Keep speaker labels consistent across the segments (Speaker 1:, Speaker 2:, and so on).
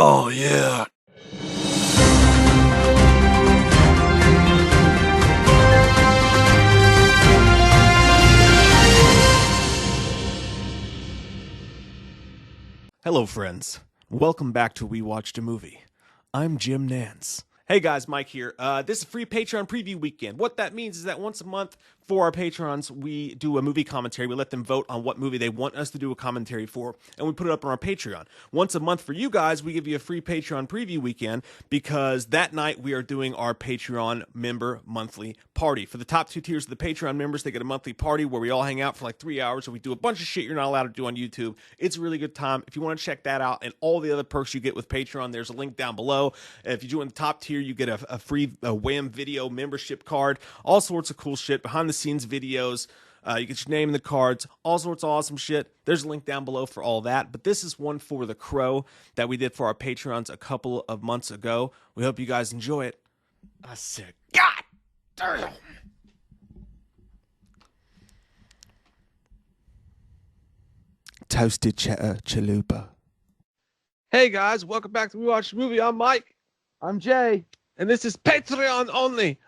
Speaker 1: Oh, yeah. Hello, friends. Welcome back to We Watched a Movie. I'm Jim Nance. Hey guys, Mike here. This is free Patreon preview weekend. What that means is that once a month for our patrons, we do a movie commentary. We let them vote on what movie they want us to do a commentary for, and we put it up on our Patreon. Once a month for you guys, we give you a free Patreon preview weekend because that night we are doing our Patreon member monthly party. For the top two tiers of the Patreon members, they get a monthly party where we all hang out for like 3 hours and we do a bunch of shit you're not allowed to do on YouTube. It's a really good time. If you want to check that out and all the other perks you get with Patreon, there's a link down below. If you join the top tier, you get a free Wham video membership card, all sorts of cool shit, behind the scenes videos. You get your name in the cards, all sorts of awesome shit. There's a link down below for all that. But this is one for The Crow that we did for our Patrons a couple of months ago. We hope you guys enjoy it. I said, God damn. Toasted cheddar chalupa. Hey guys, welcome back to We Watch the Movie. I'm Mike.
Speaker 2: I'm Jay.
Speaker 1: And this is Patreon only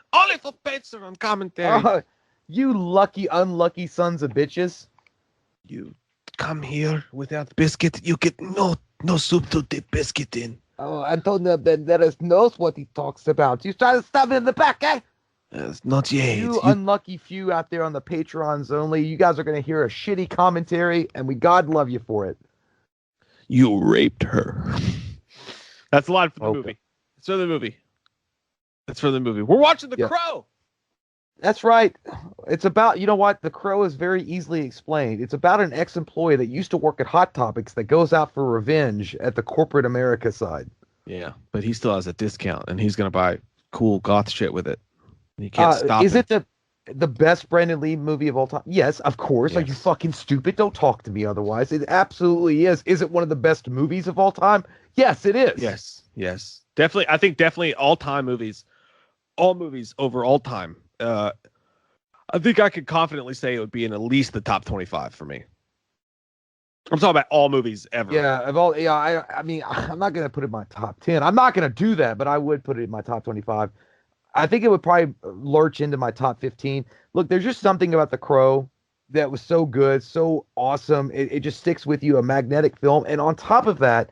Speaker 1: for Patreon commentary.
Speaker 2: You lucky, unlucky sons of bitches.
Speaker 1: You come here without biscuit, you get no soup to dip biscuit in.
Speaker 2: Oh, Antonio Banderas knows what he talks about. You trying to stab me in the back, eh?
Speaker 1: Not yet.
Speaker 2: You unlucky few out there on the Patrons only. You guys are going to hear a shitty commentary, and we God love you for it.
Speaker 1: You raped her. That's a lot for the movie. It's for the movie. It's for the movie. We're watching The Crow.
Speaker 2: That's right. It's about, you know what? The Crow is very easily explained. It's about an ex-employee that used to work at Hot Topics that goes out for revenge at the corporate America side.
Speaker 1: Yeah, but he still has a discount, and he's going to buy cool goth shit with it. You can't stop
Speaker 2: Is it the best Brandon Lee movie of all time? Yes, of course. Yes. Like, you fucking stupid. Don't talk to me otherwise. It absolutely is. Is it one of the best movies of all time? Yes, it is.
Speaker 1: Yes. Definitely. I think definitely all-time movies. All movies over all time. I think I could confidently say it would be in at least the top 25 for me. I'm talking about all movies ever.
Speaker 2: Yeah, I mean, I'm not going to put it in my top 10. I'm not going to do that, but I would put it in my top 25. I think it would probably lurch into my top 15. Look, there's just something about The Crow that was so good, so awesome. It just sticks with you, a magnetic film. And on top of that,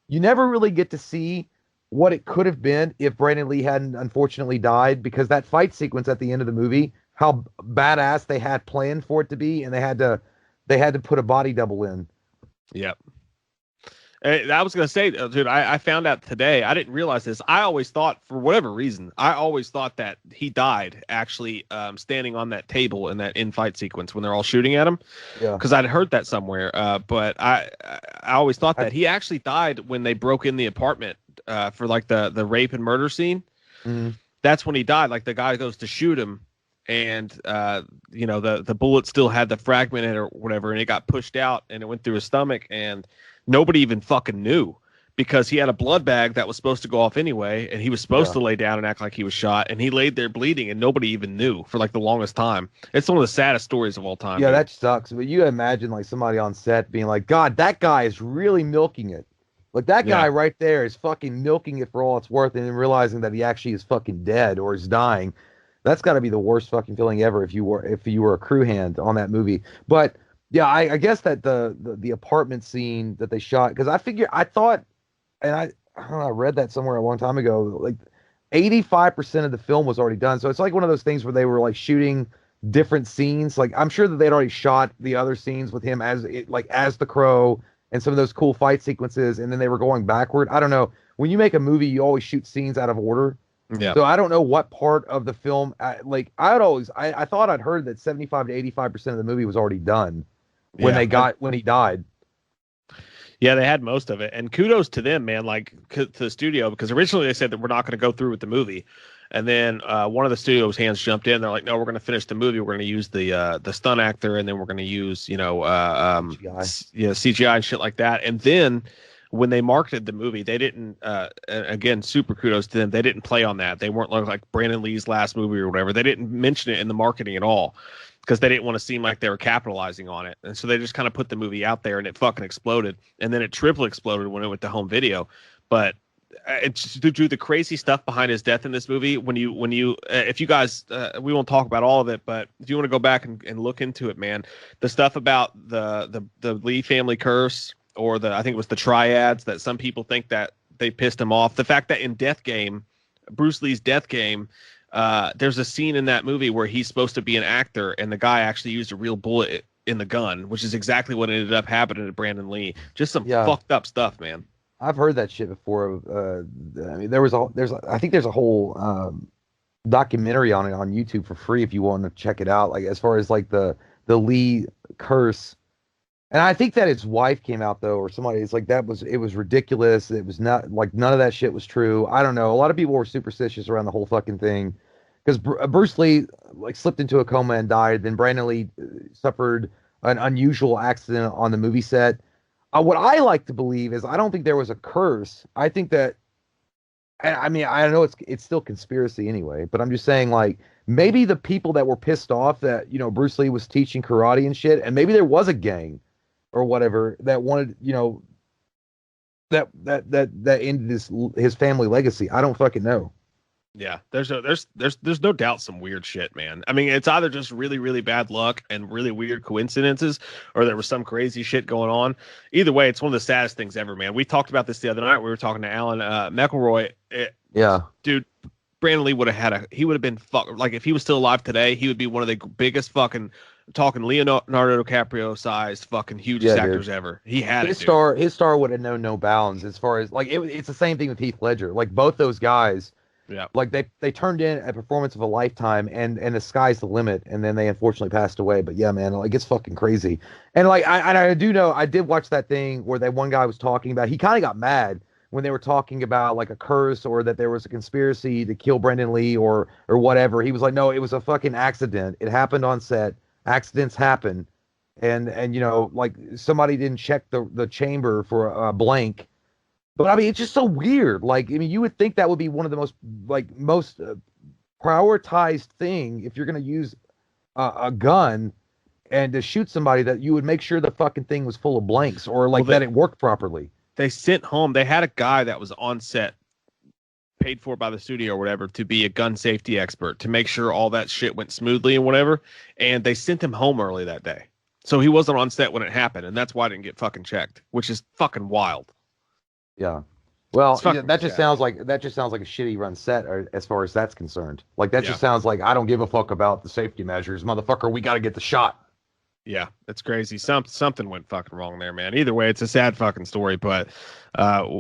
Speaker 2: you never really get to see what it could have been if Brandon Lee hadn't unfortunately died, because that fight sequence at the end of the movie, how badass they had planned for it to be, and they had to put a body double in.
Speaker 1: Yep. I was going to say, dude, I found out today, I didn't realize this. I always thought, for whatever reason, that he died actually standing on that table in that in-fight sequence when they're all shooting at him. Yeah. Because I'd heard that somewhere. But I always thought that he actually died when they broke in the apartment for like the rape and murder scene. Mm-hmm. That's when he died. Like, the guy goes to shoot him, and the bullet still had the fragment in it or whatever, and it got pushed out and it went through his stomach, and nobody even fucking knew, because he had a blood bag that was supposed to go off anyway, and he was supposed to lay down and act like he was shot, and he laid there bleeding, and nobody even knew for like the longest time. It's one of the saddest stories of all time.
Speaker 2: Yeah,
Speaker 1: dude.
Speaker 2: That sucks. But you imagine like somebody on set being like, God, that guy is really milking it. Like, that guy right there is fucking milking it for all it's worth, and then realizing that he actually is fucking dead or is dying. That's got to be the worst fucking feeling ever if you were a crew hand on that movie. But yeah, I guess that the apartment scene that they shot, because I thought, and I don't know, I read that somewhere a long time ago, like 85% of the film was already done. So it's like one of those things where they were like shooting different scenes. Like, I'm sure that they'd already shot the other scenes with him as the Crow and some of those cool fight sequences, and then they were going backward. I don't know. When you make a movie, you always shoot scenes out of order. Yeah. So I don't know what part of the film, I thought I'd heard that 75 to 85% of the movie was already done when he died.
Speaker 1: Yeah, they had most of it, and kudos to them, man. Like, to the studio, because originally they said that we're not going to go through with the movie, and then one of the studio's hands jumped in. They're like, "No, we're going to finish the movie. We're going to use the stunt actor, and then we're going to use CGI and shit like that." And then when they marketed the movie, they didn't. Again, super kudos to them. They didn't play on that. They weren't like Brandon Lee's last movie or whatever. They didn't mention it in the marketing at all, because they didn't want to seem like they were capitalizing on it. And so they just kind of put the movie out there, and it fucking exploded. And then it triple exploded when it went to home video. but it's to the crazy stuff behind his death in this movie. When you if you guys we won't talk about all of it, but if you want to go back and look into it, man, the stuff about the Lee family curse, or I think it was the triads, that some people think that they pissed him off. The fact that in Bruce Lee's Death Game, there's a scene in that movie where he's supposed to be an actor, and the guy actually used a real bullet in the gun, which is exactly what ended up happening to Brandon Lee. Just some fucked up stuff, man.
Speaker 2: I've heard that shit before. I mean, I think there's a whole documentary on it on YouTube for free if you want to check it out. Like, as far as like the Lee curse, and I think that his wife came out though, or somebody. It's like it was ridiculous. It was not like, none of that shit was true. I don't know. A lot of people were superstitious around the whole fucking thing, because Bruce Lee like slipped into a coma and died. Then Brandon Lee suffered an unusual accident on the movie set. What I like to believe is, I don't think there was a curse. I think that, I mean, I know it's still conspiracy anyway, but I'm just saying, like, maybe the people that were pissed off that, you know, Bruce Lee was teaching karate and shit, and maybe there was a gang or whatever that wanted, you know, that ended his family legacy. I don't fucking know.
Speaker 1: Yeah, there's no doubt some weird shit, man. I mean, it's either just really, really bad luck and really weird coincidences, or there was some crazy shit going on. Either way, it's one of the saddest things ever, man. We talked about this the other night. We were talking to Alan McElroy. Dude, Brandon Lee would have been like, if he was still alive today, he would be one of the biggest fucking, talking Leonardo DiCaprio sized fucking hugest actors ever. He had
Speaker 2: his star would have known no bounds, as far as like, it's the same thing with Heath Ledger. Like, both those guys.
Speaker 1: Yeah,
Speaker 2: like they turned in a performance of a lifetime, and the sky's the limit, and then they unfortunately passed away. But yeah, man, like, it's fucking crazy. And like, I do know, I did watch that thing where that one guy was talking about, he kind of got mad when they were talking about like a curse, or that there was a conspiracy to kill Brandon Lee or whatever. He was like, no, it was a fucking accident. It happened on set. Accidents happen, and you know, like, somebody didn't check the chamber for a blank. But I mean, it's just so weird. Like, I mean, you would think that would be one of the most prioritized thing, if you're going to use a gun and to shoot somebody, that you would make sure the fucking thing was full of blanks, or like that it worked properly.
Speaker 1: They sent home. They had a guy that was on set, paid for by the studio or whatever, to be a gun safety expert, to make sure all that shit went smoothly and whatever. And they sent him home early that day, so he wasn't on set when it happened, and that's why I didn't get fucking checked, which is fucking wild.
Speaker 2: Yeah. Well, that just sounds like a shitty run set, as far as that's concerned. Like, that just sounds like, I don't give a fuck about the safety measures, motherfucker. We got to get the shot.
Speaker 1: Yeah, it's crazy. Something went fucking wrong there, man. Either way, it's a sad fucking story, but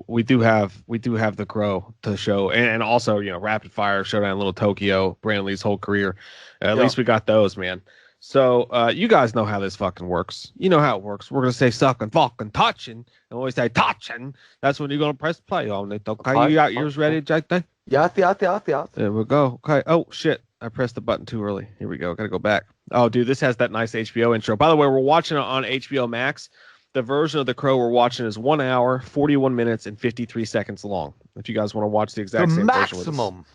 Speaker 1: we do have the Crow to show, and also, you know, Rapid Fire, Showdown in Little Tokyo, Brandon Lee's whole career. At least we got those, man. So you guys know how this fucking works. You know how it works. We're gonna say sucking, fucking, touching, and when we say touching, that's when you're gonna press play on it. Okay, you got yours ready, Jake?
Speaker 2: Yeah.
Speaker 1: There we go. Okay. Oh shit, I pressed the button too early. Here we go. Gotta go back. Oh, dude, this has that nice HBO intro. By the way, we're watching it on HBO Max. The version of The Crow we're watching is 1 hour, 41 minutes, and 53 seconds long. If you guys want to watch the exact same
Speaker 2: maximum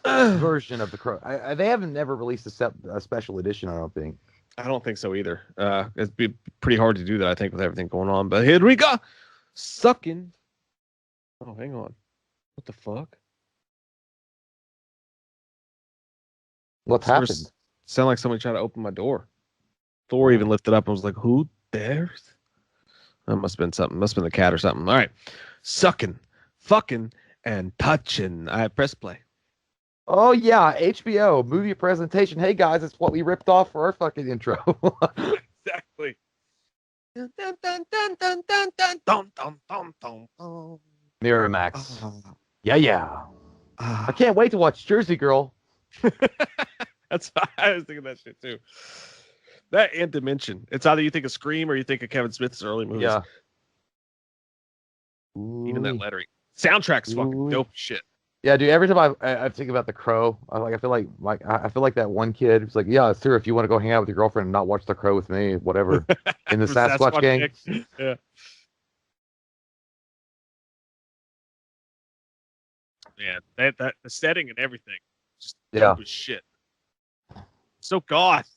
Speaker 2: version of The Crow. They haven't never released a special edition, I don't think.
Speaker 1: I don't think so either. It'd be pretty hard to do that, I think, with everything going on. But here we go. Sucking. Oh, hang on. What the fuck?
Speaker 2: What's happened?
Speaker 1: Sound like somebody tried to open my door. Thor even lifted up and was like, who dares? That must have been something. Must have been the cat or something. All right. Sucking, fucking, and touching. I press play.
Speaker 2: Oh, yeah. HBO movie presentation. Hey, guys, it's what we ripped off for our fucking intro.
Speaker 1: Exactly.
Speaker 2: Miramax. Yeah. I can't wait to watch Jersey Girl.
Speaker 1: That's why I was thinking that shit too. That and Dimension. It's either you think of Scream or you think of Kevin Smith's early movies.
Speaker 2: Yeah.
Speaker 1: Even that lettering. Soundtrack's fucking dope shit.
Speaker 2: Yeah, dude. Every time I think about The Crow, I feel like that one kid who's like, yeah, sir, if you want to go hang out with your girlfriend and not watch The Crow with me, whatever. In the Sasquatch gang.
Speaker 1: Yeah. Man, that the setting and everything, just dope as shit. So goth.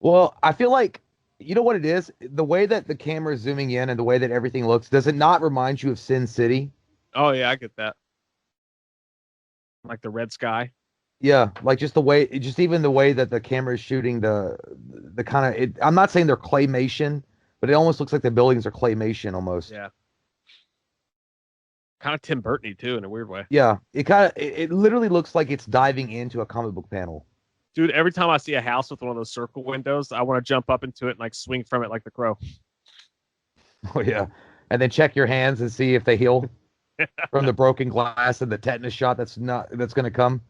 Speaker 2: Well, I feel like, you know what it is? The way that the camera is zooming in and the way that everything looks, does it not remind you of Sin City?
Speaker 1: Oh yeah, I get that. Like the red sky.
Speaker 2: Yeah, like just the way, just even the way that the camera is shooting the kind of. I'm not saying they're claymation, but it almost looks like the buildings are claymation almost.
Speaker 1: Yeah. Kind of Tim Burton-y too, in a weird way.
Speaker 2: Yeah, it literally looks like it's diving into a comic book panel.
Speaker 1: Dude, every time I see a house with one of those circle windows, I want to jump up into it and like swing from it like the crow.
Speaker 2: Oh yeah, and then check your hands and see if they heal from the broken glass and the tetanus shot that's going to come.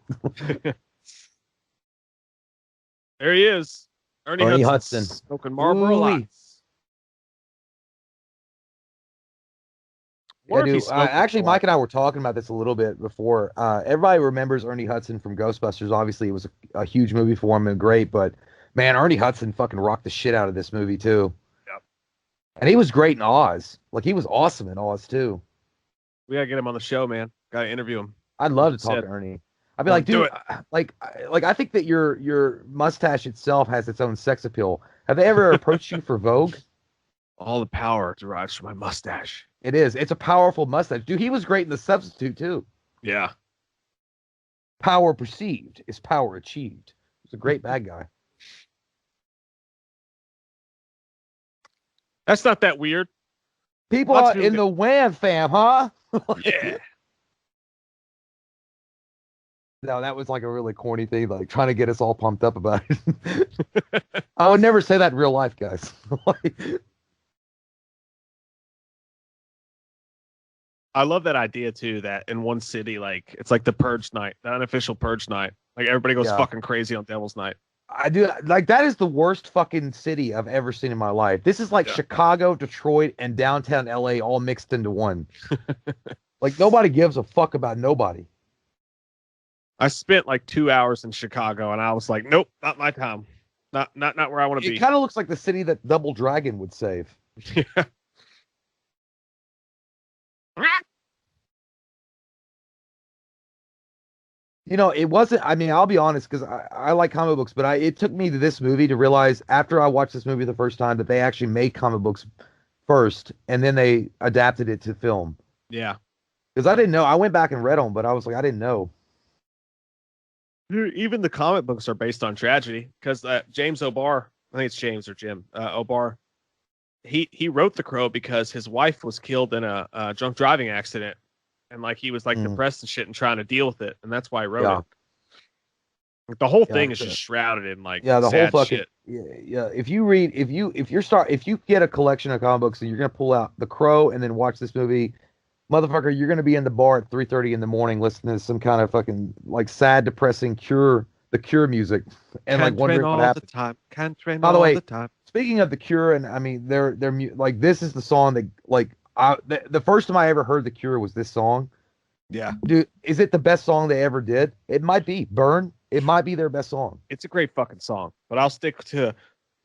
Speaker 1: There he is.
Speaker 2: Ernie
Speaker 1: Hudson
Speaker 2: Hudson.
Speaker 1: smoking Marlboro
Speaker 2: Ooh-wee.
Speaker 1: Lights.
Speaker 2: Yeah,
Speaker 1: Wonder if
Speaker 2: dude.
Speaker 1: he's smoking
Speaker 2: Actually,
Speaker 1: a lot.
Speaker 2: Mike and I were talking about this a little bit before. Everybody remembers Ernie Hudson from Ghostbusters. Obviously, it was a huge movie for him and great, but man, Ernie Hudson fucking rocked the shit out of this movie too.
Speaker 1: Yep.
Speaker 2: And he was great in Oz. Like he was awesome in Oz too.
Speaker 1: We gotta get him on the show, man. Gotta interview him.
Speaker 2: I'd love to talk to Ernie. I'd be
Speaker 1: Don't
Speaker 2: like,
Speaker 1: do
Speaker 2: dude, like I think that your mustache itself has its own sex appeal. Have they ever approached you for Vogue?
Speaker 1: All the power derives from my mustache.
Speaker 2: It is. It's a powerful mustache. Dude, he was great in The Substitute too.
Speaker 1: Yeah.
Speaker 2: Power perceived is power achieved. He's a great bad guy.
Speaker 1: That's not that weird.
Speaker 2: People are in the Wham fam, huh?
Speaker 1: Yeah.
Speaker 2: No, that was like a really corny thing, like trying to get us all pumped up about it. I would never say that in real life, guys.
Speaker 1: I love that idea too, that in one city, like it's like the purge night, the unofficial purge night. Like everybody goes fucking crazy on Devil's Night.
Speaker 2: I do, like that is the worst fucking city I've ever seen in my life. This is like Chicago, Detroit, and downtown LA all mixed into one. Like nobody gives a fuck about nobody.
Speaker 1: I spent like 2 hours in Chicago and I was like, nope, not my time. Not where I want to be.
Speaker 2: It kind of looks like the city that Double Dragon would save.
Speaker 1: Yeah.
Speaker 2: You know, it wasn't. I mean, I'll be honest, because I like comic books, but it took me to this movie to realize after I watched this movie the first time that they actually made comic books first, and then they adapted it to film.
Speaker 1: Yeah.
Speaker 2: Because I didn't know. I went back and read them, but I was like, I didn't know.
Speaker 1: Even the comic books are based on tragedy. Because James O'Barr, I think it's James or Jim O'Barr, he wrote The Crow because his wife was killed in a drunk driving accident. And like he was like depressed and shit and trying to deal with it, and that's why he wrote it. Like, the whole thing is just shrouded in like
Speaker 2: the whole fucking
Speaker 1: shit.
Speaker 2: Yeah. If you get a collection of comic books and you're gonna pull out The Crow and then watch this movie, motherfucker, you're gonna be in the bar at 3:30 in the morning listening to some kind of fucking like sad, depressing Cure music, and like wondering what happened.
Speaker 1: Can't train
Speaker 2: By the way,
Speaker 1: the time.
Speaker 2: Speaking of The Cure, and I mean they're like this is the song that like. The first time I ever heard The Cure was this song.
Speaker 1: Yeah.
Speaker 2: Dude, is it the best song they ever did? It might be. Burn. It might be their best song.
Speaker 1: It's a great fucking song, but I'll stick to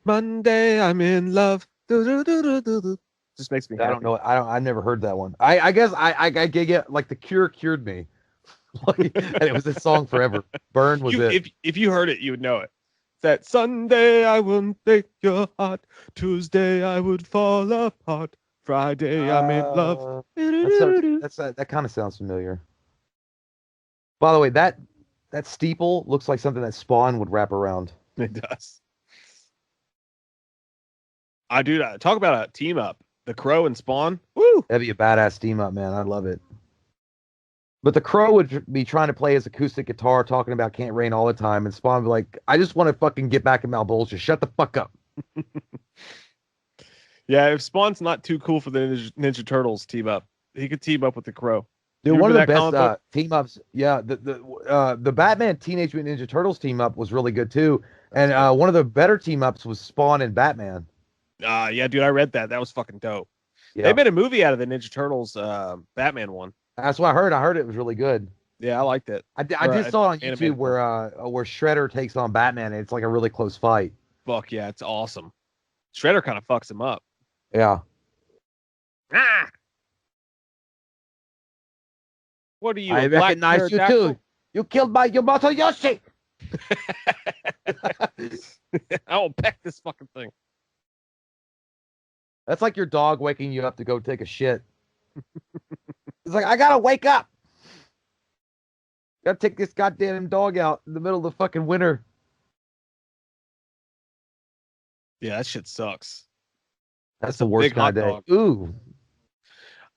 Speaker 1: Monday I'm in love. Just makes me happy.
Speaker 2: I don't know. I've never heard that one. I guess I get like The Cure cured me. And it was this song forever. Burn was it.
Speaker 1: If you heard it, you would know it. That Sunday I wouldn't take your heart. Tuesday I would fall apart. Friday, I'm in love.
Speaker 2: That kind of sounds familiar. By the way, that steeple looks like something that Spawn would wrap around.
Speaker 1: It does. I do. Talk about a team up. The Crow and Spawn. Woo!
Speaker 2: That'd be a badass team up, man. I'd love it. But the Crow would be trying to play his acoustic guitar, talking about Can't Rain all the time, and Spawn would be like, I just want to fucking get back in Malbolgia. Shut the fuck up.
Speaker 1: Yeah, if Spawn's not too cool for the Ninja Turtles team up, he could team up with the Crow.
Speaker 2: Dude, one of the best team ups. Yeah, the Batman Teenage Mutant Ninja Turtles team up was really good too, and one of the better team ups was Spawn and Batman.
Speaker 1: Yeah, dude, I read that. That was fucking dope.
Speaker 2: Yeah.
Speaker 1: They made a movie out of the Ninja Turtles Batman one.
Speaker 2: That's what I heard. I heard it was really good.
Speaker 1: Yeah, I liked it.
Speaker 2: I just saw it on YouTube where Shredder takes on Batman, and it's like a really close fight.
Speaker 1: Fuck yeah, it's awesome. Shredder kind of fucks him up.
Speaker 2: Yeah.
Speaker 1: Ah! What are you?
Speaker 2: I recognize you too. You killed my Yamato Yoshi.
Speaker 1: I will peck this fucking thing.
Speaker 2: That's like your dog waking you up to go take a shit. It's like, I gotta wake up. Gotta take this goddamn dog out in the middle of the fucking winter.
Speaker 1: Yeah, that shit sucks.
Speaker 2: That's
Speaker 1: That's
Speaker 2: the
Speaker 1: a big
Speaker 2: worst kind
Speaker 1: hot
Speaker 2: of day.
Speaker 1: dog.
Speaker 2: Ooh.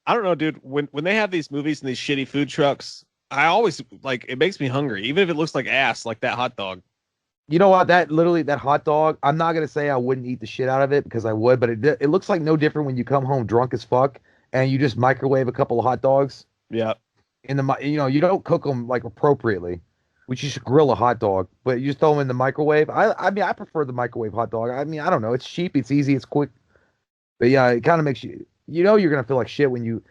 Speaker 1: I don't know, dude. When they have these movies and these shitty food trucks, I always like it makes me hungry, even if it looks like ass, like that hot dog.
Speaker 2: You know what? That literally, that hot dog, I'm not gonna say I wouldn't eat the shit out of it because I would, but it looks like no different when you come home drunk as fuck and you just microwave a couple of hot dogs
Speaker 1: Yeah.
Speaker 2: in you don't cook them like appropriately, which you should grill a hot dog, but you just throw them in the microwave. I mean, I prefer the microwave hot dog. I mean, I don't know. It's cheap, it's easy, it's quick. But yeah, it kind of makes you're gonna feel like shit when you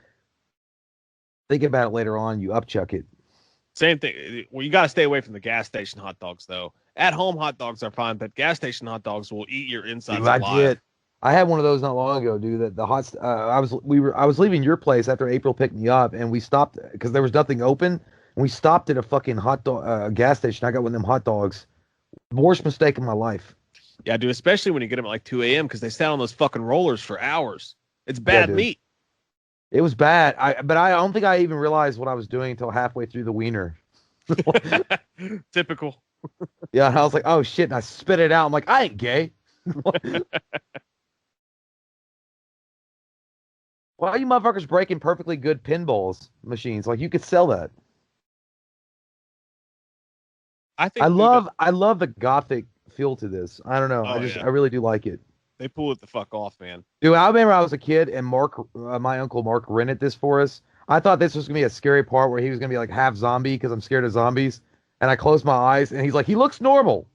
Speaker 2: think about it later on, you upchuck it.
Speaker 1: Same thing. Well, you got to stay away from the gas station hot dogs, though. At home hot dogs are fine, but gas station hot dogs will eat your
Speaker 2: Dude,
Speaker 1: insides
Speaker 2: I did.
Speaker 1: alive.
Speaker 2: I had one of those not long ago, dude. That the hot. I was leaving your place after April picked me up, and we stopped because there was nothing open. And we stopped at a fucking hot dog gas station. I got one of them hot dogs. Worst mistake of my life.
Speaker 1: Yeah, dude, especially when you get them at like 2 a.m. because they stand on those fucking rollers for hours. It's
Speaker 2: Yeah,
Speaker 1: bad
Speaker 2: dude.
Speaker 1: meat.
Speaker 2: It was bad. But I don't think I even realized what I was doing until halfway through the wiener.
Speaker 1: Typical.
Speaker 2: Yeah, and I was like, oh shit, and I spit it out. I'm like, I ain't gay. Why are you motherfuckers breaking perfectly good pinballs machines? Like you could sell that.
Speaker 1: I think, dude, that,
Speaker 2: I love the gothic feel to this. I don't know.
Speaker 1: oh, yeah.
Speaker 2: I really do like it.
Speaker 1: They pull it the fuck off, man.
Speaker 2: Dude, I remember I was a kid and my uncle Mark rented this for us. I thought this was gonna be a scary part where he was gonna be like half zombie because I'm scared of zombies. And I closed my eyes and he's like, he looks normal.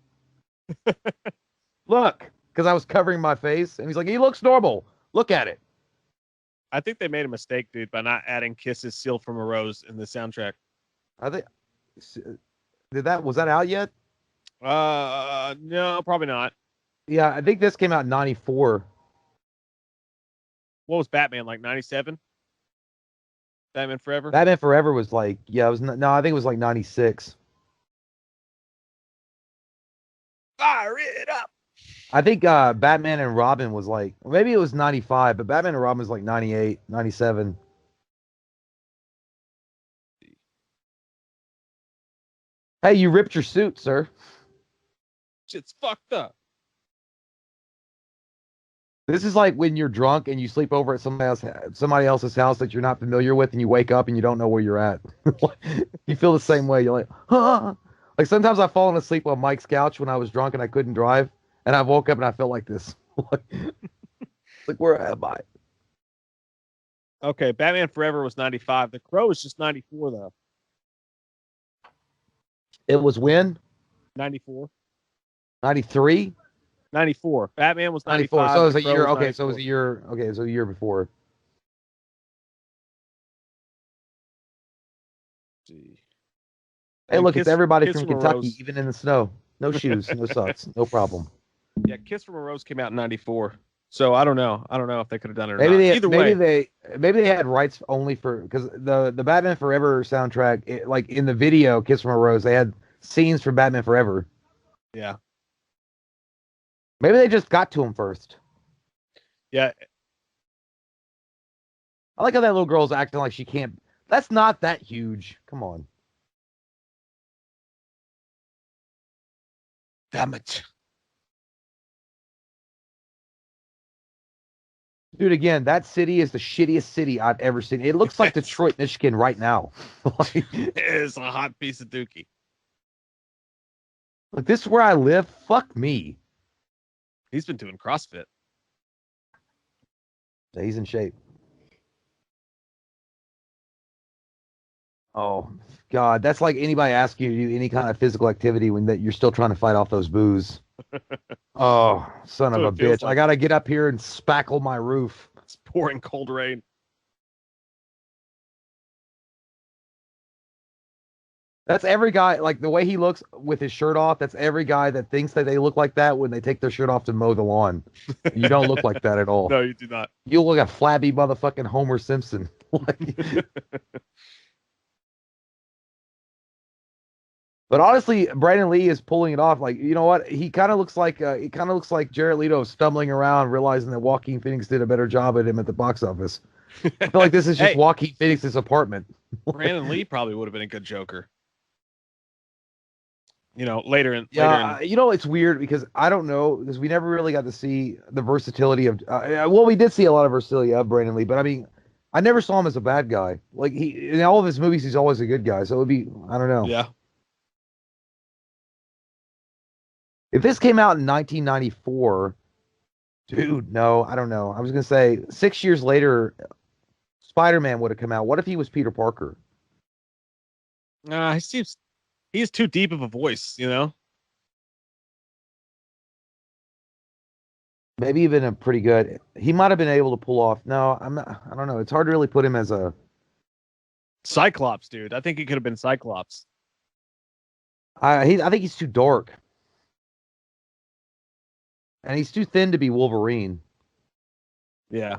Speaker 2: Look, because I was covering my face and he's like, he looks normal. Look at it.
Speaker 1: I think they made a mistake, dude, by not adding Kisses Sealed from a Rose in the soundtrack.
Speaker 2: I think was that out yet?
Speaker 1: No, probably not.
Speaker 2: Yeah, I think this came out in '94.
Speaker 1: What was Batman, like 97? Batman Forever?
Speaker 2: Batman Forever was like, yeah, it was no, I think it was like '96.
Speaker 1: Fire it up.
Speaker 2: I think Batman and Robin was like, maybe it was '95, but Batman and Robin was like '98, '97. Hey, you ripped your suit, sir.
Speaker 1: Shit's fucked up.
Speaker 2: This is like when you're drunk and you sleep over at somebody else's house that you're not familiar with, and you wake up and you don't know where you're at. You feel the same way. You're like, huh? Like sometimes I've fallen asleep on Mike's couch when I was drunk and I couldn't drive, and I woke up and I felt like this. Like, where am I?
Speaker 1: Okay, Batman Forever was 95. The Crow is just 94, though.
Speaker 2: It was when
Speaker 1: 94.
Speaker 2: '93.
Speaker 1: 94. Batman was
Speaker 2: 94.
Speaker 1: 95.
Speaker 2: So it was
Speaker 1: The
Speaker 2: a
Speaker 1: Crow
Speaker 2: year.
Speaker 1: was
Speaker 2: Okay, so it
Speaker 1: 94.
Speaker 2: was a year. Okay, so a year before.
Speaker 1: See.
Speaker 2: Hey,
Speaker 1: And
Speaker 2: look, it's everybody
Speaker 1: Kiss
Speaker 2: from
Speaker 1: from a
Speaker 2: Kentucky,
Speaker 1: Rose.
Speaker 2: even in the snow. No shoes, no socks, no problem.
Speaker 1: Yeah, Kiss from a Rose came out in 94. So I don't know. I don't know if they could have done it or not. Either way.
Speaker 2: Maybe they had rights only for because the Batman Forever soundtrack, like in the video Kiss from a Rose, they had scenes from Batman Forever.
Speaker 1: Yeah.
Speaker 2: Maybe they just got to him first.
Speaker 1: Yeah.
Speaker 2: I like how that little girl's acting like she can't. That's not that huge. Come on.
Speaker 1: Damn it.
Speaker 2: Dude, again, that city is the shittiest city I've ever seen. It looks like Detroit, Michigan right now. Like,
Speaker 1: It's a hot piece of dookie.
Speaker 2: look, this is where I live. Fuck me.
Speaker 1: He's been doing CrossFit.
Speaker 2: Yeah, he's in shape. Oh God, that's like anybody asking you to do any kind of physical activity when that you're still trying to fight off those booze. Oh, son
Speaker 1: That's
Speaker 2: of
Speaker 1: what
Speaker 2: a
Speaker 1: it feels
Speaker 2: bitch! I
Speaker 1: like.
Speaker 2: gotta get up here and spackle my roof.
Speaker 1: It's pouring cold rain.
Speaker 2: That's every guy, like the way he looks with his shirt off. That's every guy that thinks that they look like that when they take their shirt off to mow the lawn. You don't look like that at all.
Speaker 1: No, you do not.
Speaker 2: You look like a flabby motherfucking Homer Simpson. But honestly, Brandon Lee is pulling it off. Like, you know what? He kind of looks like Jared Leto stumbling around, realizing that Joaquin Phoenix did a better job at him at the box office. I feel like this is just
Speaker 1: Hey,
Speaker 2: Joaquin Phoenix's apartment.
Speaker 1: Brandon Lee probably would have been a good Joker. You know, later in.
Speaker 2: Yeah, it's weird because I don't know because we never really got to see the versatility of. Well, we did see a lot of versatility of Brandon Lee, but I mean, I never saw him as a bad guy. Like he in all of his movies, he's always a good guy. So it would be, I don't know.
Speaker 1: Yeah.
Speaker 2: If this came out in 1994, dude, no, I don't know. I was gonna say 6 years later, Spider-Man would have come out. What if he was Peter Parker?
Speaker 1: He's too deep of a voice, you know.
Speaker 2: Maybe even a pretty good. He might have been able to pull off. No, I'm not. I don't know. It's hard to really put him as a.
Speaker 1: Cyclops, dude. I think he could have been Cyclops.
Speaker 2: I think he's too dark, and he's too thin to be Wolverine.
Speaker 1: Yeah.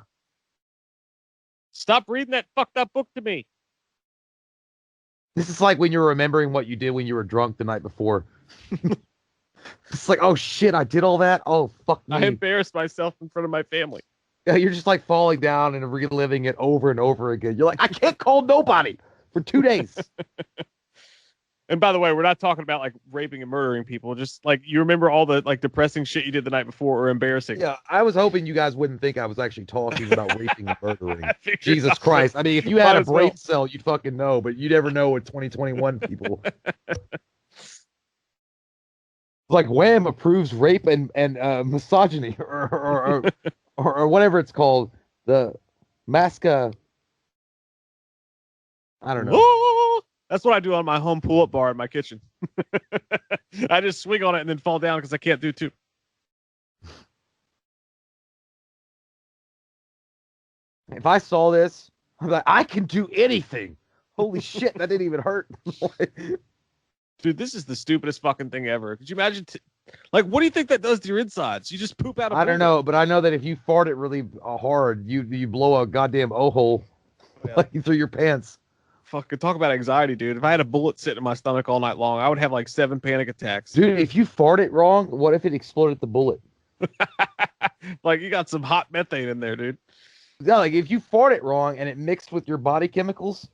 Speaker 1: Stop reading that fucked up book to me.
Speaker 2: This is like when you're remembering what you did when you were drunk the night before. It's like, oh shit, I did all that. Oh fuck me.
Speaker 1: I embarrassed myself in front of my family.
Speaker 2: Yeah, you're just like falling down and reliving it over and over again. You're like, I can't call nobody for 2 days.
Speaker 1: And by the way, we're not talking about like raping and murdering people. Just like you remember all the like depressing shit you did the night before or embarrassing.
Speaker 2: Yeah, I was hoping you guys wouldn't think I was actually talking about raping and murdering.
Speaker 1: figured
Speaker 2: Jesus
Speaker 1: out
Speaker 2: Christ.
Speaker 1: that.
Speaker 2: I mean, if you had
Speaker 1: Might
Speaker 2: a
Speaker 1: as well.
Speaker 2: brain cell, you'd fucking know, but you never know with 2021 people. Like Wham approves rape and misogyny or whatever it's called. The Masca. I don't know.
Speaker 1: Whoa! That's what I do on my home pull-up bar in my kitchen. I just swing on it and then fall down because I can't do two.
Speaker 2: If I saw this, I'm like, I can do anything. Holy shit, that didn't even hurt.
Speaker 1: Dude, this is the stupidest fucking thing ever. Could you imagine? Like, what do you think that does to your insides? You just poop out a
Speaker 2: I don't know, but I know that if you fart it really hard, you blow a goddamn O-hole through your pants.
Speaker 1: Fucking talk about anxiety, dude. If I had a bullet sitting in my stomach all night long, I would have like 7 panic attacks.
Speaker 2: Dude, if you fart it wrong, what if it exploded the bullet?
Speaker 1: Like, you got some hot methane in there, dude.
Speaker 2: Yeah, like if you fart it wrong and it mixed with your body chemicals.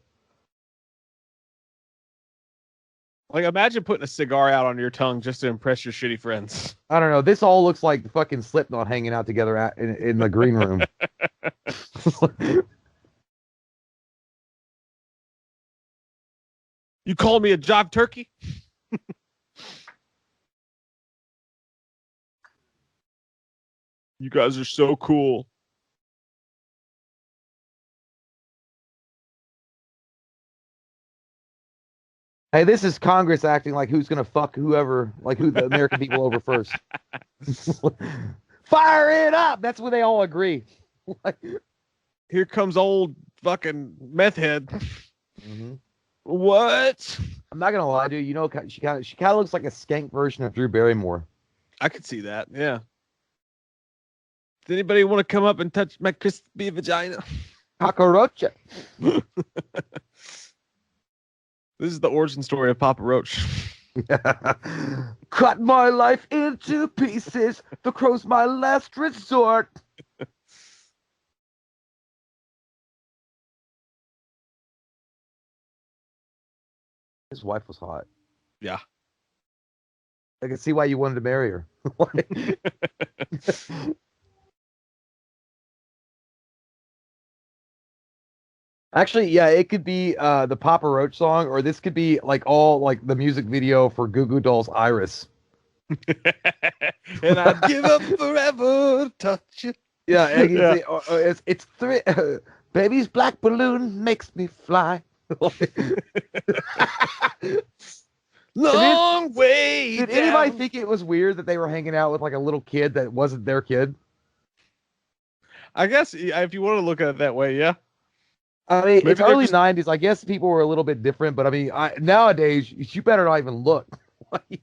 Speaker 1: Like, imagine putting a cigar out on your tongue just to impress your shitty friends.
Speaker 2: I don't know. This all looks like fucking Slipknot hanging out together in the green room.
Speaker 1: You call me a job turkey? You guys are so cool.
Speaker 2: Hey, this is Congress acting like who's gonna fuck whoever, like who the American people over first. Fire it up! That's when they all agree.
Speaker 1: Here comes old fucking meth head.
Speaker 2: Mm-hmm.
Speaker 1: What?
Speaker 2: I'm not gonna lie, dude. You know, she kind of looks like a skank version of Drew Barrymore.
Speaker 1: I could see that. Yeah. Does anybody want to come up and touch my crispy vagina?
Speaker 2: Cockroach.
Speaker 1: This is the origin story of Papa Roach.
Speaker 2: Cut my life into pieces. The crow's my last resort. His wife was hot.
Speaker 1: Yeah.
Speaker 2: I can see why you wanted to marry her. Actually, yeah, it could be the Papa Roach song, or this could be like all like the music video for Goo Goo Dolls' Iris.
Speaker 1: And I'd give up forever, touch it.
Speaker 2: Yeah, yeah. It's three. Baby's black balloon makes me fly.
Speaker 1: Long way.
Speaker 2: Did anybody think it was weird that they were hanging out with like a little kid that wasn't their kid?
Speaker 1: I guess if you want to look at it that way, yeah.
Speaker 2: I mean,
Speaker 1: Maybe
Speaker 2: it's early
Speaker 1: just...
Speaker 2: 90s. I guess people were a little bit different, but I mean, nowadays, you better not even look. Like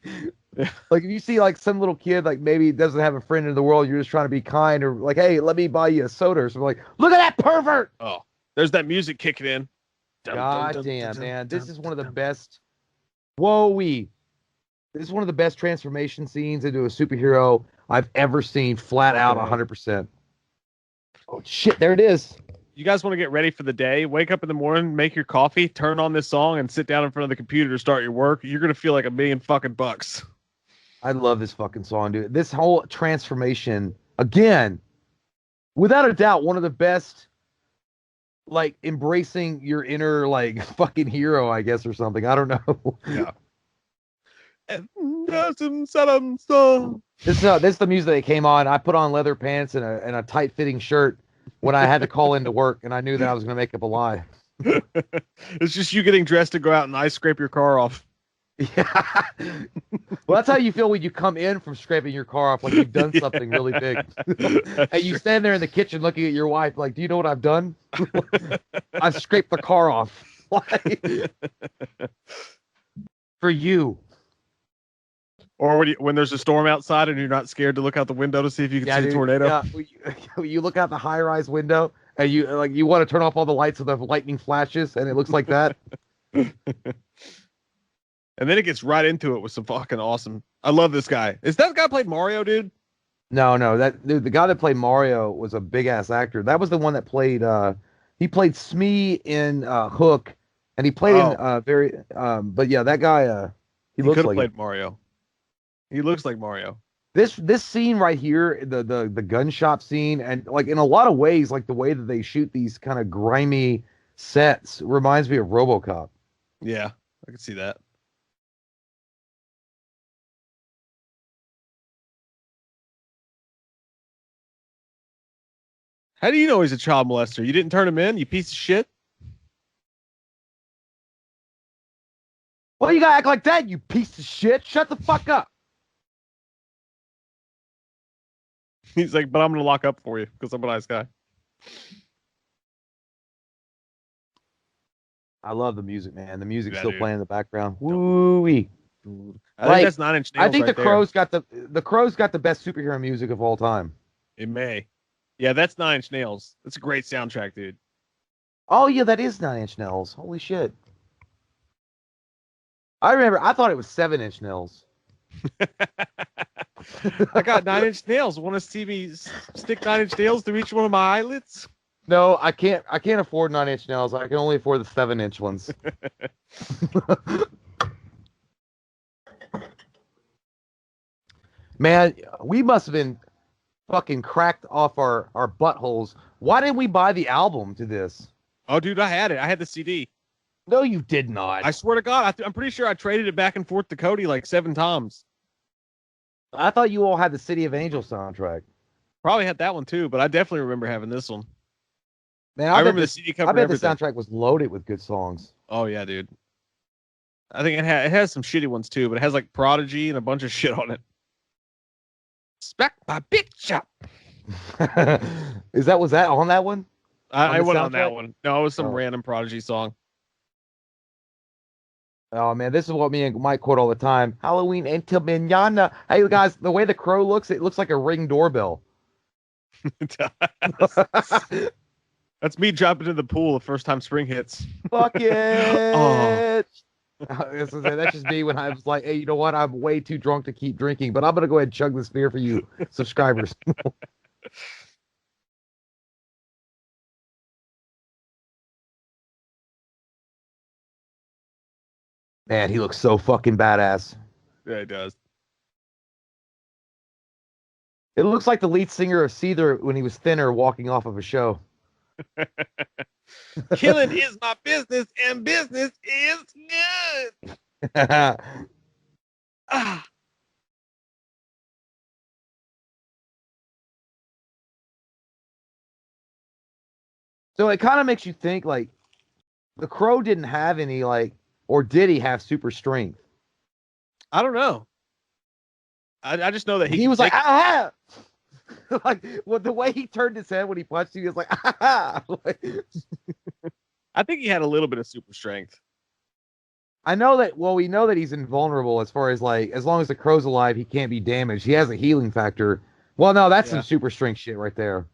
Speaker 2: if you see like some little kid, like maybe doesn't have a friend in the world, you're just trying to be kind or like, hey, let me buy you a soda or something. Like, look at that pervert.
Speaker 1: Oh, there's that music kicking in.
Speaker 2: God damn, man. This is one of the best. Whoa-wee. This is one of the best transformation scenes into a superhero I've ever seen, flat out 100%. Oh, shit, there it is.
Speaker 1: You guys want to get ready for the day? Wake up in the morning, make your coffee, turn on this song, and sit down in front of the computer to start your work. You're gonna feel like $1,000,000 fucking.
Speaker 2: I love this fucking song, dude. This whole transformation, again, without a doubt, one of the best, like embracing your inner like fucking hero, I guess, or something. I don't know.
Speaker 1: Yeah.
Speaker 2: This is the music that came on. I put on leather pants and a tight fitting shirt when I had to call into work, and I knew that I was gonna make up a lie.
Speaker 1: It's just you getting dressed to go out and ice scrape your car off.
Speaker 2: Yeah. Well, that's how you feel when you come in from scraping your car off, like you've done something really big. And you stand there in the kitchen looking at your wife, like, do you know what I've done? I've scraped the car off. For you.
Speaker 1: Or when there's a storm outside and you're not scared to look out the window to see if you can see
Speaker 2: dude,
Speaker 1: a tornado.
Speaker 2: Yeah. You look out the high-rise window and you want to turn off all the lights so the lightning flashes, and it looks like that.
Speaker 1: And then it gets right into it with some fucking awesome. I love this guy. Is that guy played Mario, dude?
Speaker 2: No, that dude, the guy that played Mario was a big ass actor. That was the one that played he played Smee in Hook, and he played in but yeah, that guy he looks
Speaker 1: could have
Speaker 2: like
Speaker 1: played Mario. He looks like Mario.
Speaker 2: This scene right here, the gun shop scene, and like in a lot of ways, like the way that they shoot these kind of grimy sets reminds me of RoboCop.
Speaker 1: Yeah, I can see that. How do you know he's a child molester? You didn't turn him in, you piece of shit?
Speaker 2: Well, you gotta act like that, you piece of shit. Shut the fuck up.
Speaker 1: He's like, but I'm going to lock up for you because I'm a nice guy.
Speaker 2: I love the music, man. The music's still
Speaker 1: dude.
Speaker 2: playing in the background. Woo-wee.
Speaker 1: I think that's 9 Inch Nails.
Speaker 2: I think
Speaker 1: right
Speaker 2: the Crow's got the best superhero music of all time.
Speaker 1: It may. Yeah, that's 9 Inch Nails. That's a great soundtrack, dude.
Speaker 2: Oh yeah, that is 9 Inch Nails. Holy shit. I thought it was 7 Inch Nails.
Speaker 1: I got 9 Inch Nails. Want to see me stick 9 Inch Nails through each one of my eyelids?
Speaker 2: No, I can't afford 9 Inch Nails. I can only afford the 7 inch ones. Man, we must have been fucking cracked off our buttholes. Why didn't we buy the album to this?
Speaker 1: Oh, dude, I had it. I had the CD.
Speaker 2: No, you did not.
Speaker 1: I swear to God, I'm pretty sure I traded it back and forth to Cody like 7 times.
Speaker 2: I thought you all had the City of Angels soundtrack.
Speaker 1: Probably had that one too, but I definitely remember having this one.
Speaker 2: Man,
Speaker 1: I remember the CD cover.
Speaker 2: I bet the soundtrack was loaded with good songs.
Speaker 1: Oh yeah, dude. I think it has some shitty ones too, but it has like Prodigy and a bunch of shit on it. Smack my bitch up.
Speaker 2: Was that on that one?
Speaker 1: I went on that one. No, it was some random Prodigy song.
Speaker 2: Oh man, this is what me and Mike quote all the time. Halloween until manana. Hey guys, the way the Crow looks, it looks like a Ring doorbell.
Speaker 1: It does. That's me jumping in the pool the first time spring hits.
Speaker 2: Fuck it. That's just me when I was like, hey, you know what? I'm way too drunk to keep drinking, but I'm gonna go ahead and chug this beer for you, subscribers. Man, he looks so fucking badass.
Speaker 1: Yeah, it does.
Speaker 2: It looks like the lead singer of Seether when he was thinner walking off of a show.
Speaker 1: Killing is my business, and business is good. Ah.
Speaker 2: So it kind of makes you think, like, the Crow didn't have any, like, or did he have super strength?
Speaker 1: I don't know. I just know that
Speaker 2: he was like, ah! Like, well, the way he turned his head when he punched you, he was like, ah!
Speaker 1: I think he had a little bit of super strength.
Speaker 2: I know that, well, we know that he's invulnerable as far as, like, as long as the Crow's alive, he can't be damaged. He has a healing factor. Well, no, that's some super strength shit right there.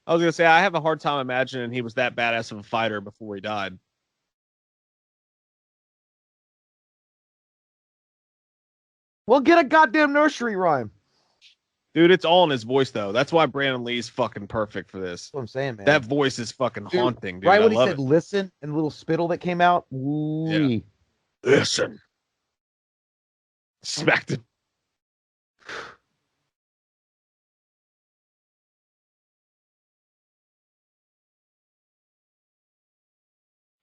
Speaker 1: I was going to say, I have a hard time imagining he was that badass of a fighter before he died.
Speaker 2: Well, get a goddamn nursery rhyme.
Speaker 1: Dude, it's all in his voice though. That's why Brandon Lee's fucking perfect for this.
Speaker 2: That's what I'm saying, man.
Speaker 1: That voice is fucking haunting, dude.
Speaker 2: Right
Speaker 1: I
Speaker 2: when he
Speaker 1: love
Speaker 2: said
Speaker 1: it.
Speaker 2: "listen" and the little spittle that came out. Ooh.
Speaker 1: Yeah. Listen. Smacked him.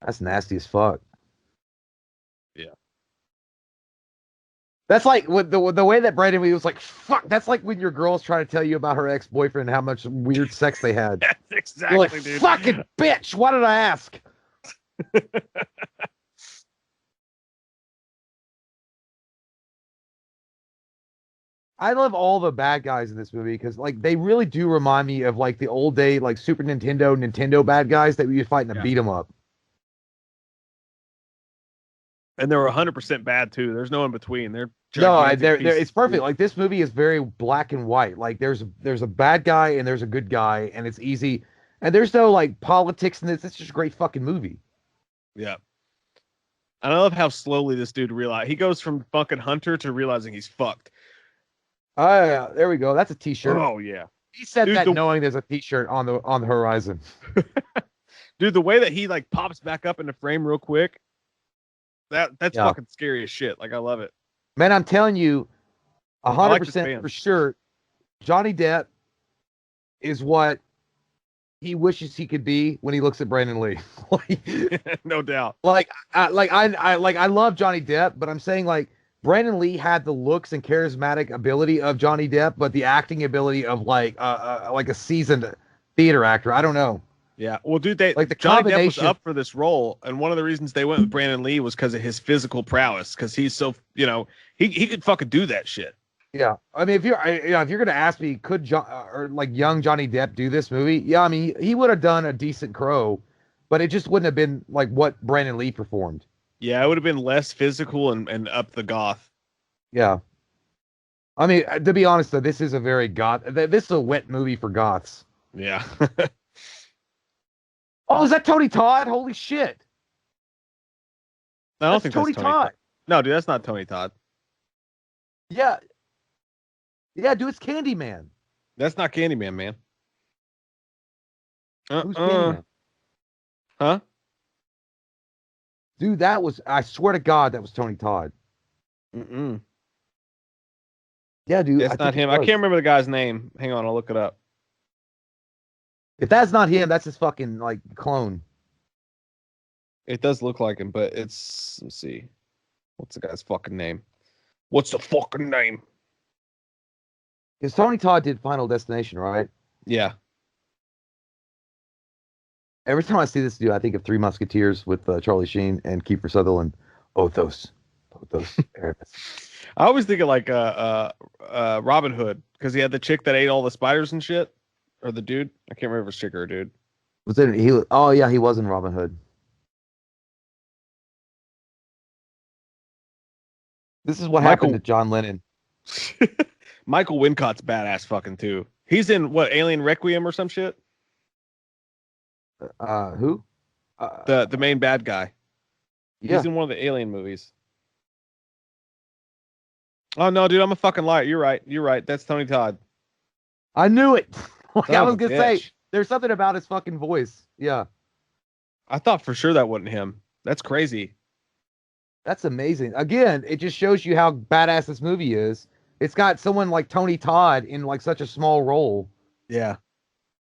Speaker 2: That's nasty as fuck.
Speaker 1: Yeah.
Speaker 2: That's like the way that Brandon Lee was like, fuck. That's like when your girl's trying to tell you about her ex-boyfriend and how much weird sex they had.
Speaker 1: That's exactly,
Speaker 2: You're like,
Speaker 1: dude.
Speaker 2: fucking bitch. Why did I ask? I love all the bad guys in this movie because like they really do remind me of like the old day like Super Nintendo bad guys that we would fight in a beat 'em up.
Speaker 1: And they're 100% bad too. There's no in between. They're
Speaker 2: No,
Speaker 1: gigantic pieces
Speaker 2: it's
Speaker 1: of
Speaker 2: perfect.
Speaker 1: shit.
Speaker 2: Like this movie is very black and white. Like there's a bad guy and there's a good guy, and it's easy. And there's no like politics in this. It's just a great fucking movie.
Speaker 1: Yeah. And I love how slowly this dude realized he goes from fucking hunter to realizing he's fucked.
Speaker 2: Oh yeah, there we go. That's a t-shirt.
Speaker 1: Oh yeah.
Speaker 2: He said
Speaker 1: Dude,
Speaker 2: that knowing there's a t-shirt on the horizon.
Speaker 1: Dude, the way that he like pops back up into frame real quick, that's
Speaker 2: Yeah.
Speaker 1: fucking scary as shit. Like I love it.
Speaker 2: Man, I'm telling you,
Speaker 1: I like this
Speaker 2: 100%
Speaker 1: band.
Speaker 2: for sure, Johnny Depp is what he wishes he could be when he looks at Brandon Lee.
Speaker 1: No doubt.
Speaker 2: I love Johnny Depp, but I'm saying like Brandon Lee had the looks and charismatic ability of Johnny Depp, but the acting ability of like a seasoned theater actor. I don't know.
Speaker 1: Yeah. Well, dude, Johnny Depp was up for this role, and one of the reasons they went with Brandon Lee was because of his physical prowess, because he's so, he could fucking do that shit.
Speaker 2: Yeah, I mean, if you're gonna ask me, could young Johnny Depp do this movie? Yeah, I mean, he would have done a decent Crow, but it just wouldn't have been like what Brandon Lee performed.
Speaker 1: Yeah, it would have been less physical and up the goth.
Speaker 2: Yeah, I mean, to be honest though, this is a very goth. This is a wet movie for goths.
Speaker 1: Yeah.
Speaker 2: Oh, is that Tony Todd? Holy shit!
Speaker 1: I don't think
Speaker 2: Tony
Speaker 1: that's Tony Todd. No, dude, that's not Tony Todd.
Speaker 2: Yeah, dude, it's Candyman.
Speaker 1: That's not Candyman, man.
Speaker 2: Who's Candyman?
Speaker 1: Huh?
Speaker 2: Dude, I swear to God, that was Tony Todd.
Speaker 1: Mm-mm.
Speaker 2: Yeah, dude.
Speaker 1: That's not him. I can't remember the guy's name. Hang on, I'll look it up.
Speaker 2: If that's not him, that's his fucking like clone.
Speaker 1: It does look like him, but let's see. What's the guy's fucking name? What's the fucking name?
Speaker 2: Because Tony Todd did Final Destination, right?
Speaker 1: Yeah.
Speaker 2: Every time I see this dude, I think of Three Musketeers with Charlie Sheen and Kiefer Sutherland. Othos, Aramis.
Speaker 1: I always think of like Robin Hood, because he had the chick that ate all the spiders and shit, or the dude. I can't remember if it's chick or a dude.
Speaker 2: Was it he? Oh yeah, he was in Robin Hood. This is what happened to John Lennon.
Speaker 1: Michael Wincott's badass fucking too. He's in what, Alien Requiem or some shit?
Speaker 2: Who?
Speaker 1: The main bad guy.
Speaker 2: Yeah.
Speaker 1: He's in one of the Alien movies. Oh no, dude, I'm a fucking liar. You're right. That's Tony Todd.
Speaker 2: I knew it.
Speaker 1: Son
Speaker 2: I
Speaker 1: of
Speaker 2: was
Speaker 1: a
Speaker 2: gonna
Speaker 1: bitch.
Speaker 2: say there's something about his fucking voice. Yeah.
Speaker 1: I thought for sure that wasn't him. That's crazy.
Speaker 2: That's amazing. Again, it just shows you how badass this movie is. It's got someone like Tony Todd in like such a small role.
Speaker 1: Yeah.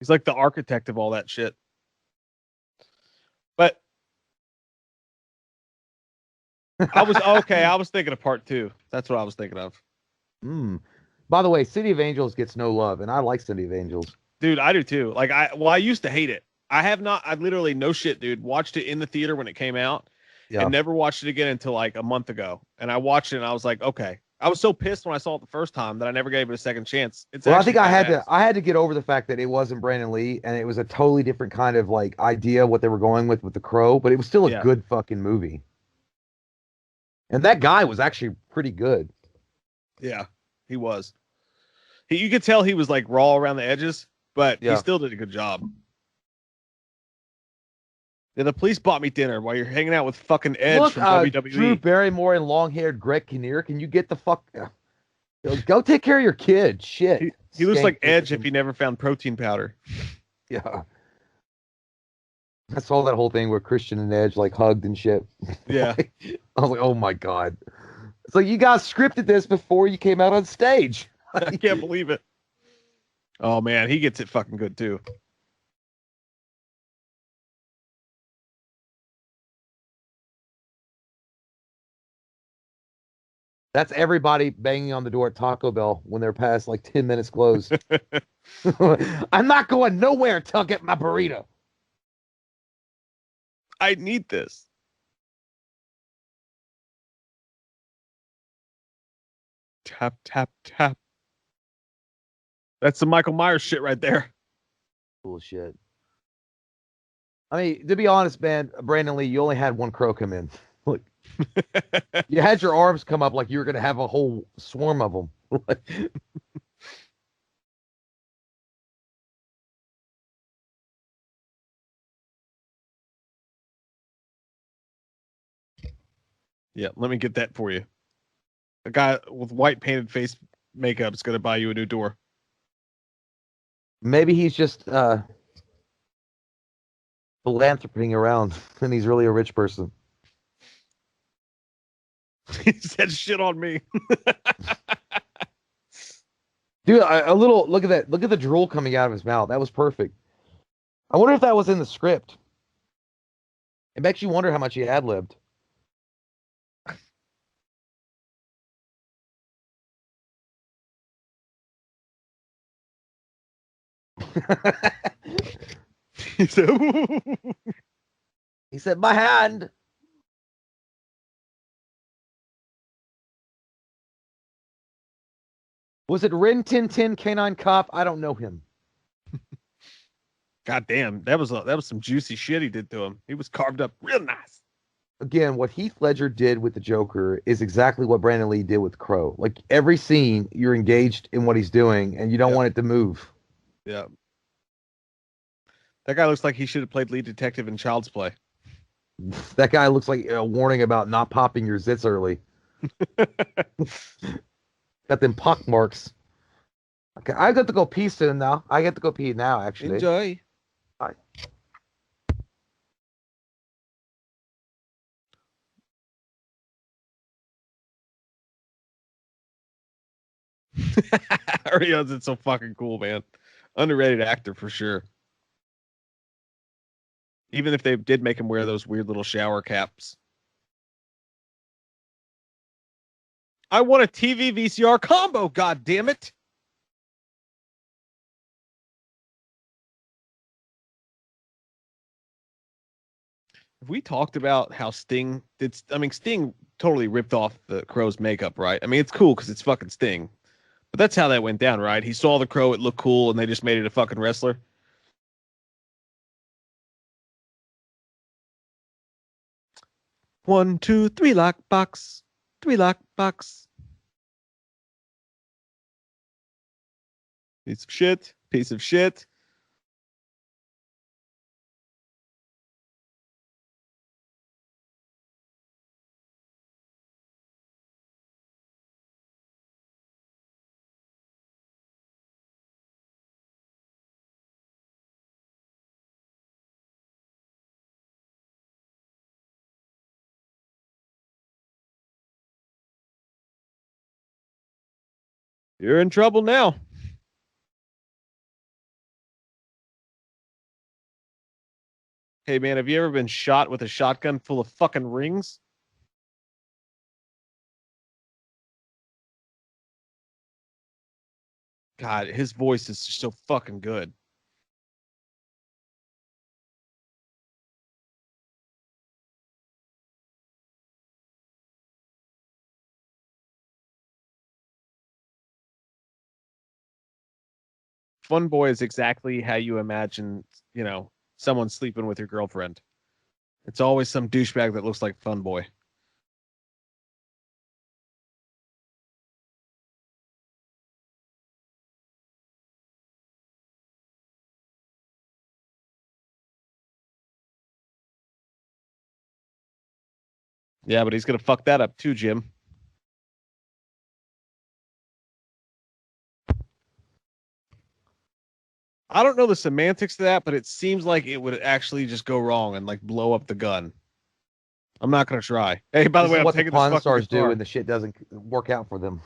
Speaker 1: He's like the architect of all that shit. But I was thinking of part 2. That's what I was thinking of.
Speaker 2: By the way, City of Angels gets no love, and I like City of Angels.
Speaker 1: Dude, I do too. Like I used to hate it. I literally, no shit, dude, watched it in the theater when it came out.
Speaker 2: Yeah.
Speaker 1: And never watched it again until like a month ago. And I watched it and I was like, okay. I was so pissed when I saw it the first time that I never gave it a second chance.
Speaker 2: I think I had to get over the fact that it wasn't Brandon Lee and it was a totally different kind of like idea what they were going with The Crow, but it was still a good fucking movie. And that guy was actually pretty good.
Speaker 1: Yeah, he was. You could tell he was like raw around the edges, but he still did a good job. Yeah, the police bought me dinner while you're hanging out with fucking Edge from WWE.
Speaker 2: Drew Barrymore and long-haired Greg Kinnear. Can you get the fuck... Go take care of your kid. Shit.
Speaker 1: He looks like
Speaker 2: skank
Speaker 1: Edge
Speaker 2: pictures
Speaker 1: if he never found protein powder.
Speaker 2: yeah. I saw that whole thing where Christian and Edge like hugged and shit.
Speaker 1: Yeah.
Speaker 2: I was like, oh my God. It's like you guys scripted this before you came out on stage.
Speaker 1: I can't believe it. Oh man, he gets it fucking good too.
Speaker 2: That's everybody banging on the door at Taco Bell when they're past like 10 minutes closed. I'm not going nowhere till I get my burrito.
Speaker 1: I need this. Tap, tap, tap. That's some Michael Myers shit right there.
Speaker 2: Bullshit. I mean, to be honest, man, Brandon Lee, you only had one crow come in. Look, you had your arms come up like you were going to have a whole swarm of them.
Speaker 1: Yeah, let me get that for you. A guy with white painted face makeup is going to buy you a new door.
Speaker 2: Maybe he's just philanthroping around and he's really a rich person.
Speaker 1: He said shit on me.
Speaker 2: Dude, a little look at that. Look at the drool coming out of his mouth. That was perfect. I wonder if that was in the script. It makes you wonder how much he ad-libbed.
Speaker 1: He said,
Speaker 2: He said, "My hand." Was it Rin Tin Tin Canine Cop? I don't know him.
Speaker 1: God damn, that was some juicy shit he did to him. He was carved up real nice.
Speaker 2: Again, what Heath Ledger did with the Joker is exactly what Brandon Lee did with Crow. Like every scene, you're engaged in what he's doing, and you don't want it to move.
Speaker 1: Yeah. That guy looks like he should have played lead detective in Child's Play.
Speaker 2: That guy looks like a warning about not popping your zits early. Got them pock marks. Okay, I got to go pee soon now. I get to go pee now, actually.
Speaker 1: Enjoy.
Speaker 2: Bye.
Speaker 1: Ario's it's so fucking cool, man. Underrated actor for sure. Even if they did make him wear those weird little shower caps. I want a TV VCR combo, god damn it. We talked about how Sting did. I mean, Sting totally ripped off the Crow's makeup, right? I mean, it's cool because it's fucking Sting. But that's how that went down, right? He saw the Crow, it looked cool, and they just made it a fucking wrestler. 1, 2, 3 lock box. 3 lock box. Piece of shit. Piece of shit. You're in trouble now. Hey, man, have you ever been shot with a shotgun full of fucking rings? God, his voice is just so fucking good. Fun boy is exactly how you imagine, someone sleeping with your girlfriend. It's always some douchebag that looks like Fun boy. Yeah, but he's gonna fuck that up too, Jim. I don't know the semantics to that, but it seems like it would actually just go wrong and like blow up the gun. I'm not gonna try. Hey, by the
Speaker 2: This
Speaker 1: way,
Speaker 2: is
Speaker 1: I'm
Speaker 2: what the
Speaker 1: taking this
Speaker 2: Pawn
Speaker 1: fucking
Speaker 2: Stars do
Speaker 1: guitar.
Speaker 2: when the shit doesn't work out for them.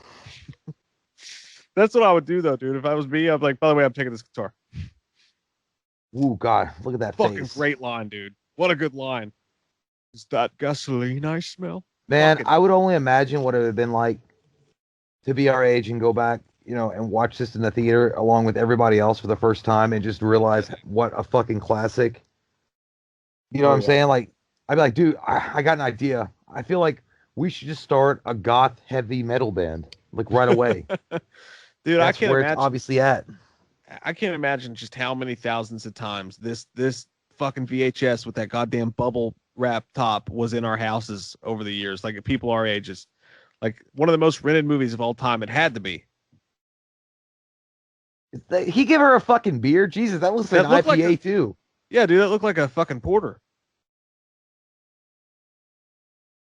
Speaker 1: That's what I would do though, dude. If I was me, I'm like, by the way, I'm taking this guitar.
Speaker 2: Ooh, God, look at that
Speaker 1: Fucking
Speaker 2: face.
Speaker 1: great line, dude. What a good line. Is that gasoline I smell?
Speaker 2: Man,
Speaker 1: Fucking
Speaker 2: I would only imagine what it would have been like to be our age and go back, and watch this in the theater along with everybody else for the first time and just realize what a fucking classic. You know what I'm saying? Like, I'd be like, dude, I got an idea. I feel like we should just start a goth heavy metal band, like right away.
Speaker 1: Dude, I
Speaker 2: That's
Speaker 1: can't
Speaker 2: where it's
Speaker 1: imagine.
Speaker 2: obviously at.
Speaker 1: I can't imagine just how many thousands of times this fucking VHS with that goddamn bubble wrap top was in our houses over the years. Like people our ages, like one of the most rented movies of all time. It had to be.
Speaker 2: He give her a fucking beer? Jesus, that looks like
Speaker 1: That
Speaker 2: an
Speaker 1: looked like a
Speaker 2: IPA too.
Speaker 1: yeah, dude. That looked like a fucking porter.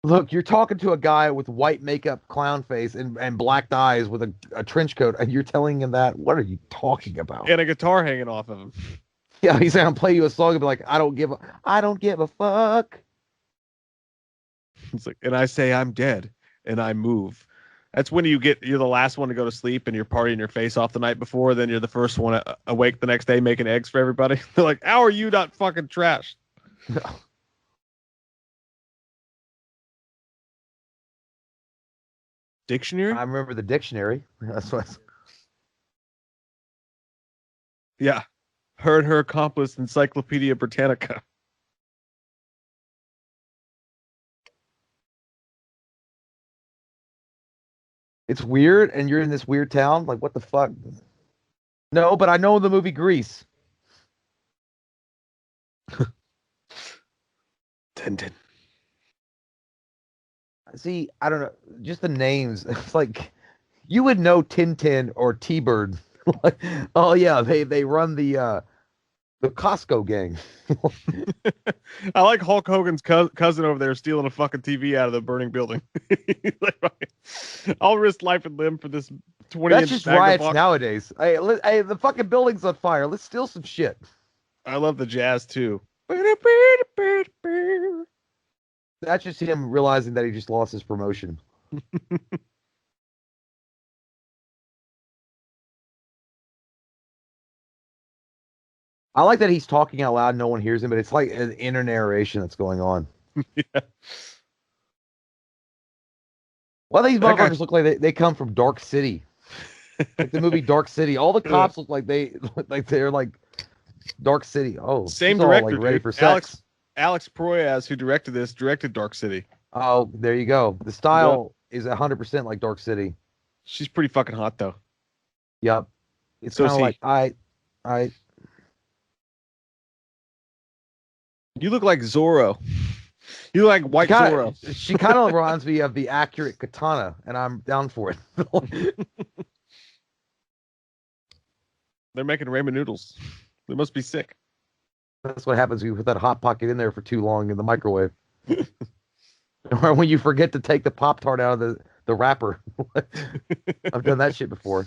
Speaker 2: Look, you're talking to a guy with white makeup, clown face, and black eyes with a trench coat, and you're telling him that? What are you talking about?
Speaker 1: And a guitar hanging off of him.
Speaker 2: Yeah, he's gonna play you a song and be like, I don't give a fuck.
Speaker 1: It's like, and I say I'm dead, and I move. That's when you're the last one to go to sleep, and you're partying your face off the night before. Then you're the first one awake the next day making eggs for everybody. They're like, "How are you not fucking trashed?" Dictionary?
Speaker 2: I remember the dictionary. That's what.
Speaker 1: Yeah. Her and her accomplice, Encyclopedia Britannica.
Speaker 2: It's weird, and you're in this weird town. Like, what the fuck? No, but I know the movie Grease.
Speaker 1: Tintin.
Speaker 2: See, I don't know. Just the names. It's like you would know Tintin or T-Bird. Like, oh yeah, they run the Costco gang.
Speaker 1: I like Hulk Hogan's cousin over there stealing a fucking TV out of the burning building. I'll risk life and limb for this 20
Speaker 2: That's
Speaker 1: inch
Speaker 2: just
Speaker 1: Magnavox.
Speaker 2: riots nowadays. Hey, the fucking building's on fire. Let's steal some shit.
Speaker 1: I love the jazz too.
Speaker 2: That's just him realizing that he just lost his promotion. I like that he's talking out loud, no one hears him, but it's like an inner narration that's going on.
Speaker 1: Yeah.
Speaker 2: Well, these
Speaker 1: That guy-
Speaker 2: motherfuckers look like they come from Dark City. Like the movie Dark City. All the cops look like they're like Dark City. Oh,
Speaker 1: Same
Speaker 2: she's all,
Speaker 1: director,
Speaker 2: like ready
Speaker 1: dude.
Speaker 2: for sex.
Speaker 1: Alex Proyas, who directed this, directed Dark City.
Speaker 2: Oh, there you go. The style is 100% like Dark City.
Speaker 1: She's pretty fucking hot though.
Speaker 2: Yep. It's
Speaker 1: So
Speaker 2: kind of
Speaker 1: is he.
Speaker 2: like I
Speaker 1: You look like Zorro. You look like White Zorro.
Speaker 2: She kind of reminds me of the accurate katana, and I'm down for it.
Speaker 1: They're making ramen noodles. They must be sick.
Speaker 2: That's what happens when you put that hot pocket in there for too long in the microwave. Or when you forget to take the Pop-Tart out of the wrapper. I've done that shit before.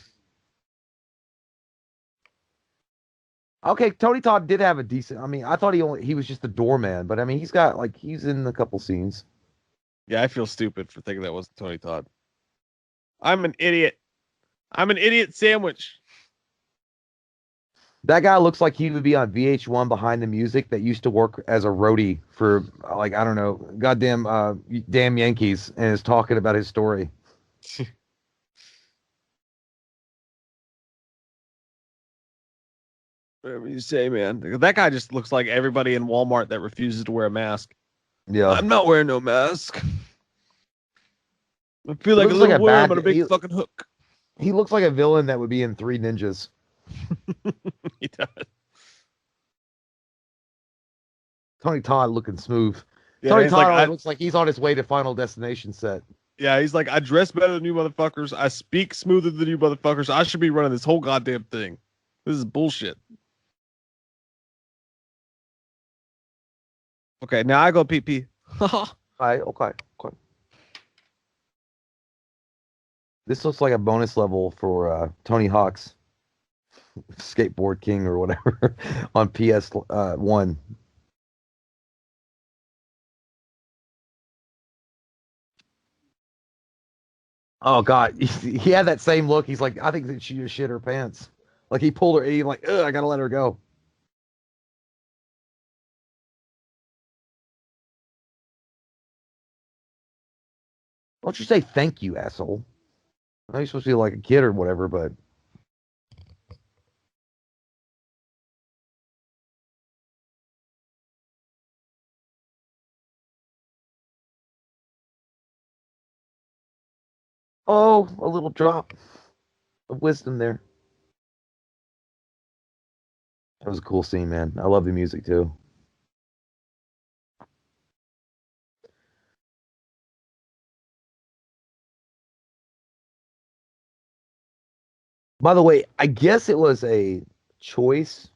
Speaker 2: Okay, Tony Todd did have a decent. I mean, I thought he was just the doorman, but I mean, he's in a couple scenes.
Speaker 1: Yeah, I feel stupid for thinking that wasn't Tony Todd. I'm an idiot. I'm an idiot sandwich.
Speaker 2: That guy looks like he would be on VH1 behind the music that used to work as a roadie for like I don't know, goddamn damn Yankees, and is talking about his story.
Speaker 1: Whatever you say, man. That guy just looks like everybody in Walmart that refuses to wear a mask.
Speaker 2: Yeah,
Speaker 1: I'm not wearing no mask. I feel like a
Speaker 2: looks
Speaker 1: little
Speaker 2: like a
Speaker 1: worm
Speaker 2: bad-
Speaker 1: on a big
Speaker 2: he-
Speaker 1: fucking hook.
Speaker 2: he looks like a villain that would be in Three Ninjas.
Speaker 1: He does.
Speaker 2: Tony Todd looking smooth.
Speaker 1: Yeah,
Speaker 2: Tony
Speaker 1: he's
Speaker 2: Todd
Speaker 1: like,
Speaker 2: looks like he's on his way to Final Destination set.
Speaker 1: yeah, he's like, I dress better than you motherfuckers. I speak smoother than you motherfuckers. I should be running this whole goddamn thing. This is bullshit. Okay, now I go pee pee.
Speaker 2: Okay. This looks like a bonus level for Tony Hawk's. Skateboard King or whatever on PS1. Oh God, he had that same look. He's like, I think that she just shit her pants. Like he pulled her. He like, ugh, I gotta let her go. Don't you say thank you, asshole? I know you're supposed to be like a kid or whatever, but oh, a little drop of wisdom there. That was a cool scene, man. I love the music too. By the way, I guess it was a choice.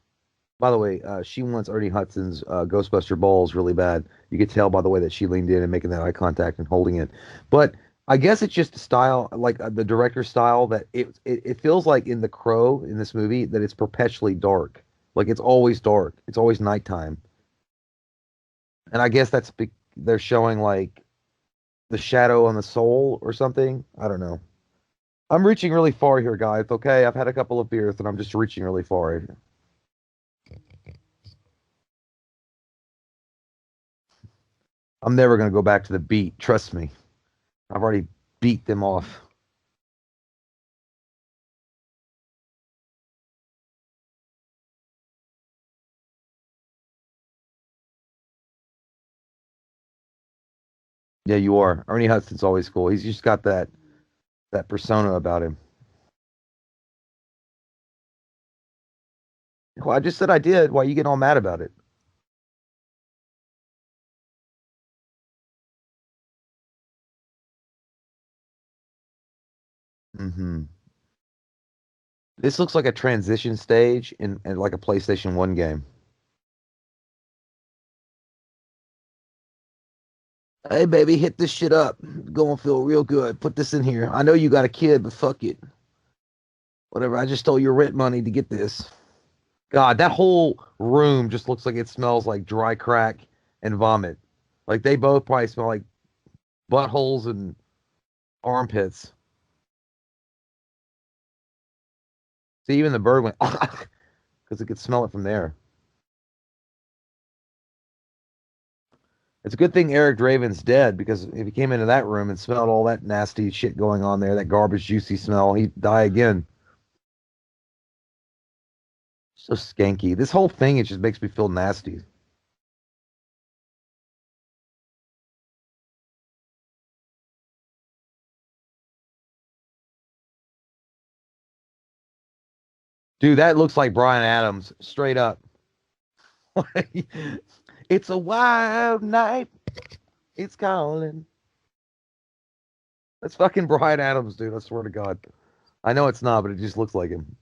Speaker 2: By the way, she wants Ernie Hudson's Ghostbuster balls really bad. You could tell by the way that she leaned in and making that eye contact and holding it. But I guess it's just a style, like the director's style, that it feels like in The Crow in this movie that it's perpetually dark. Like it's always dark. It's always nighttime. And I guess they're showing like the shadow on the soul or something. I don't know. I'm reaching really far here, guys. Okay, I've had a couple of beers and I'm just reaching really far. I'm never gonna go back to the beat. Trust me. I've already beat them off. Yeah, you are. Ernie Hudson's always cool. He's just got that persona about him. Well, I just said I did. Why are you getting all mad about it? Hmm. This looks like a transition stage in like a PlayStation 1 game. Hey, baby, hit this shit up. Gonna feel real good. Put this in here. I know you got a kid, but fuck it. Whatever. I just stole your rent money to get this. God, that whole room just looks like it smells like dry crack and vomit. Like they both probably smell like buttholes and armpits. See, even the bird went because it could smell it from there. It's a good thing Eric Draven's dead because if he came into that room and smelled all that nasty shit going on there, that garbage, juicy smell, he'd die again. So skanky. This whole thing, it just makes me feel nasty. Dude, that looks like Brian Adams, straight up. It's a wild night. It's calling. That's fucking Brian Adams, dude. I swear to God. I know it's not, but it just looks like him.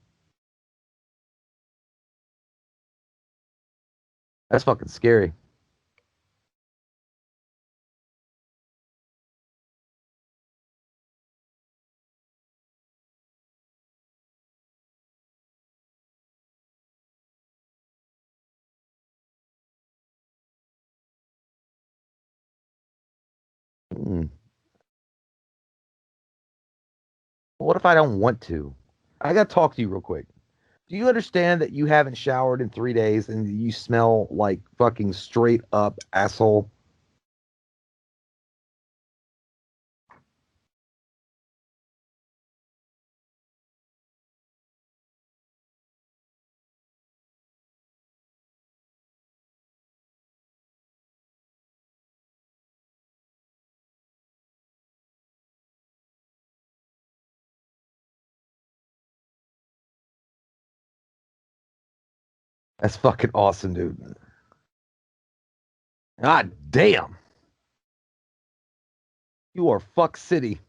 Speaker 2: That's fucking scary. Hmm. What if I don't want to? I gotta talk to you real quick. Do you understand that you haven't showered in 3 days and you smell like fucking straight up asshole? That's fucking awesome, dude. God damn. You are fuck city.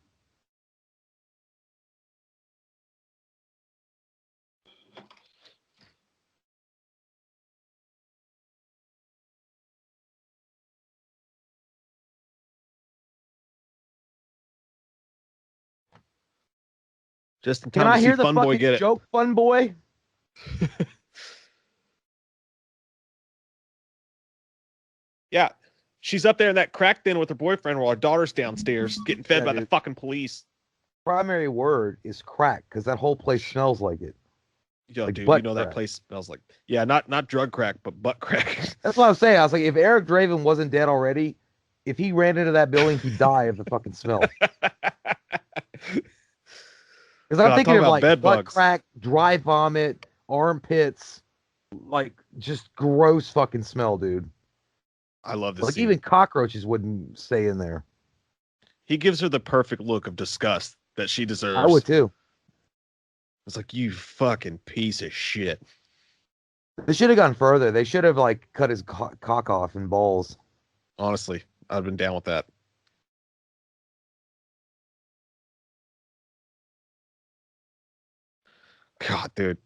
Speaker 1: Just in
Speaker 2: Can
Speaker 1: time to
Speaker 2: I
Speaker 1: see
Speaker 2: hear the
Speaker 1: Fun Boy
Speaker 2: fucking
Speaker 1: get it.
Speaker 2: joke, fun boy?
Speaker 1: Yeah. She's up there in that crack den with her boyfriend while her daughter's downstairs getting fed
Speaker 2: Yeah,
Speaker 1: by the
Speaker 2: dude.
Speaker 1: fucking police.
Speaker 2: Primary word is crack because that whole place smells like it,
Speaker 1: Yo,
Speaker 2: like
Speaker 1: dude, you
Speaker 2: butt
Speaker 1: know that
Speaker 2: crack.
Speaker 1: place smells like, yeah, not drug crack, but butt crack.
Speaker 2: That's what I was saying. I was like, if Eric Draven wasn't dead already, if he ran into that building, he'd die of the fucking smell. Because I'm
Speaker 1: God,
Speaker 2: thinking
Speaker 1: talk
Speaker 2: of
Speaker 1: about
Speaker 2: like
Speaker 1: bed
Speaker 2: butt
Speaker 1: bugs.
Speaker 2: crack, dry vomit, armpits, like just gross fucking smell, dude.
Speaker 1: I love this
Speaker 2: Like
Speaker 1: scene.
Speaker 2: even cockroaches wouldn't stay in there.
Speaker 1: He gives her the perfect look of disgust that she
Speaker 2: I would
Speaker 1: deserves.
Speaker 2: too.
Speaker 1: It's like, you fucking piece of shit.
Speaker 2: They should have gone further. They should have like cut his cock off and balls.
Speaker 1: Honestly, I've been down with that. God, dude.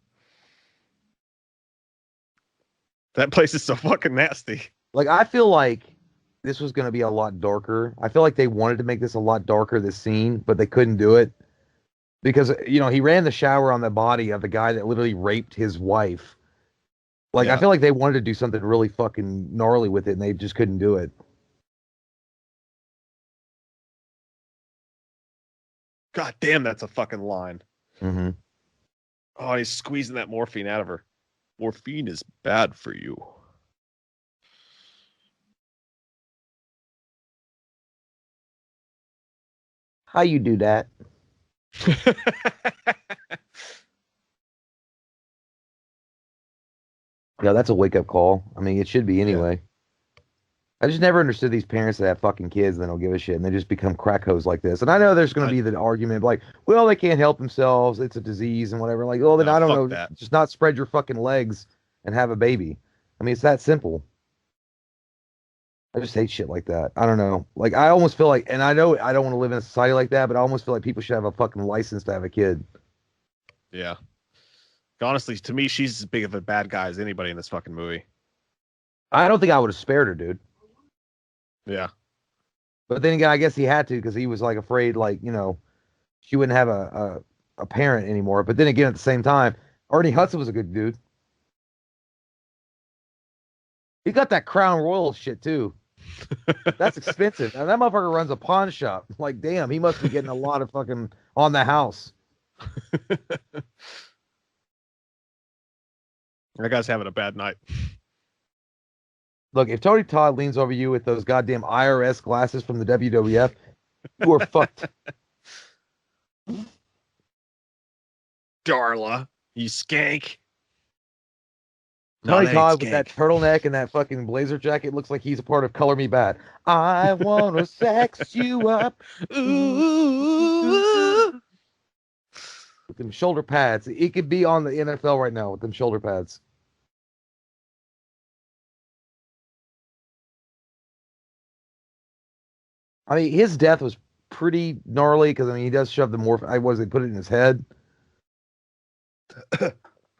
Speaker 1: That place is so fucking nasty.
Speaker 2: Like I feel like this was going to be a lot darker. I feel like they wanted to make this a lot darker, this scene, but they couldn't do it because he ran the shower on the body of the guy that literally raped his wife. Like I
Speaker 1: Yeah.
Speaker 2: feel like they wanted to do something really fucking gnarly with it, and they just couldn't do it.
Speaker 1: God damn, that's a fucking line.
Speaker 2: Mm-hmm.
Speaker 1: Oh, he's squeezing that morphine out of her. Morphine is bad for you.
Speaker 2: How you do that? Yeah, that's a wake up call. I mean, it should be
Speaker 1: Yeah.
Speaker 2: anyway. I just never understood these parents that have fucking kids and they don't give a shit and they just become crack hoes like this. And I know there's going to
Speaker 1: I,
Speaker 2: be the argument like, well, they can't help themselves. It's a disease and whatever. Like, well, then
Speaker 1: no,
Speaker 2: I don't
Speaker 1: fuck
Speaker 2: know.
Speaker 1: that.
Speaker 2: Just not spread your fucking legs and have a baby. I mean, it's that simple. I just hate shit like that. I don't know. Like, I almost feel like, and I know I don't want to live in a society like that, but I almost feel like people should have a fucking license to have a kid.
Speaker 1: Yeah. Honestly, to me, she's as big of a bad guy as anybody in this fucking movie.
Speaker 2: I don't think I would have spared her, dude.
Speaker 1: Yeah.
Speaker 2: But then again, I guess he had to because he was like afraid, like, she wouldn't have a parent anymore. But then again, at the same time, Ernie Hudson was a good dude. He got that Crown Royal shit too. That's expensive. And that motherfucker runs a pawn shop. Like, damn, he must be getting a lot of fucking on the house.
Speaker 1: That guy's having a bad night.
Speaker 2: Look, if Tony Todd leans over you with those goddamn IRS glasses from the WWF, you are fucked.
Speaker 1: Darla, you skank.
Speaker 2: Tony
Speaker 1: that ain't
Speaker 2: Todd with that
Speaker 1: skank.
Speaker 2: turtleneck and that fucking blazer jacket looks like he's a part of Color Me Bad. I wanna sex you up.
Speaker 1: Ooh.
Speaker 2: With them shoulder pads. He could be on the NFL right now with them shoulder pads. I mean, his death was pretty gnarly because I mean he does shove the morph. I was they put it in his head.
Speaker 1: I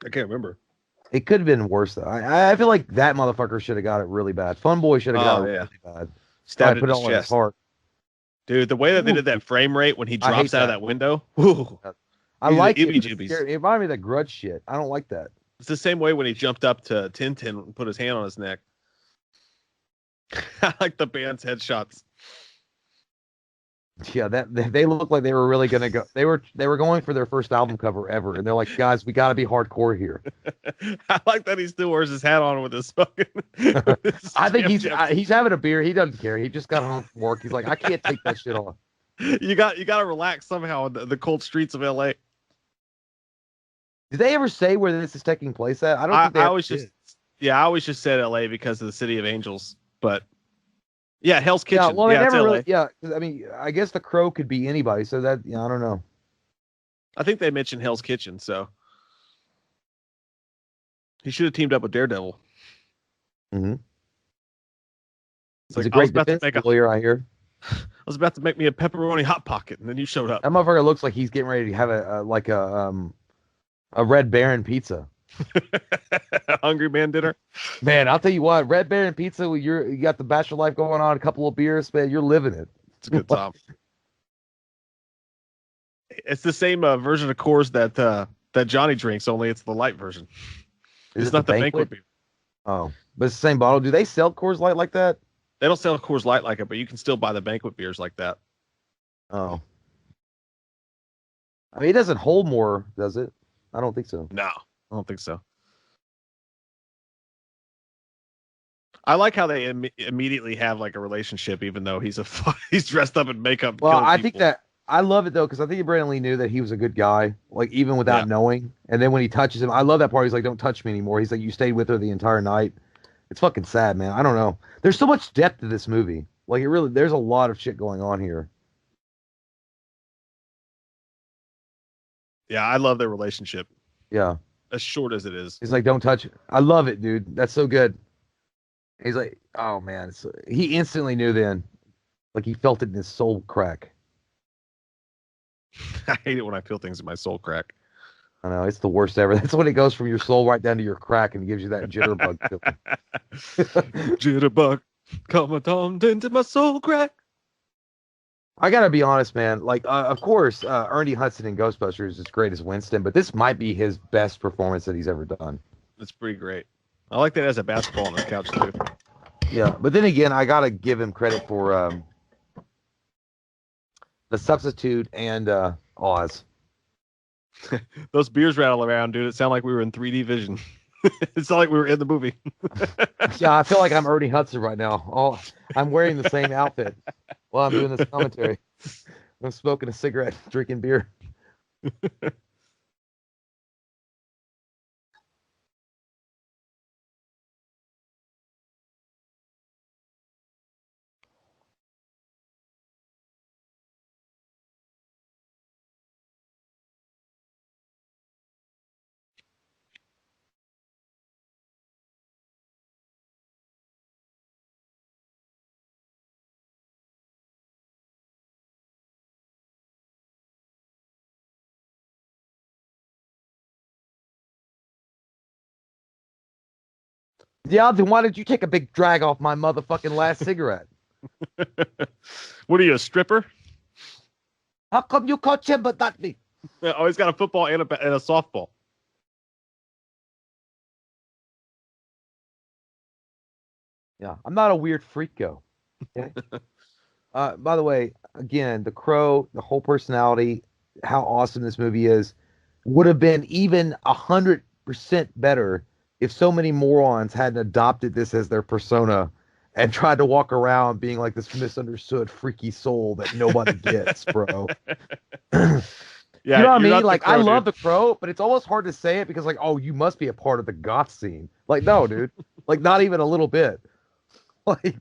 Speaker 1: can't remember.
Speaker 2: It could have been worse though. I feel like that motherfucker should have got it really bad. Fun Boy should have got
Speaker 1: Oh,
Speaker 2: it
Speaker 1: yeah.
Speaker 2: really bad.
Speaker 1: Stabbed
Speaker 2: Probably
Speaker 1: it
Speaker 2: put
Speaker 1: in
Speaker 2: it
Speaker 1: his
Speaker 2: all in his
Speaker 1: chest.
Speaker 2: heart.
Speaker 1: Dude, the way that they
Speaker 2: Ooh,
Speaker 1: did that frame rate when he
Speaker 2: I hate
Speaker 1: drops out of
Speaker 2: that.
Speaker 1: that window. Whew,
Speaker 2: I
Speaker 1: these are
Speaker 2: like it,
Speaker 1: ibby
Speaker 2: but
Speaker 1: jibbies.
Speaker 2: it reminded me of that Grudge shit. I don't like that.
Speaker 1: It's the same way when he jumped up to Tintin and put his hand on his neck. I like the band's headshots.
Speaker 2: Yeah, that they look like they were really gonna go. They were going for their first album cover ever, and they're like, guys, we got to be hardcore here.
Speaker 1: I like that he still wears his hat on with his fucking. With his
Speaker 2: I think
Speaker 1: jam.
Speaker 2: he's having a beer. He doesn't care. He just got home from work. He's like, I can't take that shit on.
Speaker 1: You got to relax somehow in the cold streets of LA.
Speaker 2: Did they ever say where this is taking place at? I don't think they
Speaker 1: I
Speaker 2: ever
Speaker 1: always
Speaker 2: did.
Speaker 1: just I always just said LA because of the City of Angels, but yeah, Hell's
Speaker 2: Yeah,
Speaker 1: Kitchen.
Speaker 2: well, they
Speaker 1: Yeah, it's
Speaker 2: never
Speaker 1: LA.
Speaker 2: really. Yeah, 'cause, I mean, I guess the Crow could be anybody. So that, I don't know.
Speaker 1: I think they mentioned Hell's Kitchen, so he should have teamed up with Daredevil.
Speaker 2: Mm-hmm.
Speaker 1: It's
Speaker 2: He's
Speaker 1: like
Speaker 2: a great defense
Speaker 1: I
Speaker 2: lawyer, I hear.
Speaker 1: was about to make me a pepperoni hot pocket, and then you showed up.
Speaker 2: That motherfucker looks like he's getting ready to have a Red Baron pizza.
Speaker 1: Hungry man dinner.
Speaker 2: Man, I'll tell you what, Red Baron pizza. You got the bachelor life going on, a couple of beers, man. You're living it.
Speaker 1: It's a good time. It's the same version of Coors that that Johnny drinks, only it's the light version.
Speaker 2: Is
Speaker 1: It's
Speaker 2: it the
Speaker 1: not the banquet
Speaker 2: banquet?
Speaker 1: beer.
Speaker 2: Oh, but it's the same bottle. Do they sell Coors Light like that?
Speaker 1: They don't sell Coors Light like it, but you can still buy the banquet beers like that.
Speaker 2: Oh, I mean, it doesn't hold more, does it? I don't think so.
Speaker 1: No, I don't think so. I like how they immediately have like a relationship, even though he's dressed up in makeup
Speaker 2: Well,
Speaker 1: killing
Speaker 2: I think
Speaker 1: people.
Speaker 2: that I love it though because I think Brandon Lee knew that he was a good guy, like even
Speaker 1: Yeah,
Speaker 2: without knowing. And then when he touches him, I love that part. He's like, "Don't touch me anymore." He's like, "You stayed with her the entire night." It's fucking sad, man. I don't know. There's so much depth to this movie. Like it really, there's a lot of shit going on here.
Speaker 1: yeah, I love their relationship,
Speaker 2: Yeah.
Speaker 1: as short as it is.
Speaker 2: He's like, "Don't touch it." I love it, dude. That's so good. He's like, "Oh man," he instantly knew then, like he felt it in his soul crack.
Speaker 1: I hate it when I feel things in my soul crack.
Speaker 2: I know it's the worst ever. That's when it goes from your soul right down to your crack and gives you that jitterbug feeling.
Speaker 1: Jitterbug, come on into my soul crack.
Speaker 2: I gotta be honest, man. Like, of course, Ernie Hudson in Ghostbusters is great as Winston, but this might be his best performance that he's ever done.
Speaker 1: That's pretty great. I like that as a basketball on his couch too.
Speaker 2: Yeah, but then again, I gotta give him credit for the substitute and Oz.
Speaker 1: Those beers rattle around, dude. It sounded like we were in 3D vision. It sounded like we were in the movie.
Speaker 2: Yeah, I feel like I'm Ernie Hudson right now. Oh, I'm wearing the same outfit while I'm doing this commentary. I'm smoking a cigarette, drinking beer. Yeah, then why did you take a big drag off my motherfucking last cigarette?
Speaker 1: What are you, a stripper?
Speaker 2: How come you coach him but not me?
Speaker 1: Oh, he's got a football and a softball.
Speaker 2: Yeah, I'm not a weird freako. Okay. By the way, again, the Crow, the whole personality, how awesome this movie is, would have been even 100% better if so many morons hadn't adopted this as their persona and tried to walk around being like this misunderstood freaky soul that nobody gets, bro.
Speaker 1: Yeah,
Speaker 2: You know what I
Speaker 1: you're
Speaker 2: mean?
Speaker 1: not the
Speaker 2: Like, I
Speaker 1: Crow,
Speaker 2: love
Speaker 1: dude.
Speaker 2: the Crow, but it's almost hard to say it because, like, oh, you must be a part of the goth scene. Like, no, dude. Like, not even a little bit. Like,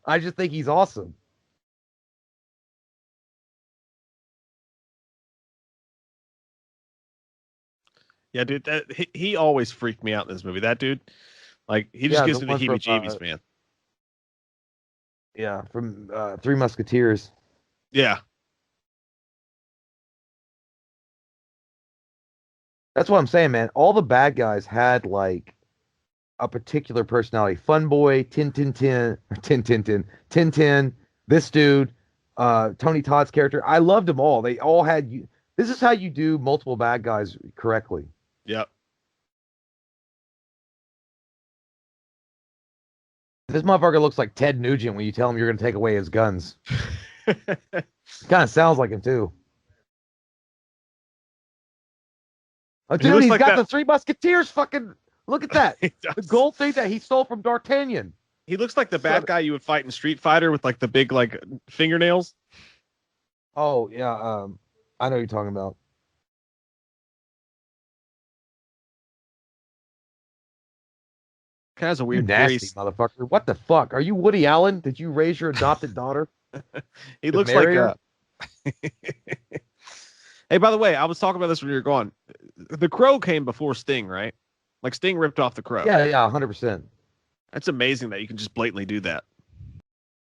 Speaker 2: I just think he's awesome.
Speaker 1: Yeah, dude. He always freaked me out in this movie. That dude, like, he just
Speaker 2: Yeah, the
Speaker 1: gives me the
Speaker 2: one from
Speaker 1: heebie-jeebies, man.
Speaker 2: Three Musketeers.
Speaker 1: Yeah,
Speaker 2: That's what I'm saying, man. All the bad guys had like a particular personality. Fun Boy, Tin Tin Tin, or Tin Tin Tin, Tin Tin. This dude, Tony Todd's character. I loved them all. They all had you. This is how you do multiple bad guys correctly.
Speaker 1: yeah.
Speaker 2: This motherfucker looks like Ted Nugent when you tell him you're going to take away his guns. Kind of sounds like him too. Oh,
Speaker 1: He
Speaker 2: dude,
Speaker 1: looks
Speaker 2: he's
Speaker 1: like
Speaker 2: got
Speaker 1: that.
Speaker 2: the Three Musketeers. Fucking look at that.
Speaker 1: He
Speaker 2: The
Speaker 1: does.
Speaker 2: gold thing that he stole from D'Artagnan.
Speaker 1: He looks like the
Speaker 2: Son-
Speaker 1: bad guy you would fight in Street Fighter with like the big like fingernails.
Speaker 2: Oh yeah, I know what you're talking about.
Speaker 1: Kind of has a
Speaker 2: You
Speaker 1: weird
Speaker 2: nasty
Speaker 1: grace.
Speaker 2: motherfucker. What the fuck? Are you Woody Allen? Did you raise your adopted daughter
Speaker 1: He
Speaker 2: to
Speaker 1: looks like
Speaker 2: marry her?
Speaker 1: a. Hey, by the way, I was talking about this when you were gone. The Crow came before Sting, right? Like Sting ripped off the Crow.
Speaker 2: Yeah, yeah, 100%.
Speaker 1: That's amazing that you can just blatantly do that.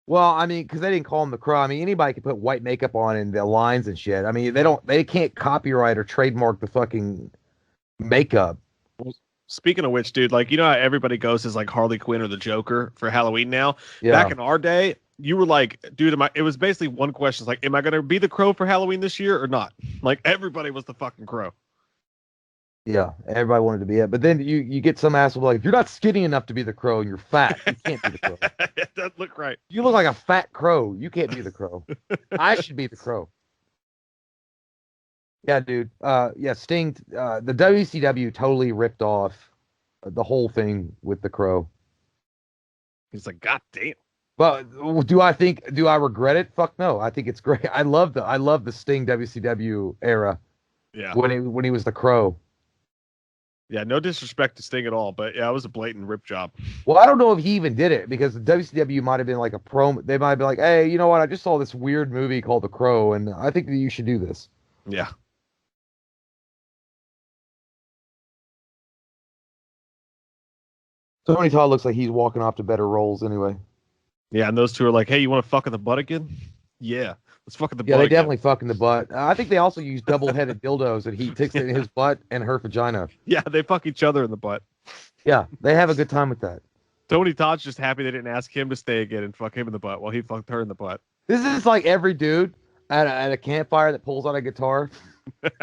Speaker 2: Well, I mean, because they didn't call him the Crow. I mean, anybody can put white makeup on and the lines and shit. I mean, they can't copyright or trademark the fucking makeup.
Speaker 1: Well, speaking of which, dude, like you know how everybody goes as like Harley Quinn or the Joker for Halloween now. Back
Speaker 2: Yeah.
Speaker 1: in our day, you were like, dude, it was basically one question. It's like, am I gonna be the Crow for Halloween this year or not? Like everybody was the fucking Crow.
Speaker 2: Yeah, everybody wanted to be it. But then you get some asshole like, if you're not skinny enough to be the crow and you're fat, you can't be the crow.
Speaker 1: It doesn't look right.
Speaker 2: You look like a fat crow. You can't be the crow. I should be the crow. Yeah, dude. Yeah, Sting. The WCW totally ripped off the whole thing with the crow.
Speaker 1: He's like, God damn.
Speaker 2: But do I regret it? Fuck no. I think it's great. I love the Sting WCW era
Speaker 1: Yeah.
Speaker 2: when he was the crow.
Speaker 1: Yeah, no disrespect to Sting at all, but yeah, it was a blatant rip job.
Speaker 2: Well, I don't know if he even did it because the WCW might have been like a promo. They might have been like, hey, you know what? I just saw this weird movie called The Crow, and I think that you should do this.
Speaker 1: Yeah.
Speaker 2: Tony Todd looks like he's walking off to better roles anyway.
Speaker 1: Yeah, and those two are like, hey, you want to fuck in the butt again? Yeah, let's fuck in the
Speaker 2: Yeah,
Speaker 1: butt
Speaker 2: they
Speaker 1: again.
Speaker 2: definitely fuck in the butt. I think they also use double-headed dildos that he takes in his butt and her vagina.
Speaker 1: Yeah, they fuck each other in the butt.
Speaker 2: Yeah, they have a good time with that.
Speaker 1: Tony Todd's just happy they didn't ask him to stay again and fuck him in the butt while he fucked her in the butt.
Speaker 2: This is like every dude at a campfire that pulls out a guitar.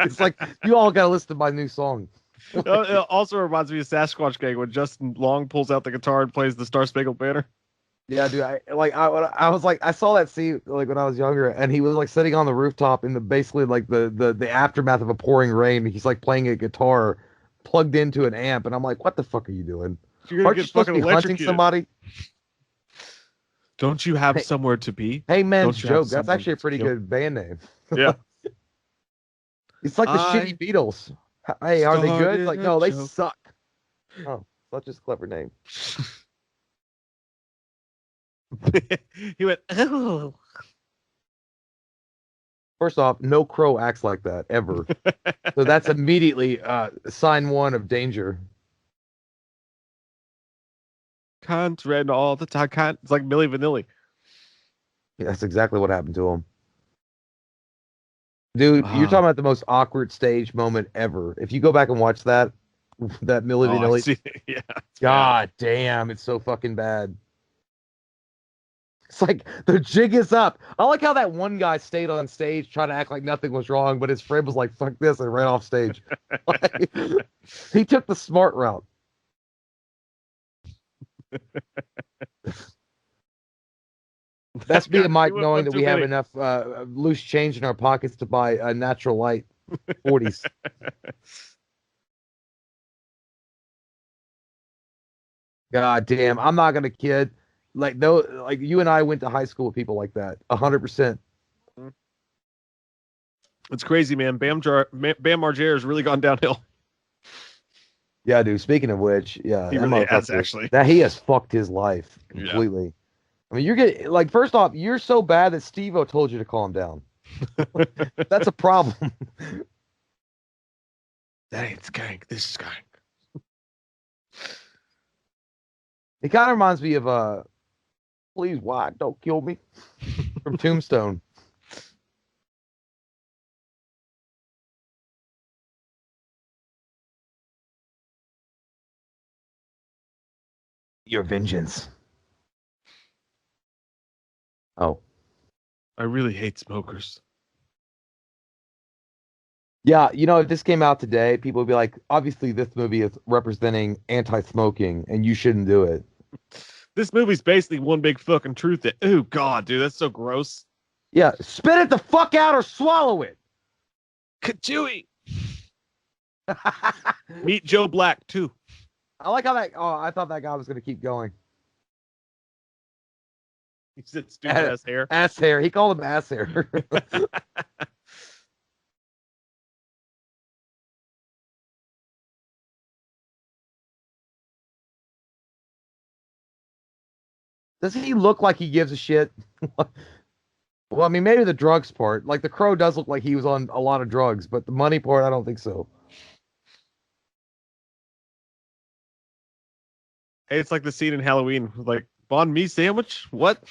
Speaker 2: It's like, you all got to listen to my new song.
Speaker 1: It also reminds me of Sasquatch Gang when Justin Long pulls out the guitar and plays the Star Spangled Banner.
Speaker 2: Yeah, dude. I was like, I saw that scene like when I was younger, and he was like sitting on the rooftop in the basically like the aftermath of a pouring rain. He's like playing a guitar plugged into an amp, and I'm like, what the fuck are you doing?
Speaker 1: You're
Speaker 2: Aren't
Speaker 1: gonna
Speaker 2: you
Speaker 1: get
Speaker 2: supposed to
Speaker 1: fucking
Speaker 2: be hunting
Speaker 1: electrocuted.
Speaker 2: somebody?
Speaker 1: Don't you have
Speaker 2: Hey,
Speaker 1: somewhere to be?
Speaker 2: hey man's
Speaker 1: Don't you have
Speaker 2: joke. That's
Speaker 1: someone
Speaker 2: actually a
Speaker 1: to
Speaker 2: pretty
Speaker 1: kill?
Speaker 2: good band name.
Speaker 1: Yeah.
Speaker 2: It's like the
Speaker 1: I
Speaker 2: shitty Beatles. Hey, are they good?
Speaker 1: started
Speaker 2: Like,
Speaker 1: a
Speaker 2: no, they
Speaker 1: joke.
Speaker 2: suck. Oh, such a clever name.
Speaker 1: He went, oh.
Speaker 2: First off, no crow acts like that ever. So that's immediately sign one of danger.
Speaker 1: Cunt red all the time. Cunt. It's like Milli Vanilli.
Speaker 2: Yeah, that's exactly what happened to him. Dude, you're
Speaker 1: Ah.
Speaker 2: talking about the most awkward stage moment ever. If you go back and watch that Milli
Speaker 1: Oh, I
Speaker 2: Vanilli,
Speaker 1: see. Yeah. It's
Speaker 2: God damn, it's so fucking bad. It's like the jig is up. I like how that one guy stayed on stage trying to act like nothing was wrong, but his friend was like, fuck this, and ran off stage. Like, he took the smart route. That's me and Mike
Speaker 1: He went
Speaker 2: knowing
Speaker 1: one
Speaker 2: that
Speaker 1: too
Speaker 2: we have
Speaker 1: many.
Speaker 2: enough loose change in our pockets to buy a natural light 40s. God damn, I'm not gonna kid. Like though, like you and I went to high school with people like that. 100%.
Speaker 1: It's crazy, man. Bam Margera has really gone downhill.
Speaker 2: Yeah, dude. Speaking of which, yeah,
Speaker 1: He
Speaker 2: that
Speaker 1: really has,
Speaker 2: motherfucker-
Speaker 1: actually.
Speaker 2: that he has fucked his life
Speaker 1: Yeah.
Speaker 2: completely. I mean, you're getting like first off, you're so bad that Steve-O told you to calm down. That's a problem.
Speaker 1: That ain't skank. This is skank.
Speaker 2: It kind of reminds me of Please, why don't kill me from Tombstone. Your vengeance. Oh.
Speaker 1: I really hate smokers.
Speaker 2: Yeah, you know, if this came out today, people would be like, obviously this movie is representing anti-smoking and you shouldn't do it.
Speaker 1: This movie's basically one big fucking truth. That, oh god, dude, that's so gross.
Speaker 2: Yeah, spit it the fuck out or swallow it.
Speaker 1: Chewy. Meet Joe Black too.
Speaker 2: I like how that. Oh, I thought that guy was going to keep going.
Speaker 1: He said stupid ass hair.
Speaker 2: Ass hair. He called him ass hair. Does he look like he gives a shit? Well, I mean, maybe the drugs part. Like the crow does look like he was on a lot of drugs, but the money part, I don't think so.
Speaker 1: Hey, it's like the scene in Halloween, like banh mi sandwich. What?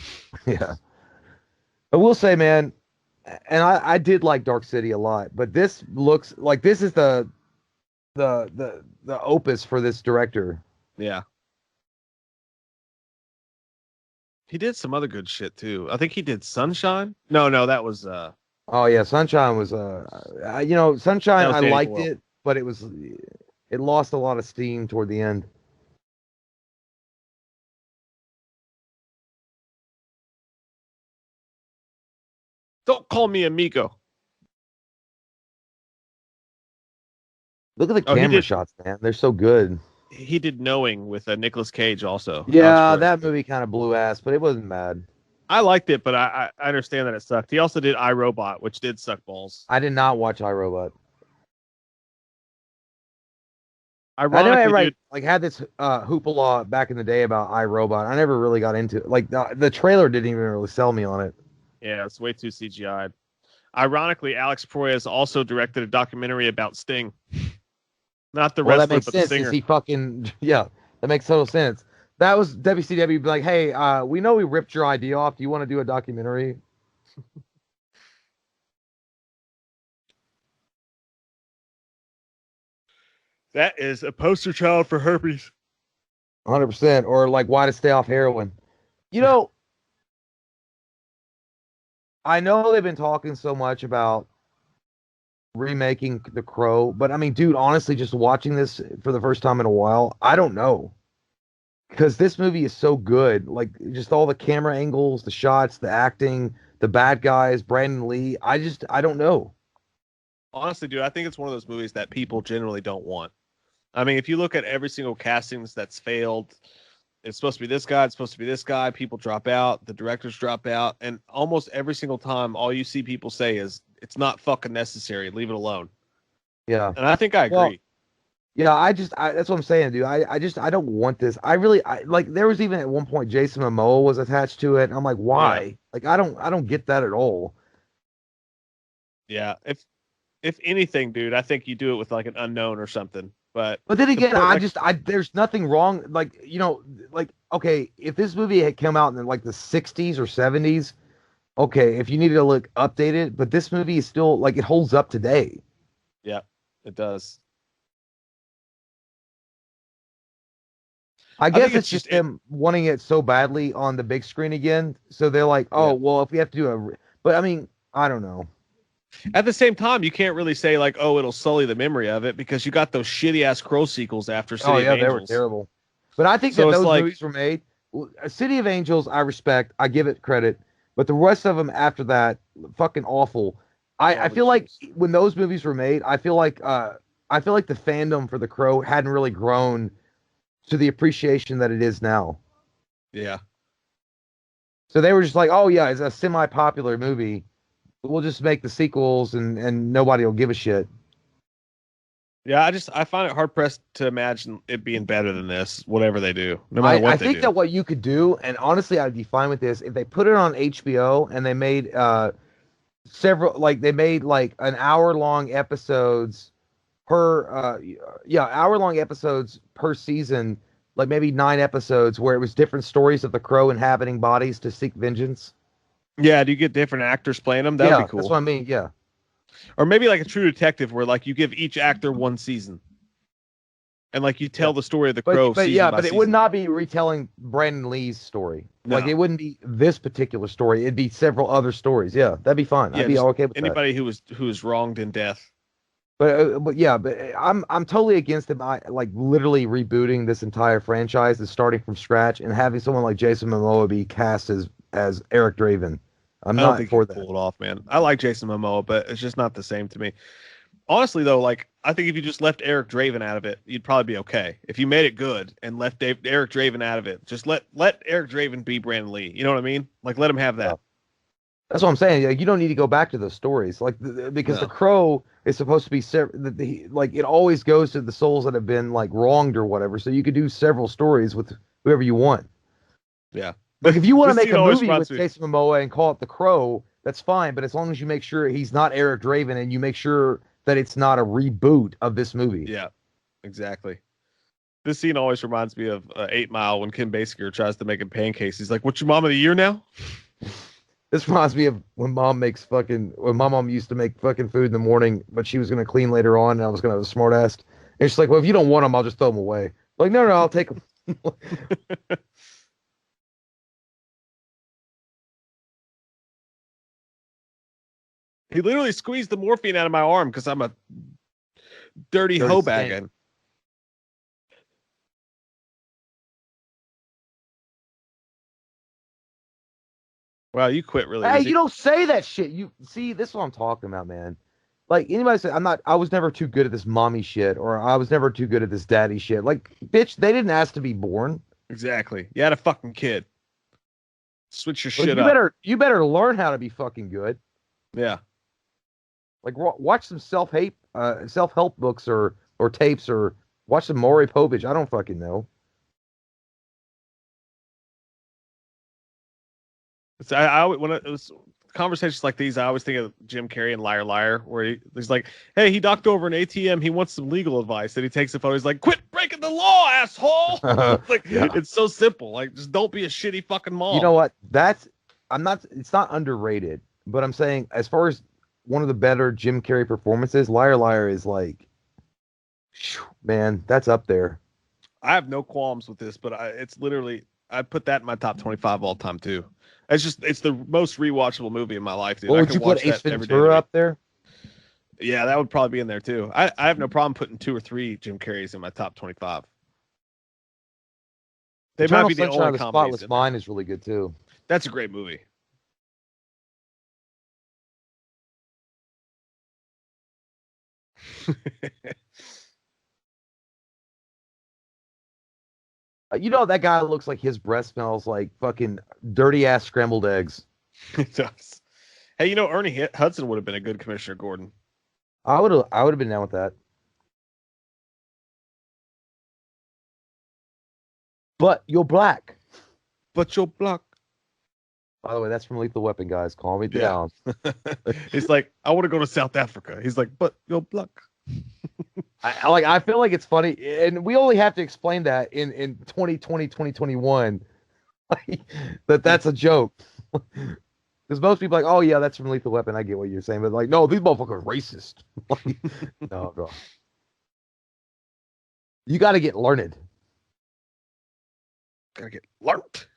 Speaker 2: Yeah. I will say, man, and I did like Dark City a lot, but this looks like this is the opus for this director.
Speaker 1: Yeah. He did some other good shit too. I think he did Sunshine. No, that was
Speaker 2: Oh yeah, Sunshine was you know, Sunshine
Speaker 1: that was
Speaker 2: I
Speaker 1: Danny
Speaker 2: liked
Speaker 1: Boyle.
Speaker 2: it. but it lost a lot of steam toward the end.
Speaker 1: Don't call me amigo.
Speaker 2: Look at the
Speaker 1: Oh, he
Speaker 2: camera
Speaker 1: did.
Speaker 2: shots, man. They're so good.
Speaker 1: He did Knowing with Nicolas Cage also. Alex
Speaker 2: Yeah,
Speaker 1: Proyas.
Speaker 2: that movie kind of blew ass, but it wasn't bad.
Speaker 1: I liked it, but I understand that it sucked. He also did iRobot, which did suck balls.
Speaker 2: I did not watch iRobot. I know
Speaker 1: Ironically,
Speaker 2: everybody
Speaker 1: dude.
Speaker 2: like had this hoopla back in the day about iRobot. I never really got into it. Like the trailer didn't even really sell me on it.
Speaker 1: Yeah, it's way too CGI'd. Ironically, Alex Proyas also directed a documentary about Sting. Not the
Speaker 2: Well, that
Speaker 1: wrestler,
Speaker 2: makes
Speaker 1: but the
Speaker 2: sense. Is
Speaker 1: singer.
Speaker 2: he fucking yeah? That makes total sense. That was WCW be like, hey, we know we ripped your idea off. Do you want to do a documentary?
Speaker 1: That is a poster child for herpes.
Speaker 2: 100%. Or like, why to stay off heroin? You know, I know they've been talking so much about remaking The Crow, but I mean, dude, honestly, just watching this for the first time in a while, I don't know. Because this movie is so good. Like, just all the camera angles, the shots, the acting, the bad guys, Brandon Lee. I don't know.
Speaker 1: Honestly, dude, I think it's one of those movies that people generally don't want. I mean, if you look at every single castings that's failed, it's supposed to be this guy, it's supposed to be this guy, people drop out, the directors drop out, and almost every single time, all you see people say is, it's not fucking necessary, leave it alone.
Speaker 2: Yeah.
Speaker 1: And I think I
Speaker 2: Well,
Speaker 1: agree.
Speaker 2: yeah, that's what I'm saying, dude. I don't want this. Like there was even at one point Jason Momoa was attached to it. And I'm like,
Speaker 1: Yeah.
Speaker 2: why? Like I don't get that at all.
Speaker 1: Yeah. If anything, dude, I think you do it with like an unknown or something. But
Speaker 2: But then
Speaker 1: to
Speaker 2: again,
Speaker 1: put like
Speaker 2: I there's nothing wrong. Like, like, okay, if this movie had come out in like the 60s or 70s, okay, if you needed to look updated, but this movie is still like it holds up today.
Speaker 1: yeah, it does.
Speaker 2: I
Speaker 1: I think
Speaker 2: guess
Speaker 1: it's
Speaker 2: it's
Speaker 1: just
Speaker 2: just
Speaker 1: it
Speaker 2: them wanting it so badly on the big screen again. So they're like,
Speaker 1: yeah.
Speaker 2: oh, well, if we have to do but I mean, I don't know.
Speaker 1: At the same time, you can't really say like, oh, it'll sully the memory of it because you got those shitty ass Crow sequels after
Speaker 2: Oh
Speaker 1: City of
Speaker 2: yeah, they were
Speaker 1: Angels.
Speaker 2: terrible. But I think
Speaker 1: So
Speaker 2: that
Speaker 1: it's
Speaker 2: those
Speaker 1: like,
Speaker 2: movies were made. City of Angels, I respect. I give it credit. But the rest of them after that, fucking awful. I
Speaker 1: garbage
Speaker 2: feel like
Speaker 1: juice.
Speaker 2: when those movies were made, I feel like the fandom for The Crow hadn't really grown to the appreciation that it is now.
Speaker 1: Yeah.
Speaker 2: So they were just like, oh yeah, it's a semi-popular movie. We'll just make the sequels and nobody will give a shit.
Speaker 1: Yeah, I find it hard pressed to imagine it being better than this, whatever they do, no matter
Speaker 2: I
Speaker 1: what they
Speaker 2: think
Speaker 1: do.
Speaker 2: that what you could do, and honestly, I'd be fine with this if they put it on HBO and they made several like they made like an hour long episodes per yeah, hour long episodes per season, like maybe 9 episodes where it was different stories of the Crow inhabiting bodies to seek vengeance.
Speaker 1: Yeah, do you get different actors playing them? That would be
Speaker 2: Yeah, that's what
Speaker 1: cool.
Speaker 2: I mean. Yeah.
Speaker 1: Or maybe like a True Detective, where like you give each actor one season, and like you
Speaker 2: Yeah.
Speaker 1: tell the story of the Crow
Speaker 2: But
Speaker 1: season
Speaker 2: yeah,
Speaker 1: by
Speaker 2: but it would
Speaker 1: season.
Speaker 2: not be retelling Brandon Lee's story. Like
Speaker 1: No,
Speaker 2: it wouldn't be this particular story. It'd be several other stories. Yeah, that'd be fine. I'd
Speaker 1: yeah,
Speaker 2: be
Speaker 1: just
Speaker 2: okay with that.
Speaker 1: anybody who was wronged in death.
Speaker 2: But yeah, but I'm totally against them. I like literally rebooting this entire franchise and starting from scratch and having someone like Jason Momoa be cast as Eric Draven. I'm
Speaker 1: I don't
Speaker 2: not
Speaker 1: think he
Speaker 2: for
Speaker 1: could
Speaker 2: that.
Speaker 1: pull it off, man. I like Jason Momoa, but it's just not the same to me. Honestly, though, like I think if you just left Eric Draven out of it, you'd probably be okay. If you made it good and left Eric Draven out of it, just let Eric Draven be Brandon Lee. You know what I mean? Like let him have
Speaker 2: Yeah.
Speaker 1: that.
Speaker 2: That's what I'm saying. Like, you don't need to go back to those stories, like because the
Speaker 1: No.
Speaker 2: Crow is supposed to be like it always goes to the souls that have been like wronged or whatever. So you could do several stories with whoever you want.
Speaker 1: Yeah.
Speaker 2: Like if you want to
Speaker 1: This
Speaker 2: make
Speaker 1: scene
Speaker 2: a
Speaker 1: always
Speaker 2: movie
Speaker 1: reminds
Speaker 2: with
Speaker 1: me.
Speaker 2: Jason Momoa and call it The Crow, that's fine. But as long as you make sure he's not Eric Draven and you make sure that it's not a reboot of this movie.
Speaker 1: Yeah, exactly. This scene always reminds me of 8 Mile when Kim Basinger tries to make him pancakes. He's like, "What's your mom of the year now?"
Speaker 2: This reminds me of when my mom used to make fucking food in the morning, but she was gonna clean later on, and I was gonna have a smart ass. And she's like, "Well, if you don't want them, I'll just throw them away." Like, no, I'll take them.
Speaker 1: He literally squeezed the morphine out of my arm because I'm a Dirty
Speaker 2: Dirty
Speaker 1: hoe
Speaker 2: stink.
Speaker 1: bagging. Wow, you quit really
Speaker 2: Hey,
Speaker 1: easy.
Speaker 2: you don't say that shit. You see, this is what I'm talking about, man. Like anybody say, I was never too good at this mommy shit, or I was never too good at this daddy shit. Like, bitch, they didn't ask to be born.
Speaker 1: Exactly. You had a fucking kid. Switch your
Speaker 2: Like,
Speaker 1: shit up.
Speaker 2: you better learn how to be fucking good.
Speaker 1: Yeah.
Speaker 2: Like, watch some self help books or tapes, or watch some Maury Povich. I don't fucking know.
Speaker 1: When it was conversations like these, I always think of Jim Carrey and Liar Liar, where he's like, "Hey, he knocked over an ATM. He wants some legal advice." And he takes a photo. He's like, "Quit breaking the law, asshole!" Like,
Speaker 2: Yeah.
Speaker 1: it's so simple. Like, just don't be a shitty fucking mom.
Speaker 2: You know what? It's not underrated, but I'm saying as far as one of the better Jim Carrey performances, Liar Liar is like, man, that's up there.
Speaker 1: I have no qualms with this, but it's literally I put that in my top 25 all time too. It's the most rewatchable movie in my life, dude.
Speaker 2: Well,
Speaker 1: I
Speaker 2: would
Speaker 1: can
Speaker 2: you
Speaker 1: watch
Speaker 2: put Ace
Speaker 1: that every day of the
Speaker 2: Ventura
Speaker 1: week.
Speaker 2: up there?
Speaker 1: Yeah, that would probably be in there too. I have no problem putting 2 or 3 Jim Carreys in my top 25. They might
Speaker 2: Eternal
Speaker 1: be the
Speaker 2: Sunshine
Speaker 1: only
Speaker 2: of the
Speaker 1: comedies
Speaker 2: Spotless
Speaker 1: in there.
Speaker 2: Mind is really good too.
Speaker 1: That's a great movie.
Speaker 2: You know that guy looks like his breath smells like fucking dirty ass scrambled eggs.
Speaker 1: It does. Hey, you know Ernie Hudson would have been a good Commissioner Gordon.
Speaker 2: I would have been down with that. But you're black.
Speaker 1: But you're black.
Speaker 2: By the way, that's from Lethal Weapon, guys. Calm me
Speaker 1: Yeah.
Speaker 2: down.
Speaker 1: He's like, I want to go to South Africa. He's like, but you're black.
Speaker 2: I feel like it's funny, and we only have to explain that in 2020, 2021, like, that's a joke. Because most people are like, oh yeah, that's from Lethal Weapon. I get what you're saying, but like, no, these motherfuckers are racist. Like, no, bro. You got to get learned.
Speaker 1: Gotta get learnt.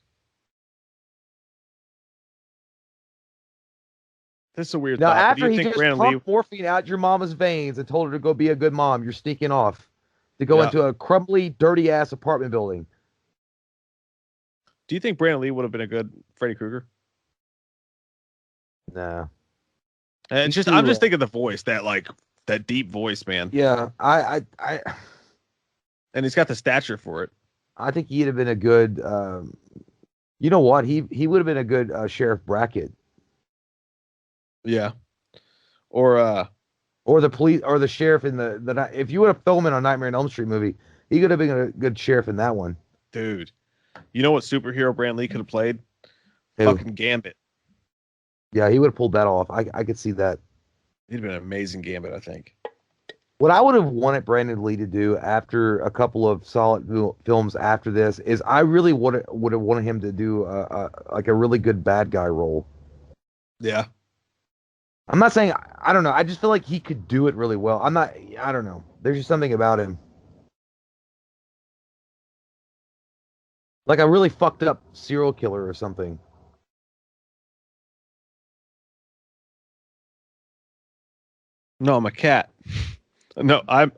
Speaker 1: This is a weird
Speaker 2: Now,
Speaker 1: thought. But do
Speaker 2: after
Speaker 1: you
Speaker 2: he
Speaker 1: think
Speaker 2: just
Speaker 1: Brandon Lee?
Speaker 2: pumped morphine out your mama's veins and told her to go be a good mom, you're sneaking off to go
Speaker 1: Yeah.
Speaker 2: into a crumbly, dirty ass apartment building.
Speaker 1: Do you think Brandon Lee would have been a good Freddy Krueger?
Speaker 2: Nah.
Speaker 1: And
Speaker 2: He's
Speaker 1: just
Speaker 2: too,
Speaker 1: I'm just thinking the voice, that deep voice, man.
Speaker 2: Yeah,
Speaker 1: And he's got the stature for it.
Speaker 2: I think he'd have been a good. You know what? He would have been a good Sheriff Brackett
Speaker 1: Yeah. Or
Speaker 2: the police or the sheriff in the. If you would have filmed it on Nightmare on Elm Street movie, he could have been a good sheriff in that one.
Speaker 1: dude, you know what superhero Brandon Lee could have played?
Speaker 2: Who?
Speaker 1: Fucking Gambit.
Speaker 2: Yeah, he would have pulled that off. I could see that.
Speaker 1: He'd been an amazing Gambit, I think.
Speaker 2: What I would have wanted Brandon Lee to do after a couple of solid films after this is I really would have wanted him to do like a really good bad guy role.
Speaker 1: Yeah.
Speaker 2: I'm not saying I don't know. I just feel like he could do it really well. I don't know. There's just something about him. Like a really fucked up serial killer or something.
Speaker 1: No, I'm a cat. No, I'm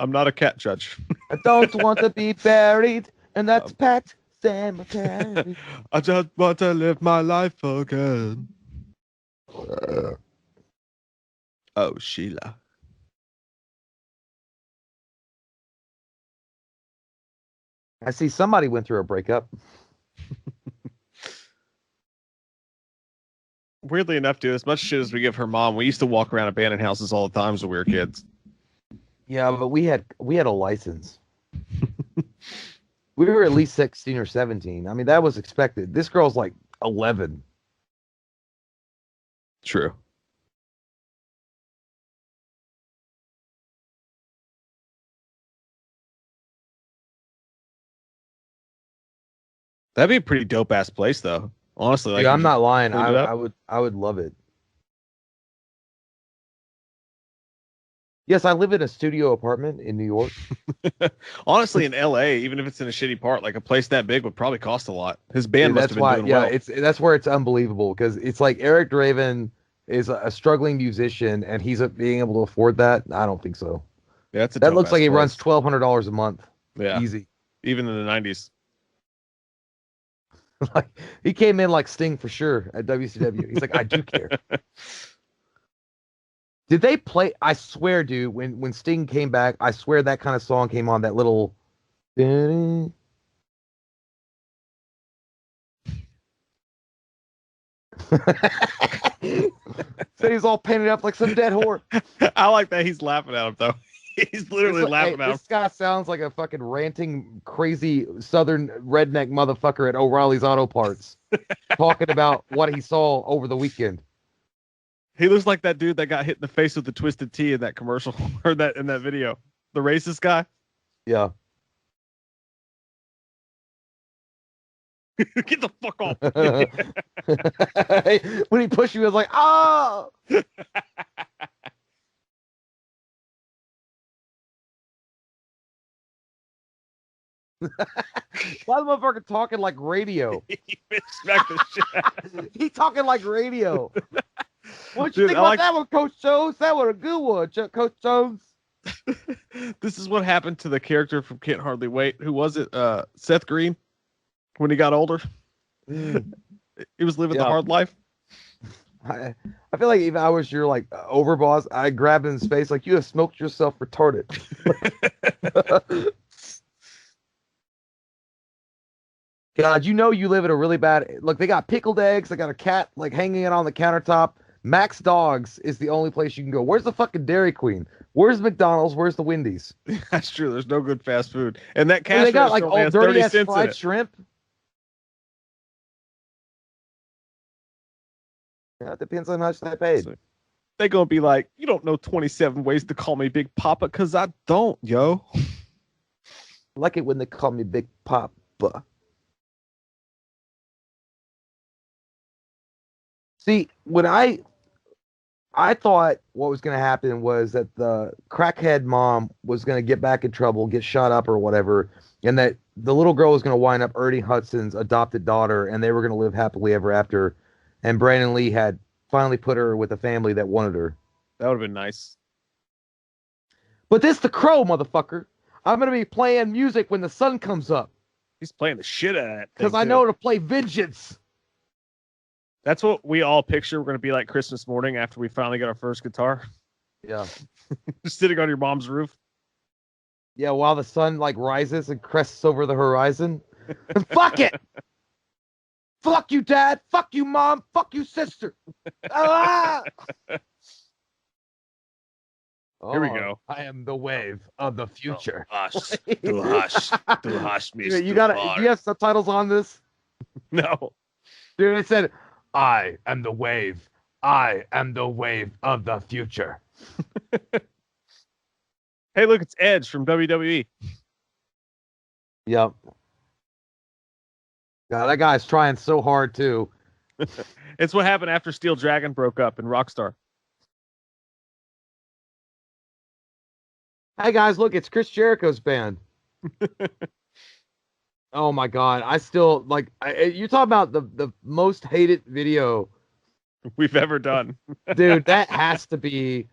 Speaker 1: not a cat judge.
Speaker 2: I don't want to be buried, and that's Pet Cemetery.
Speaker 1: I just want to live my life again. Oh, Sheila.
Speaker 2: I see somebody went through a breakup.
Speaker 1: Weirdly enough, dude, as much shit as we give her mom, we used to walk around abandoned houses all the time when we were kids.
Speaker 2: Yeah, but we had a license. We were at least 16 or 17. I mean, that was expected. This girl's like 11.
Speaker 1: True. That'd be a pretty dope ass place, though. Honestly, like,
Speaker 2: Yeah, I'm not lying.
Speaker 1: clean it up.
Speaker 2: I would love it. Yes, I live in a studio apartment in New York.
Speaker 1: Honestly, in LA, even if it's in a shitty part, like a place that big would probably cost a lot. His band
Speaker 2: Dude,
Speaker 1: must have been doing well.
Speaker 2: that's where it's unbelievable because it's like Eric Draven is a struggling musician and he's being able to afford that. I don't think so.
Speaker 1: Yeah, that's a
Speaker 2: That
Speaker 1: dope
Speaker 2: looks
Speaker 1: ass
Speaker 2: like he
Speaker 1: clothes.
Speaker 2: runs $1,200 a month.
Speaker 1: Yeah,
Speaker 2: Easy.
Speaker 1: even in the 90s.
Speaker 2: Like he came in like Sting for sure at WCW. He's like, I do care. Did they play? I swear, dude, when Sting came back, I swear that kind of song came on that little. So he's all painted up like some dead whore.
Speaker 1: I like that he's laughing at him though. He's literally laughing at him.
Speaker 2: This guy sounds like a fucking ranting, crazy southern redneck motherfucker at O'Reilly's Auto Parts, talking about what he saw over the weekend.
Speaker 1: He looks like that dude that got hit in the face with the twisted T in that commercial or that in that video. The racist guy.
Speaker 2: Yeah.
Speaker 1: Get the fuck off.
Speaker 2: When he pushed you, he was like, oh. Why the motherfucker talking like radio?
Speaker 1: He smacked the shit out of him.
Speaker 2: He talking like radio. What you
Speaker 1: Dude,
Speaker 2: think about that one, Coach Jones? That was a good one, Coach Jones.
Speaker 1: This is what happened to the character from Can't Hardly Wait. Who was it? Seth Green. When he got older, he was living the hard life.
Speaker 2: I feel like if I was your like overboss, I'd grab him in space like you have smoked yourself retarded. God, you know you live in a really bad. Look, they got pickled eggs. They got a cat like hanging it on the countertop. Max Dogs is the only place you can go. Where's the fucking Dairy Queen? Where's McDonald's? Where's the Wendy's?
Speaker 1: That's true. There's no good fast food, and that cash
Speaker 2: they got like all dirty ass
Speaker 1: 30 cents
Speaker 2: fried shrimp. Yeah, it depends on how much they paid.
Speaker 1: So they gonna be like, you don't know 27 ways to call me Big Papa, cause I don't, yo.
Speaker 2: I like it when they call me Big Papa. See, when I thought what was going to happen was that the crackhead mom was going to get back in trouble, get shot up or whatever, and that the little girl was going to wind up Ernie Hudson's adopted daughter, and they were going to live happily ever after. And Brandon Lee had finally put her with a family that wanted her.
Speaker 1: That would have been nice.
Speaker 2: But this the Crow, motherfucker. I'm going to be playing music when the sun comes up.
Speaker 1: He's playing the shit out of that.
Speaker 2: Because I know to play Vengeance.
Speaker 1: That's what we all picture we're going to be like Christmas morning after we finally get our first guitar.
Speaker 2: Yeah.
Speaker 1: Just sitting on your mom's roof.
Speaker 2: Yeah, while the sun like rises and crests over the horizon. Fuck it! Fuck you, Dad! Fuck you, Mom! Fuck you, sister! Ah!
Speaker 1: Here we go.
Speaker 2: I am the wave of the future.
Speaker 1: Oh, hush. Do hush. Do hush me.
Speaker 2: Dude, do you have subtitles on this?
Speaker 1: No.
Speaker 2: Dude, it said, I am the wave. I am the wave of the future.
Speaker 1: Hey, look, it's Edge from WWE.
Speaker 2: Yep. God, that guy's trying so hard, too.
Speaker 1: It's what happened after Steel Dragon broke up in Rockstar.
Speaker 2: Hey, guys, look, it's Chris Jericho's band. Oh my God. I still like you're talking about the most hated video
Speaker 1: we've ever done.
Speaker 2: Dude, that has to be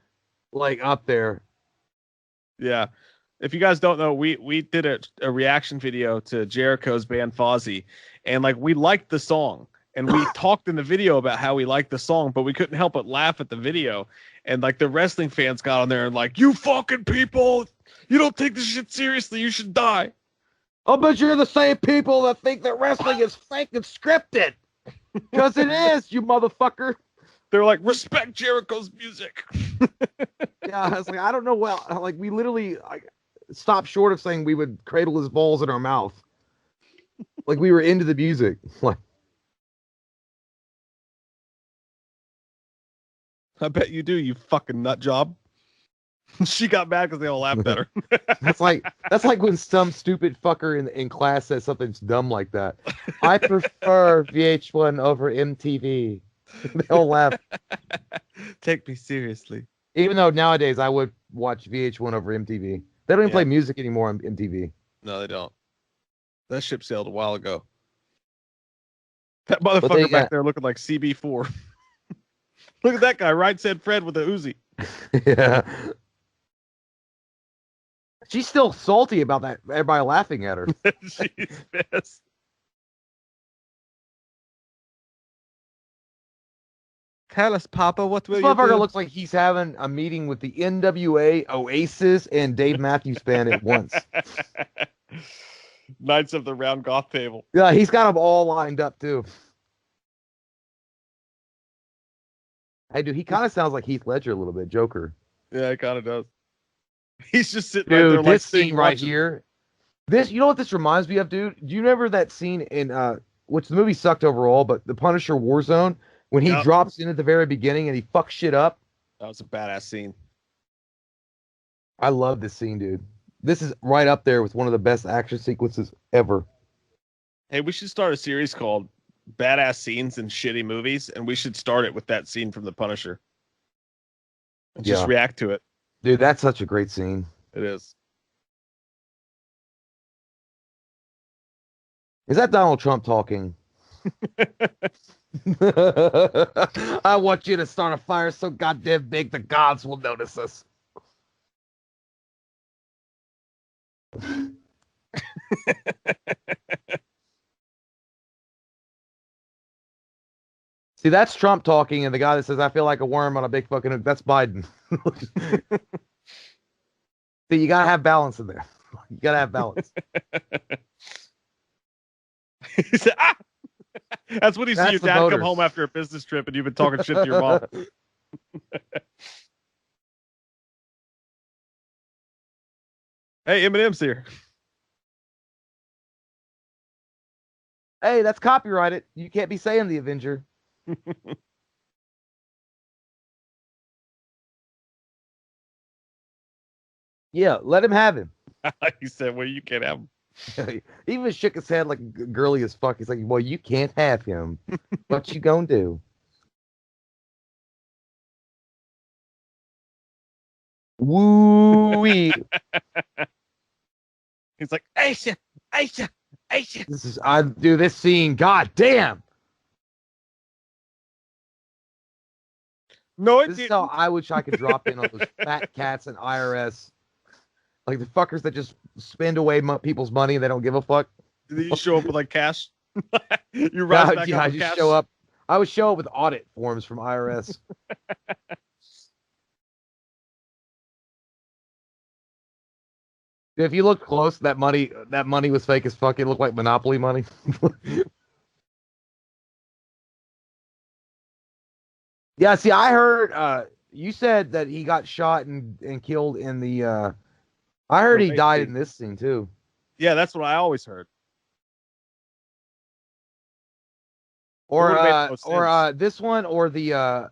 Speaker 2: like up there.
Speaker 1: Yeah. If you guys don't know, we did a reaction video to Jericho's band Fozzy, and like we liked the song and we talked in the video about how we liked the song, but we couldn't help but laugh at the video. And like the wrestling fans got on there and like, you fucking people, you don't take this shit seriously, you should die.
Speaker 2: Oh, but you're the same people that think that wrestling is fake and scripted. Because it is, you motherfucker.
Speaker 1: They're like, respect Jericho's music.
Speaker 2: Yeah, I was like, I don't know. Well, like, we literally stopped short of saying we would cradle his balls in our mouth. Like, we were into the music. Like,
Speaker 1: I bet you do, you fucking nut job. She got mad because they all laughed at her.
Speaker 2: That's like when some stupid fucker in class says something dumb like that. I prefer VH1 over MTV. They all laugh.
Speaker 1: Take me seriously.
Speaker 2: Even though nowadays I would watch VH1 over MTV. They don't even play music anymore on MTV.
Speaker 1: No, they don't. That ship sailed a while ago. That motherfucker back there looking like CB4. Look at that guy, Right Said Fred with the Uzi.
Speaker 2: Yeah. She's still salty about that. Everybody laughing at her.
Speaker 1: She's pissed. Tell us, Papa, what will
Speaker 2: This
Speaker 1: you
Speaker 2: motherfucker
Speaker 1: do?
Speaker 2: looks like he's having a meeting with the NWA, Oasis, and Dave Matthews Band at once.
Speaker 1: Knights of the Round Goth Table.
Speaker 2: Yeah, he's got them all lined up too. Hey, dude, he kind of sounds like Heath Ledger a little bit, Joker.
Speaker 1: Yeah, it kind of does. He's just sitting right there,
Speaker 2: Dude,
Speaker 1: like
Speaker 2: this scene right
Speaker 1: watching.
Speaker 2: here. This, you know what this reminds me of, dude? Do you remember that scene in which the movie sucked overall, but the Punisher Warzone when he
Speaker 1: Yep.
Speaker 2: drops in at the very beginning and he fucks shit up?
Speaker 1: That was a badass scene.
Speaker 2: I love this scene, dude. This is right up there with one of the best action sequences ever.
Speaker 1: Hey, we should start a series called Badass Scenes in Shitty Movies, and we should start it with that scene from The Punisher. And just react to it.
Speaker 2: Dude, that's such a great scene.
Speaker 1: It is.
Speaker 2: Is that Donald Trump talking? I want you to start a fire so goddamn big the gods will notice us. See, that's Trump talking, and the guy that says, I feel like a worm on a big fucking hook, that's Biden. See, you gotta have balance in there. You gotta have balance.
Speaker 1: He said, ah! That's when you see
Speaker 2: That's
Speaker 1: your
Speaker 2: the
Speaker 1: dad
Speaker 2: voters.
Speaker 1: come home after a business trip and you've been talking shit to your mom. Hey, Eminem's here.
Speaker 2: Hey, that's copyrighted. You can't be saying the Avenger. Yeah, let him have him.
Speaker 1: He said, well, you can't have him.
Speaker 2: He even shook his head like girly as fuck. He's like, well, you can't have him. What you gonna do? Woo-wee.
Speaker 1: He's like, Aisha, Aisha, Aisha.
Speaker 2: This is, I do this scene. God damn.
Speaker 1: No, it
Speaker 2: This is
Speaker 1: didn't.
Speaker 2: how I wish I could drop in on those fat cats and IRS. Like the fuckers that just spend away people's money and they don't give a fuck.
Speaker 1: Did you show up with like cash? You
Speaker 2: Yeah,
Speaker 1: rise back up
Speaker 2: I
Speaker 1: with
Speaker 2: just
Speaker 1: cash?
Speaker 2: show up. I would show up with audit forms from IRS. If you look close, that money was fake as fuck. It looked like Monopoly money. Yeah, see, I heard you said that he got shot and killed in the I heard he died in this scene too.
Speaker 1: Yeah, that's what I always heard.
Speaker 2: Or
Speaker 1: no
Speaker 2: this one or the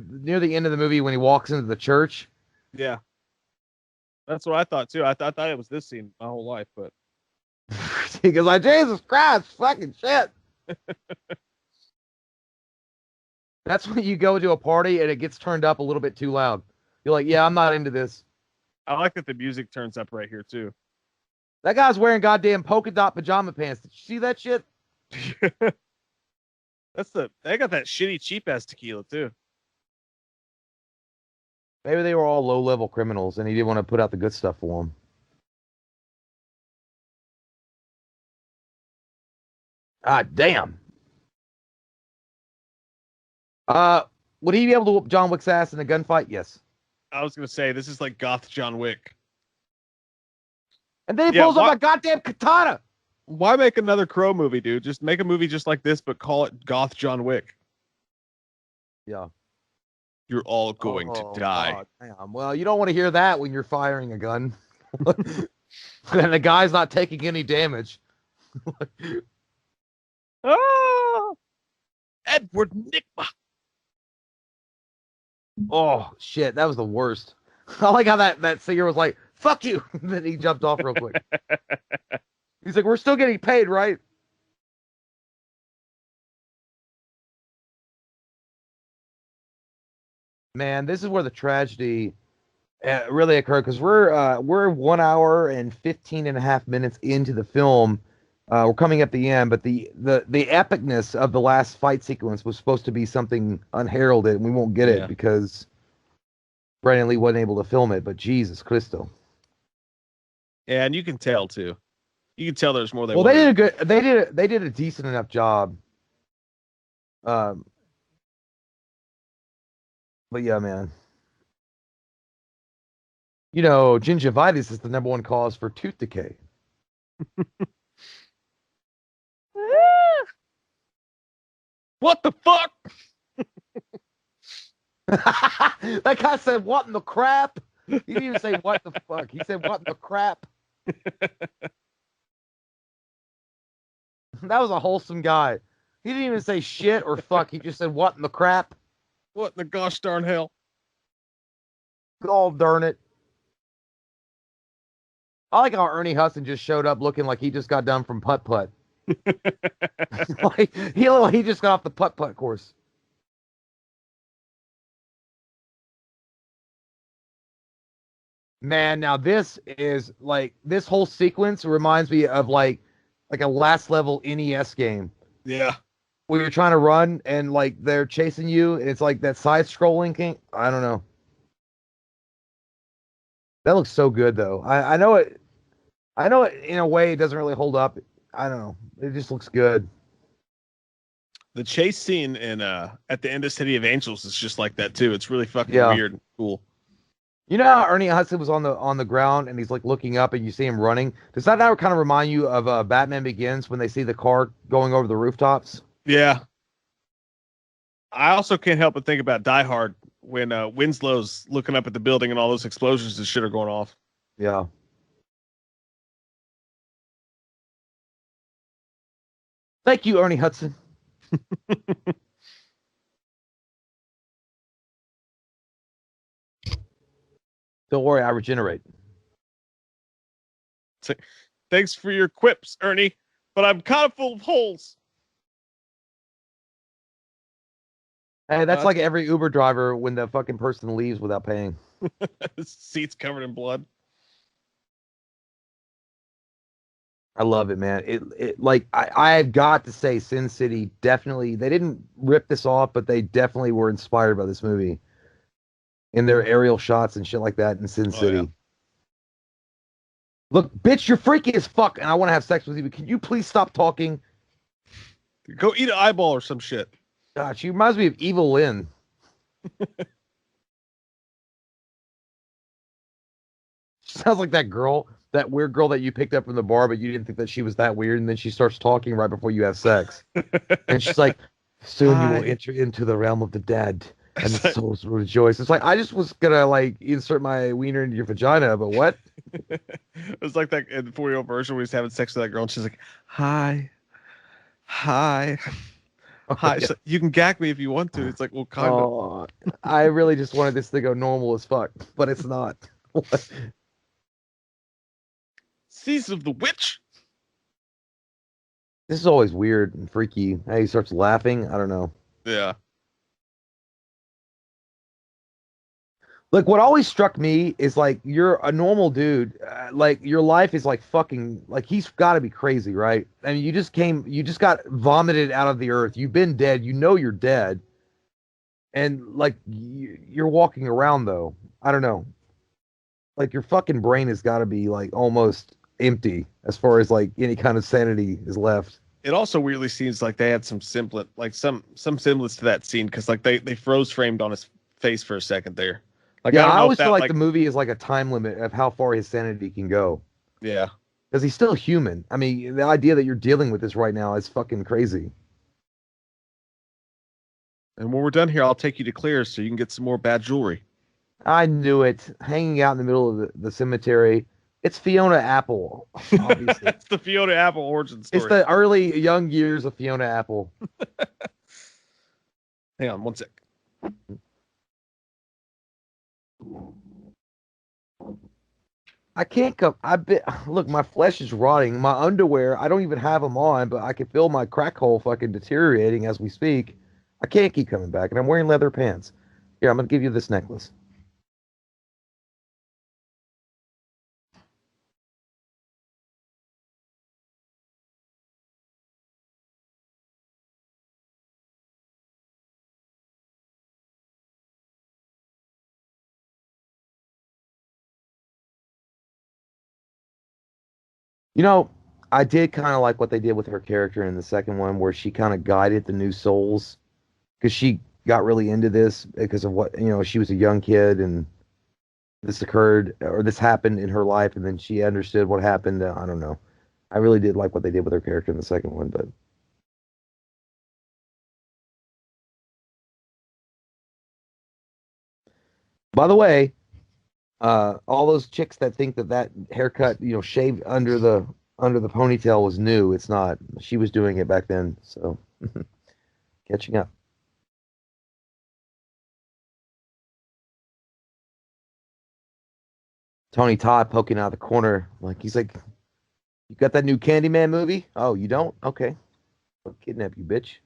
Speaker 2: near the end of the movie when he walks into the church.
Speaker 1: Yeah. That's what I thought too. I thought it was this scene my whole life, but
Speaker 2: He goes like, Jesus Christ, fucking shit. That's when you go to a party and it gets turned up a little bit too loud. You're like, yeah, I'm not into this.
Speaker 1: I like that the music turns up right here too.
Speaker 2: That guy's wearing goddamn polka dot pajama pants. Did you see that shit?
Speaker 1: They got that shitty cheap ass tequila too.
Speaker 2: Maybe they were all low level criminals and he didn't want to put out the good stuff for them. Ah, damn. Would he be able to whoop John Wick's ass in a gunfight? Yes.
Speaker 1: I was gonna say this is like goth John Wick.
Speaker 2: And then he pulls up a goddamn katana.
Speaker 1: Why make another Crow movie, dude? Just make a movie just like this, but call it Goth John Wick.
Speaker 2: Yeah.
Speaker 1: You're all going to die.
Speaker 2: God, damn. Well, you don't want to hear that when you're firing a gun. And the guy's not taking any damage.
Speaker 1: Ah! Edward Nygma.
Speaker 2: Oh, shit. That was the worst. I like how that singer was like, fuck you. And then he jumped off real quick. He's like, we're still getting paid, right? Man, this is where the tragedy really occurred because we're 1 hour and 15 and a half minutes into the film. We're coming up the end, but the epicness of the last fight sequence was supposed to be something unheralded, and we won't get it because Brandon Lee wasn't able to film it. But Jesus Christo.
Speaker 1: and you can tell too. You can tell there's more they
Speaker 2: Well, they
Speaker 1: wanted.
Speaker 2: did a good. They did a decent enough job. Um, but yeah, man. You know, gingivitis is the number one cause for tooth decay.
Speaker 1: What the fuck?
Speaker 2: That guy said, "What in the crap?" He didn't even say "What the fuck." He said, "What in the crap?" That was a wholesome guy. He didn't even say shit or fuck. He just said, "What in the crap?"
Speaker 1: What in the gosh darn hell?
Speaker 2: Oh, darn it. I like how Ernie Hudson just showed up looking like he just got done from putt putt. Like he just got off the putt putt course. Man, now this is like this whole sequence reminds me of like a last level NES game
Speaker 1: Yeah.
Speaker 2: where you're trying to run and like they're chasing you and it's like that side scrolling thing. I don't know. That looks so good though. I know it in a way it doesn't really hold up. I don't know. It just looks good.
Speaker 1: The chase scene in at the end of City of Angels is just like that too. It's really fucking
Speaker 2: Yeah.
Speaker 1: weird and cool.
Speaker 2: You know how Ernie Hudson was on the ground and he's like looking up and you see him running? Does that now kind of remind you of Batman Begins when they see the car going over the rooftops?
Speaker 1: Yeah. I also can't help but think about Die Hard when Winslow's looking up at the building and all those explosions and shit are going off.
Speaker 2: Yeah. Thank you, Ernie Hudson. Don't worry, I regenerate.
Speaker 1: Thanks for your quips, Ernie, but I'm kind of full of holes.
Speaker 2: Hey, that's
Speaker 1: Uh,
Speaker 2: like every Uber driver when the fucking person leaves without paying.
Speaker 1: seats covered in blood.
Speaker 2: I love it, man. It like I've got to say, Sin City definitely they didn't rip this off, but they definitely were inspired by this movie in their aerial shots and shit like that in Sin
Speaker 1: Oh yeah.
Speaker 2: City. Look, bitch, you're freaky as fuck, and I want to have sex with you, but can you please stop talking?
Speaker 1: Go eat an eyeball or some shit.
Speaker 2: God, she reminds me of Evil Lynn. She sounds like that girl, that weird girl that you picked up from the bar, but you didn't think that she was that weird, and then she starts talking right before you have sex. And she's like, soon you will
Speaker 1: Hi.
Speaker 2: enter into the realm of the dead, and the souls will rejoice. It's like, I just was gonna like insert my wiener into your vagina, but what?
Speaker 1: It was like that in the 4-year-old version where he's having sex with that girl and she's like, hi, hi, hi.
Speaker 2: Yeah.
Speaker 1: She's like, you can gag me if you want to. It's like, well, kind of.
Speaker 2: Oh, I really just wanted this to go normal as fuck, but it's not.
Speaker 1: Season of the Witch.
Speaker 2: This is always weird and freaky. How he starts laughing. I don't know.
Speaker 1: Yeah.
Speaker 2: Like what always struck me is like you're a normal dude. Like your life is like fucking like he's got to be crazy, right? I mean, you just got vomited out of the earth. You've been dead. You know you're dead, and like you're walking around though. I don't know. Like your fucking brain has got to be like almost empty as far as like any kind of sanity is left.
Speaker 1: It also weirdly seems like they had some semblance, like some semblance to that scene because like they froze framed on his face for a second there. Like I
Speaker 2: Yeah,
Speaker 1: don't
Speaker 2: I
Speaker 1: know if
Speaker 2: always feel
Speaker 1: that
Speaker 2: like
Speaker 1: like
Speaker 2: the movie is like a time limit of how far his sanity can go.
Speaker 1: yeah.
Speaker 2: Because he's still human. I mean, the idea that you're dealing with this right now is fucking crazy.
Speaker 1: And when we're done here, I'll take you to Clear's so you can get some more bad jewelry.
Speaker 2: I knew it. Hanging out in the middle of the cemetery. It's Fiona Apple, obviously.
Speaker 1: That's the Fiona Apple origin
Speaker 2: It's
Speaker 1: story.
Speaker 2: the early young years of Fiona Apple.
Speaker 1: Hang on one sec.
Speaker 2: I can't come. I bet. Look, my flesh is rotting. My underwear, I don't even have them on, but I can feel my crack hole fucking deteriorating as we speak. I can't keep coming back, and I'm wearing leather pants. Here, I'm gonna give you this necklace. You know, I did kind of like what they did with her character in the second one, where she kind of guided the new souls because she got really into this because of what, she was a young kid and this occurred or this happened in her life, and then she understood what happened. I don't know. I really did like what they did with her character in the second one, but by the way, all those chicks that think that that haircut, shaved under the ponytail was new, it's not. She was doing it back then, so catching up. Tony Todd poking out of the corner, like he's like, "You got that new Candyman movie? Oh, you don't? Okay, I'll kidnap you, bitch."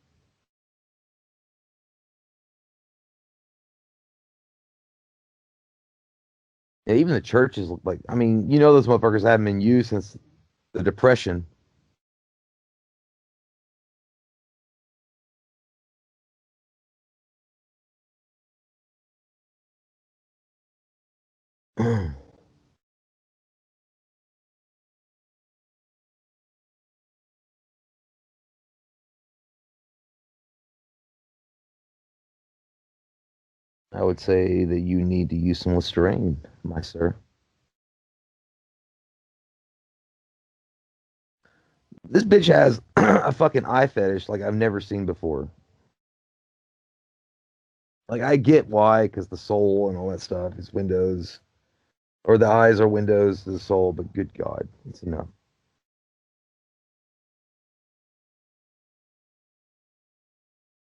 Speaker 2: Yeah, even the churches look like. I mean, those motherfuckers haven't been used since the Depression. I would say that you need to use some Listerine, my sir. This bitch has a fucking eye fetish like I've never seen before. Like I get why, because the soul and all that stuff is windows, or the eyes are windows to the soul. But good God, it's enough.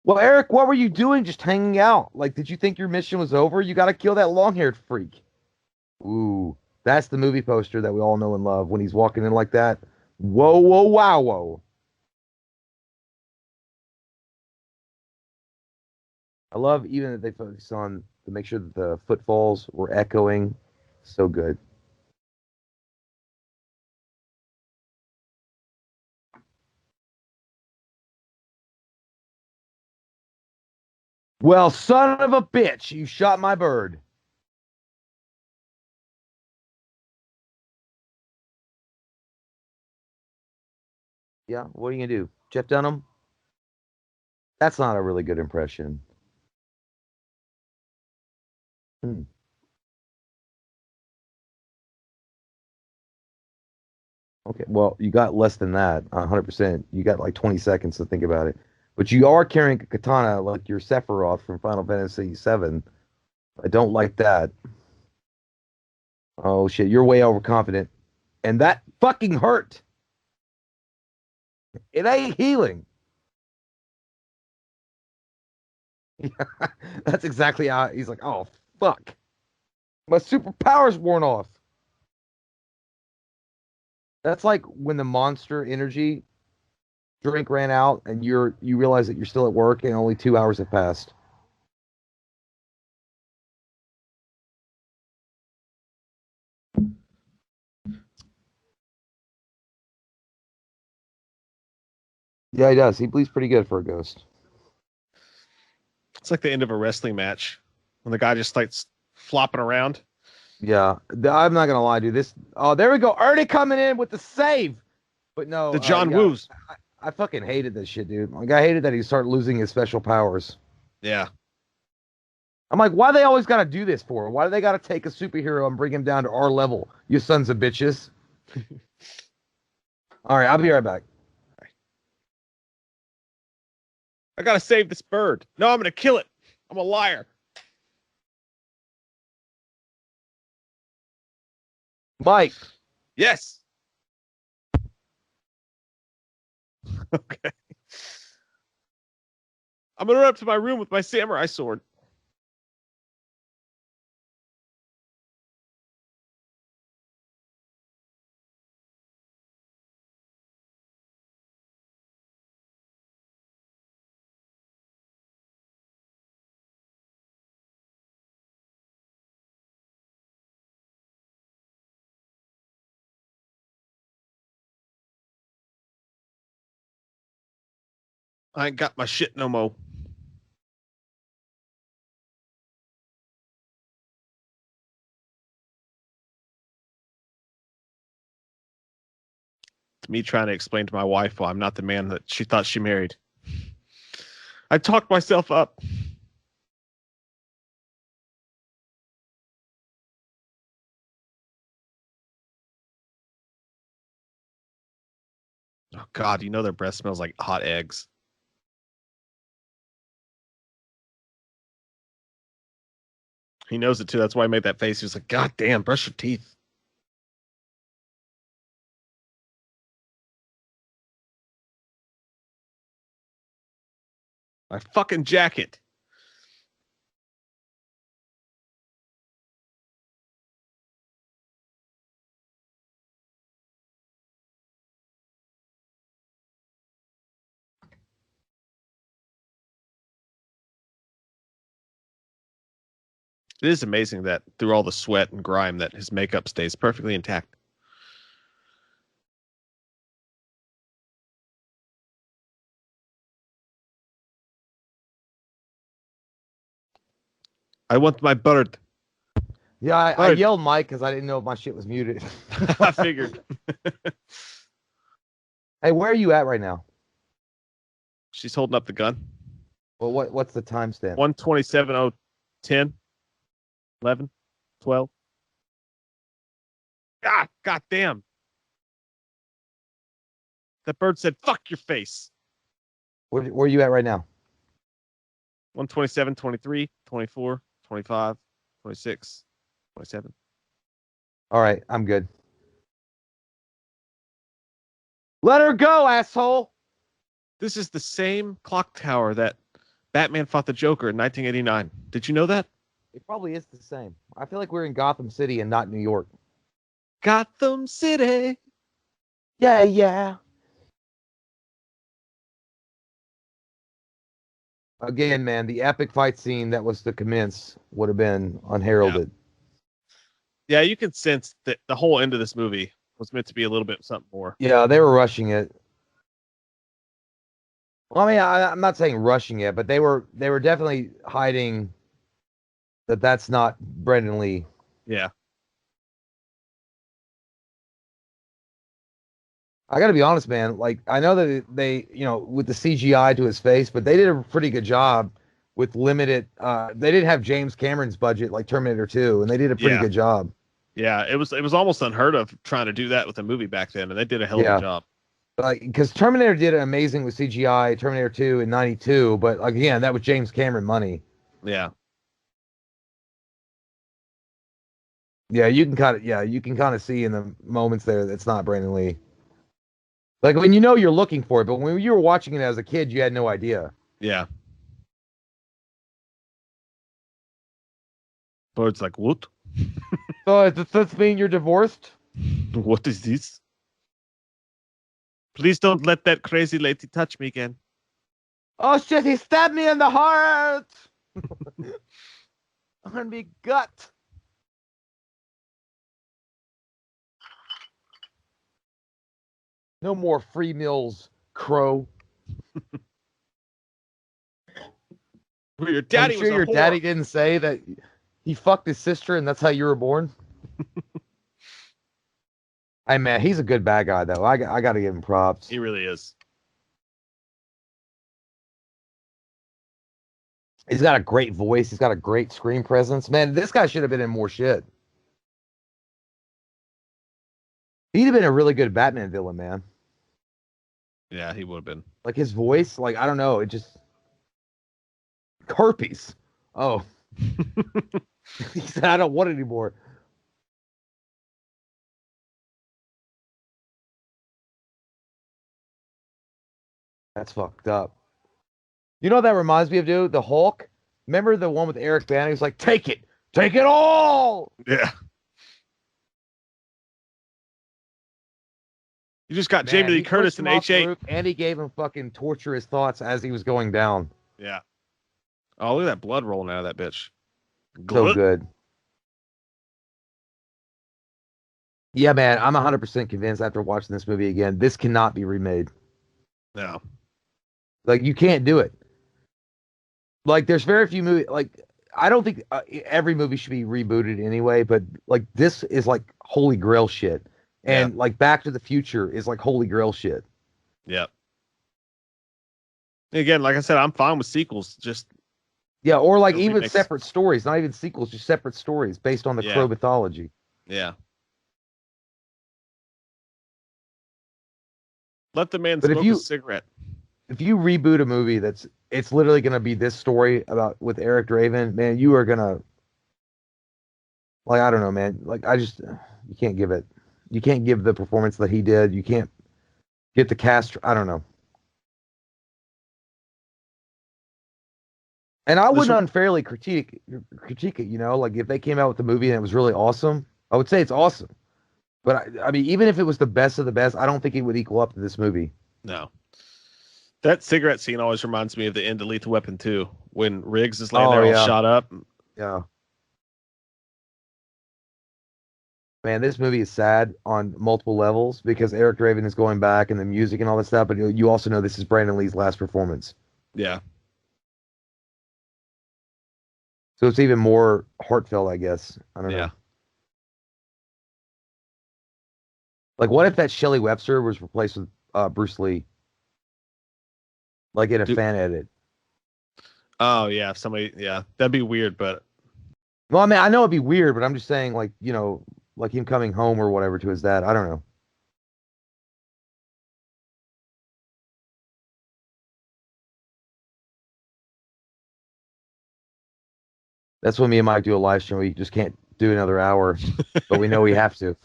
Speaker 2: Well, Eric, what were you doing just hanging out? Like, did you think your mission was over? You got to kill that long-haired freak. Ooh, that's the movie poster that we all know and love when he's walking in like that. Whoa, whoa, wow, whoa. I love even that they focus on to make sure that the footfalls were echoing. So good. Well, son of a bitch, you shot my bird. Yeah, what are you gonna do? Jeff Dunham? That's not a really good impression. Hmm. Okay, well, you got less than that, 100%. You got like 20 seconds to think about it. But you are carrying a katana like your Sephiroth from Final Fantasy VII. I don't like that. Oh shit, you're way overconfident. And that fucking hurt. It ain't healing. That's exactly how he's like, oh fuck. My superpower's worn off. That's like when the monster energy drink ran out and you realize that you're still at work and only 2 hours have passed. Yeah, he does. He bleeds pretty good for a ghost.
Speaker 1: It's like the end of a wrestling match when the guy just starts flopping around.
Speaker 2: Yeah, I'm not gonna lie, dude. This. Oh, there we go. Ernie coming in with the save. But no,
Speaker 1: The John
Speaker 2: yeah,
Speaker 1: Woos.
Speaker 2: I fucking hated this shit, dude. Like I hated that he started losing his special powers.
Speaker 1: Yeah.
Speaker 2: I'm like, why they always gotta do this for? Why do they gotta take a superhero and bring him down to our level? You sons of bitches. All right, I'll be right back.
Speaker 1: I gotta save this bird. No, I'm gonna kill it. I'm a liar.
Speaker 2: Mike,
Speaker 1: Yes. Okay. I'm gonna run up to my room with my samurai sword. I ain't got my shit no more. Me trying to explain to my wife why I'm not the man that she thought she married. I talked myself up. Oh God, you know their breath smells like hot eggs. He knows it too. That's why he made that face. He was like, God damn, brush your teeth. My fucking jacket. It is amazing that through all the sweat and grime that his makeup stays perfectly intact. I want my bird.
Speaker 2: Yeah, I
Speaker 1: Bird.
Speaker 2: yelled Mike because I didn't know if my shit was muted.
Speaker 1: I figured.
Speaker 2: Hey, where are you at right now?
Speaker 1: She's holding up the gun.
Speaker 2: Well, what's the timestamp?
Speaker 1: 127, 10, 11, 12. God damn. That bird said, fuck your face.
Speaker 2: Where are you at right now?
Speaker 1: 127, 23, 24, 25, 26, 27.
Speaker 2: All right, I'm good. Let her go, asshole.
Speaker 1: This is the same clock tower that Batman fought the Joker in 1989. Did you know that?
Speaker 2: It probably is the same. I feel like we're in Gotham City and not New York.
Speaker 1: Gotham City.
Speaker 2: Yeah, yeah. Again, man, the epic fight scene that was to commence would have been unheralded.
Speaker 1: Yeah, you can sense that the whole end of this movie was meant to be a little bit something more.
Speaker 2: Yeah, they were rushing it. Well, I mean, I'm not saying rushing it, but they were definitely hiding that that's not Brendan Lee.
Speaker 1: Yeah.
Speaker 2: I got to be honest, man. Like, I know that they, with the CGI to his face, but they did a pretty good job with limited. They didn't have James Cameron's budget like Terminator 2, and they did a pretty good job.
Speaker 1: Yeah, it was almost unheard of trying to do that with a movie back then, and they did a hell of a job.
Speaker 2: Like, because Terminator did amazing with CGI, Terminator 2 in '92, but again, that was James Cameron money.
Speaker 1: Yeah.
Speaker 2: Yeah, you can kind of see in the moments there that it's not Brandon Lee. Like when you're looking for it, but when you were watching it as a kid, you had no idea.
Speaker 1: Yeah. Bird's like, what?
Speaker 2: So does this mean you're divorced?
Speaker 1: What is this? Please don't let that crazy lady touch me again.
Speaker 2: Oh shit, he stabbed me in the heart! I'm gonna be gut. No more free meals, crow.
Speaker 1: Your daddy
Speaker 2: I'm sure your daddy didn't say that he fucked his sister and that's how you were born. Hey man, he's a good bad guy though. I got to give him props.
Speaker 1: He really is.
Speaker 2: He's got a great voice. He's got a great screen presence. Man, this guy should have been in more shit. He'd have been a really good Batman villain, man.
Speaker 1: Yeah, he would have been.
Speaker 2: Like his voice, like I don't know, it just herpes. Oh. He said, I don't want it anymore. That's fucked up. You know what that reminds me of, dude? The Hulk. Remember the one with Eric Bana? He was like, take it all.
Speaker 1: Yeah. You just got Jamie Lee Curtis and H8.
Speaker 2: And he gave him fucking torturous thoughts as he was going down.
Speaker 1: Yeah. Oh, look at that blood rolling out of that bitch.
Speaker 2: So good. Yeah, man, I'm 100% convinced after watching this movie again, this cannot be remade.
Speaker 1: No.
Speaker 2: Like, you can't do it. Like, there's very few movies, like, I don't think every movie should be rebooted anyway, but, like, this is, like, holy grail shit.
Speaker 1: Yeah.
Speaker 2: And like Back to the Future is like holy grail shit.
Speaker 1: Yeah. Again, like I said, I'm fine with sequels. Just
Speaker 2: Yeah, or like even
Speaker 1: remakes.
Speaker 2: separate stories, not even sequels, just separate stories based on the
Speaker 1: Yeah.
Speaker 2: Crow mythology.
Speaker 1: Yeah. Let the man
Speaker 2: But
Speaker 1: smoke a cigarette.
Speaker 2: if you reboot a movie it's literally gonna be this story about with Eric Draven, man, you are gonna like I don't know, man. Like I just you can't give it. You can't give the performance that he did. You can't get the cast. I don't know. And I
Speaker 1: This
Speaker 2: wouldn't unfairly critique it, you know, like if they came out with the movie and it was really awesome, I would say it's awesome. But I mean, even if it was the best of the best, I don't think it would equal up to this movie.
Speaker 1: no. That cigarette scene always reminds me of the end of Lethal Weapon 2 when Riggs is laying
Speaker 2: Oh
Speaker 1: there all
Speaker 2: yeah,
Speaker 1: shot up.
Speaker 2: yeah. Man, this movie is sad on multiple levels because Eric Draven is going back and the music and all that stuff. But you also know this is Brandon Lee's last performance,
Speaker 1: Yeah.
Speaker 2: so it's even more heartfelt, I guess. I don't
Speaker 1: Yeah.
Speaker 2: know. Like, what if that Shelley Webster was replaced with Bruce Lee, like in a
Speaker 1: Dude.
Speaker 2: fan edit?
Speaker 1: Oh yeah. If somebody, yeah, that'd be weird, but
Speaker 2: Well, I mean, I know it'd be weird, but I'm just saying, like, you know, like him coming home or whatever to his dad. I don't know. That's when me and Mike do a live stream. We just can't do another hour, but we know we have to.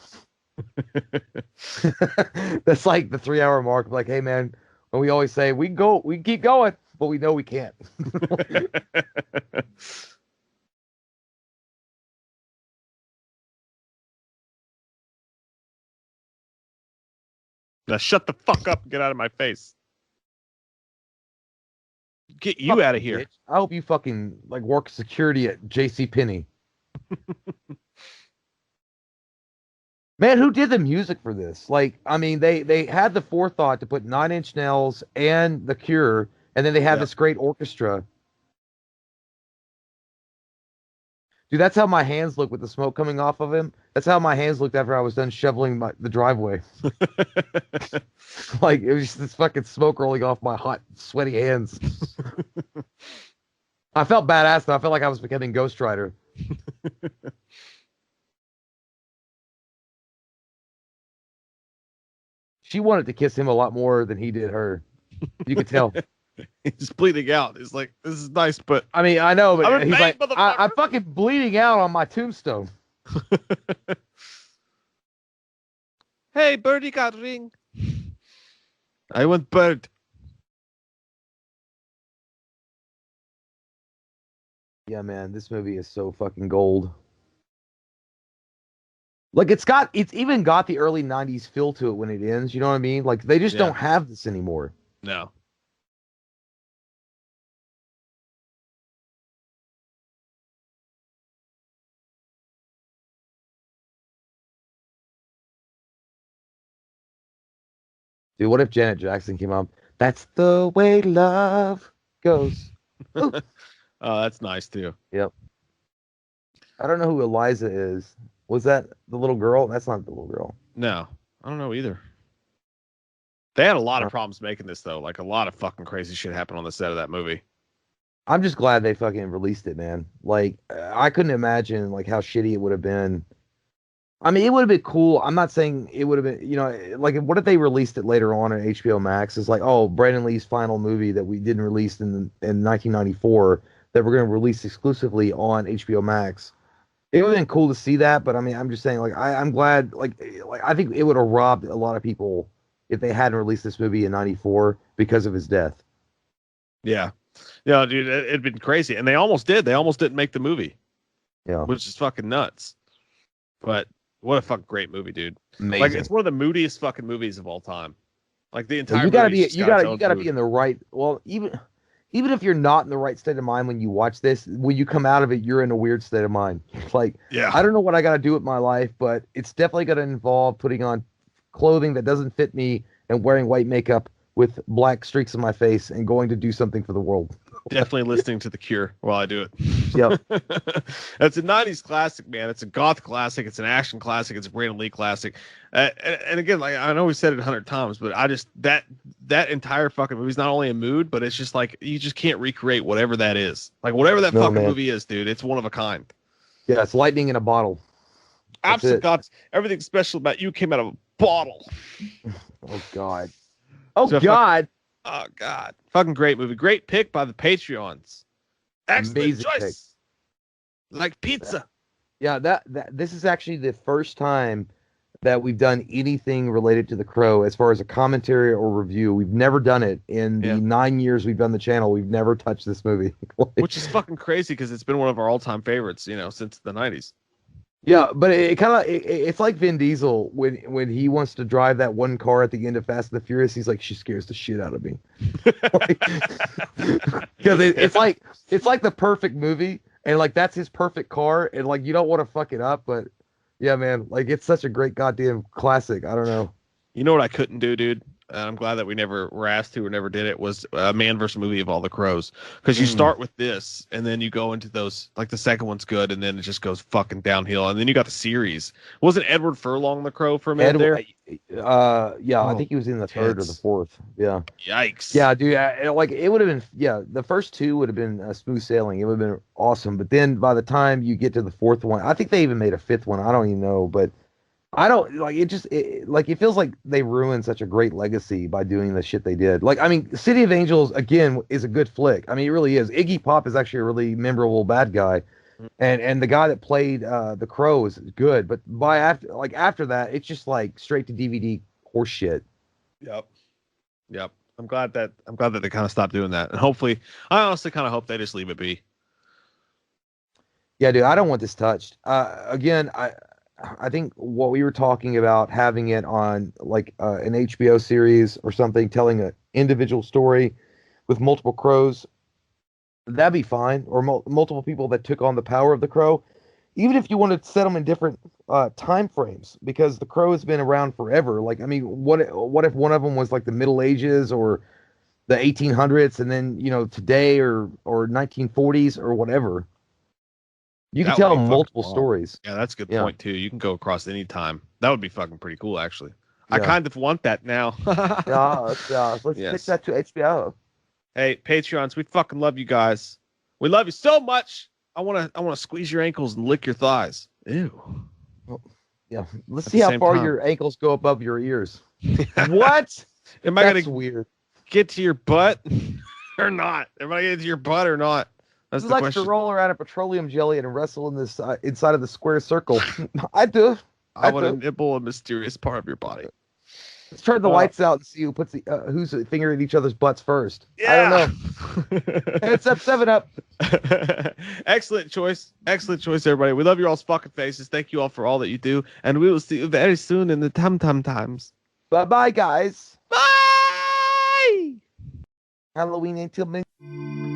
Speaker 2: That's like the 3 hour mark. Like, hey man, when we always say we go, we keep going, but we know we can't.
Speaker 1: now shut the fuck up and get out of my face. Get you
Speaker 2: Fuck
Speaker 1: out of
Speaker 2: you,
Speaker 1: here.
Speaker 2: bitch. I hope you fucking like work security at J.C. Penney. Man, who did the music for this? Like, I mean, they had the forethought to put Nine Inch Nails and The Cure, and then they had
Speaker 1: Yep.
Speaker 2: this great orchestra. Dude, that's how my hands look with the smoke coming off of him. That's how my hands looked after I was done shoveling the driveway. Like it was just this fucking smoke rolling off my hot, sweaty hands. I felt badass though. I felt like I was becoming Ghost Rider. She wanted to kiss him a lot more than he did her. You could tell.
Speaker 1: He's bleeding out. He's like, this is nice, but
Speaker 2: I mean, I know,
Speaker 1: I'm
Speaker 2: but
Speaker 1: in
Speaker 2: he's
Speaker 1: pain,
Speaker 2: like,
Speaker 1: motherfucker.
Speaker 2: I'm fucking bleeding out on my tombstone.
Speaker 1: Hey, birdie got ring. I want bird.
Speaker 2: Yeah, man, this movie is so fucking gold. Like it's even got the early 90s feel to it when it ends, you know what I mean? Like they just
Speaker 1: Yeah.
Speaker 2: don't have this anymore.
Speaker 1: No.
Speaker 2: Dude, what if Janet Jackson came up? That's the way love goes. Ooh.
Speaker 1: Oh, that's nice too.
Speaker 2: Yep. I don't know who Eliza is. Was that the little girl? That's not the little girl.
Speaker 1: No, I don't know either. They had a lot of
Speaker 2: Uh,
Speaker 1: problems making this though. Like a lot of fucking crazy shit happened on the set of that movie.
Speaker 2: I'm just glad they fucking released it, man. Like I couldn't imagine like how shitty it would have been. I mean, it would have been cool. I'm not saying it would have been, you know, like what if they released it later on HBO Max? It's like, oh, Brandon Lee's final movie that we didn't release in 1994 that we're going to release exclusively on HBO Max. It would have been cool to see that, but I mean, I'm just saying, like, I'm glad, like I think it would have robbed a lot of people if they hadn't released this movie in '94 because of his death.
Speaker 1: Yeah. Yeah, dude, it'd been crazy. And they almost did. They almost didn't make the movie,
Speaker 2: Yeah,
Speaker 1: which is fucking nuts. But what a fucking great movie, dude.
Speaker 2: amazing.
Speaker 1: Like it's one of the moodiest fucking movies of all time. Like the entire
Speaker 2: You gotta
Speaker 1: movie
Speaker 2: be, you gotta be
Speaker 1: mood.
Speaker 2: in the right. Well, even if you're not in the right state of mind when you watch this, when you come out of it, you're in a weird state of mind. Like,
Speaker 1: Yeah.
Speaker 2: I don't know what I got to do with my life, but it's definitely going to involve putting on clothing that doesn't fit me and wearing white makeup with black streaks in my face and going to do something for the world.
Speaker 1: Definitely listening to The Cure while I do it.
Speaker 2: Yep.
Speaker 1: It's a 90s classic, man. It's a goth classic. It's an action classic. It's a Brandon Lee classic. And again, like I know we said it 100 times, but I just that entire fucking movie is not only a mood, but it's just like you just can't recreate whatever that is. Like whatever that fucking movie is, dude. It's one of a kind.
Speaker 2: Yeah, it's lightning in a bottle.
Speaker 1: Absolutely. Everything special about you came out of a bottle.
Speaker 2: Oh God. Oh God.
Speaker 1: Oh God. Fucking great movie. Great pick by the Patreons. Excellent
Speaker 2: Amazing
Speaker 1: choice.
Speaker 2: pick.
Speaker 1: Like pizza.
Speaker 2: Yeah, this is actually the first time that we've done anything related to The Crow as far as a commentary or review. We've never done it in the 9 years we've done the channel. We've never touched this movie.
Speaker 1: Which is fucking crazy because it's been one of our all-time favorites, since the 90s.
Speaker 2: Yeah, but it's like Vin Diesel when he wants to drive that one car at the end of Fast and the Furious. He's like, she scares the shit out of me. Because it's like the perfect movie, and like that's his perfect car, and like you don't want to fuck it up, but yeah, man, like it's such a great goddamn classic. I don't know.
Speaker 1: You know what I couldn't do, dude? I'm glad that we never were asked to or never did it, was a Man vs. Movie of All the Crows. Because you start with this, and then you go into those, like the second one's good, and then it just goes fucking downhill. And then you got the series. Wasn't Edward Furlong the Crow for a minute there?
Speaker 2: Yeah, I think he was in the third or the fourth. Yeah.
Speaker 1: Yikes.
Speaker 2: Yeah, dude, like it would have been, the first two would have been smooth sailing. It would have been awesome. But then by the time you get to the fourth one, I think they even made a fifth one. I don't even know, but I don't like it. It feels like they ruined such a great legacy by doing the shit they did. Like, I mean, City of Angels again is a good flick. I mean, it really is. Iggy Pop is actually a really memorable bad guy, and the guy that played the Crow is good. But after that, it's just like straight to DVD horse shit.
Speaker 1: Yep. I'm glad that they kind of stopped doing that, and hopefully, I honestly kind of hope they just leave it be.
Speaker 2: Yeah, dude, I don't want this touched. Again, I think what we were talking about, having it on like an HBO series or something, telling an individual story with multiple crows, that'd be fine. Or multiple people that took on the power of the Crow, even if you wanted to set them in different time frames, because the Crow has been around forever. Like, I mean, what if one of them was like the Middle Ages or the 1800s, and then today or 1940s or whatever. You can tell multiple stories.
Speaker 1: Yeah, that's a good point too. You can go across any time. That would be fucking pretty cool, actually.
Speaker 2: Yeah.
Speaker 1: I kind of want that now.
Speaker 2: Let's pitch that to HBO.
Speaker 1: Hey, Patreons, we fucking love you guys. We love you so much. I wanna squeeze your ankles and lick your thighs. Ew.
Speaker 2: Well, yeah. Let's see how far your ankles go above your ears. What?
Speaker 1: That's
Speaker 2: weird.
Speaker 1: Get to your butt or not? Am I getting to your butt or not? That's the question.
Speaker 2: To roll around a petroleum jelly and wrestle in this inside of the square circle. I do.
Speaker 1: I want to nibble a mysterious part of your body.
Speaker 2: Let's turn the lights out and see who puts who's fingering each other's butts first.
Speaker 1: Yeah.
Speaker 2: I don't know. It's up 7-Up.
Speaker 1: Excellent choice, everybody. We love your all's fucking faces. Thank you all for all that you do, and we will see you very soon in the Tum times.
Speaker 2: Bye, guys.
Speaker 1: Bye.
Speaker 2: Halloween until midnight.